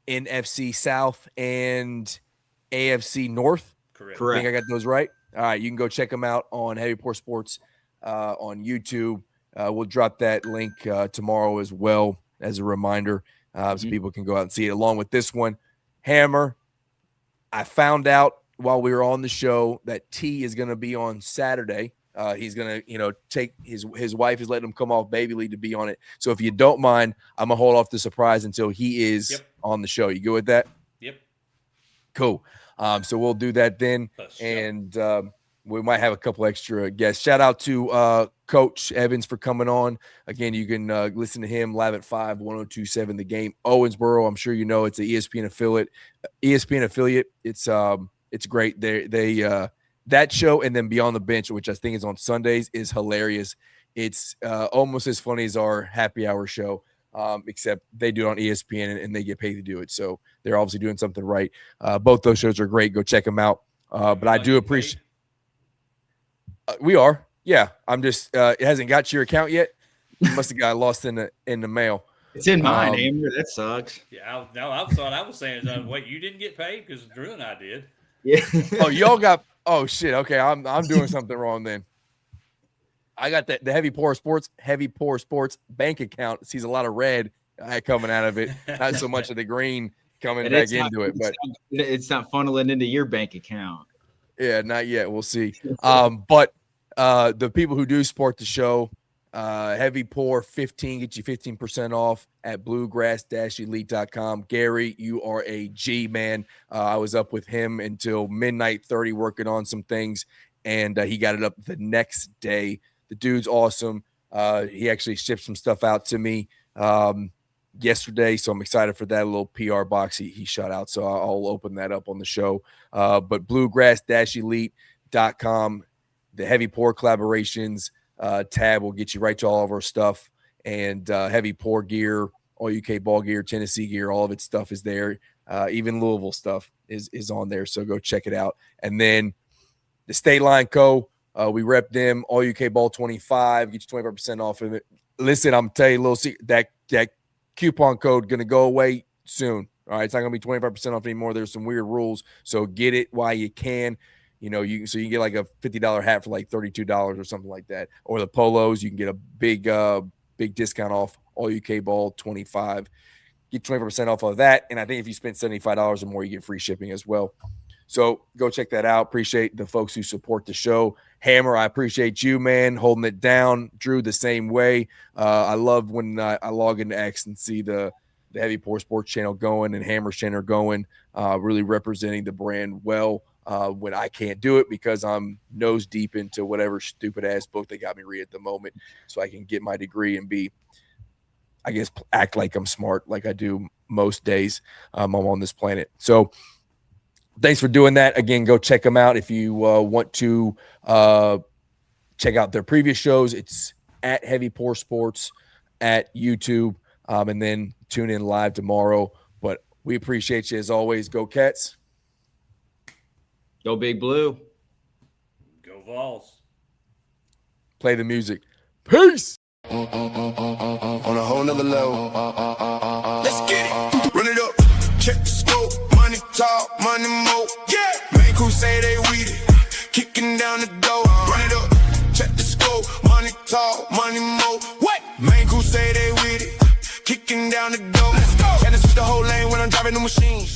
NFC South and AFC North. Correct. I think I got those right. All right, you can go check them out on Heavy Pour Sports on YouTube. We'll drop that link tomorrow as well as a reminder so people can go out and see it along with this one. Hammer, I found out while we were on the show that T is going to be on Saturday. He's going to, take his wife is letting him come off baby leave to be on it. So if you don't mind, I'm going to hold off the surprise until he is on the show. You good with that? Yep. Cool. So we'll do that then. And we might have a couple extra guests. Shout out to Coach Evans for coming on. Again, you can listen to him live at 5, 102.7 The Game. Owensboro, I'm sure you know, it's an ESPN affiliate. It's great. They that show and then Beyond the Bench, which I think is on Sundays, is hilarious. It's almost as funny as our happy hour show. Except they do it on ESPN and they get paid to do it. So they're obviously doing something right. Both those shows are great. Go check them out. But I do appreciate we are. Yeah. I'm just it hasn't got to your account yet. You must have got lost in the mail. It's in mine, Amber. That sucks. Yeah, I thought I was saying, wait, you didn't get paid? Because Drew and I did. Yeah. Oh, y'all got shit. Okay, I'm doing something wrong then. I got the Heavy Pour Sports bank account. It sees a lot of red coming out of it, not so much of the green coming back into it. But it's not funneling into your bank account. Yeah, not yet. We'll see. But the people who do support the show, Heavy Pour 15 get you 15% off at bluegrass-elite.com. Gary, you are a G, man. I was up with him until midnight 30 working on some things, and he got it up the next day. The dude's awesome. He actually shipped some stuff out to me yesterday, so I'm excited for that little PR box he shot out. So I'll open that up on the show. But bluegrass-elite.com, the Heavy Pour collaborations tab will get you right to all of our stuff. And Heavy Pour gear, all UK ball gear, Tennessee gear, all of its stuff is there. Even Louisville stuff is on there. So go check it out. And then the State Line Co., we rep them, all UK ball 25, get you 25% off of it. Listen, I'm telling you a little secret, that coupon code going to go away soon. All right. It's not going to be 25% off anymore. There's some weird rules. So get it while you can. You can get like a $50 hat for like $32 or something like that. Or the polos, you can get a big discount off all UK ball 25. Get 25% off of that. And I think if you spend $75 or more, you get free shipping as well. So go check that out. Appreciate the folks who support the show. Hammer, I appreciate you, man, holding it down. Drew, the same way. I love when I log into X and see the Heavy Pour Sports channel going and Hammer's channel going, really representing the brand well when I can't do it because I'm nose deep into whatever stupid-ass book they got me read at the moment so I can get my degree and be, I guess, act like I'm smart like I do most days I'm on this planet. So thanks for doing that. Again, go check them out. If you want to check out their previous shows, it's at Heavy Pour Sports at YouTube, and then tune in live tomorrow. But we appreciate you as always. Go Cats. Go Big Blue. Go Vols. Play the music. Peace. On a whole nother level. Let's get it. Run it up. Check the scope. Money talk, money mo. Yeah. Main crew say they with it. Kicking down the door. Run it up. Check the scope. Money talk, money mo. What? Main crew say they with it. Kicking down the door. Let's go. And it's the whole lane when I'm driving the machine.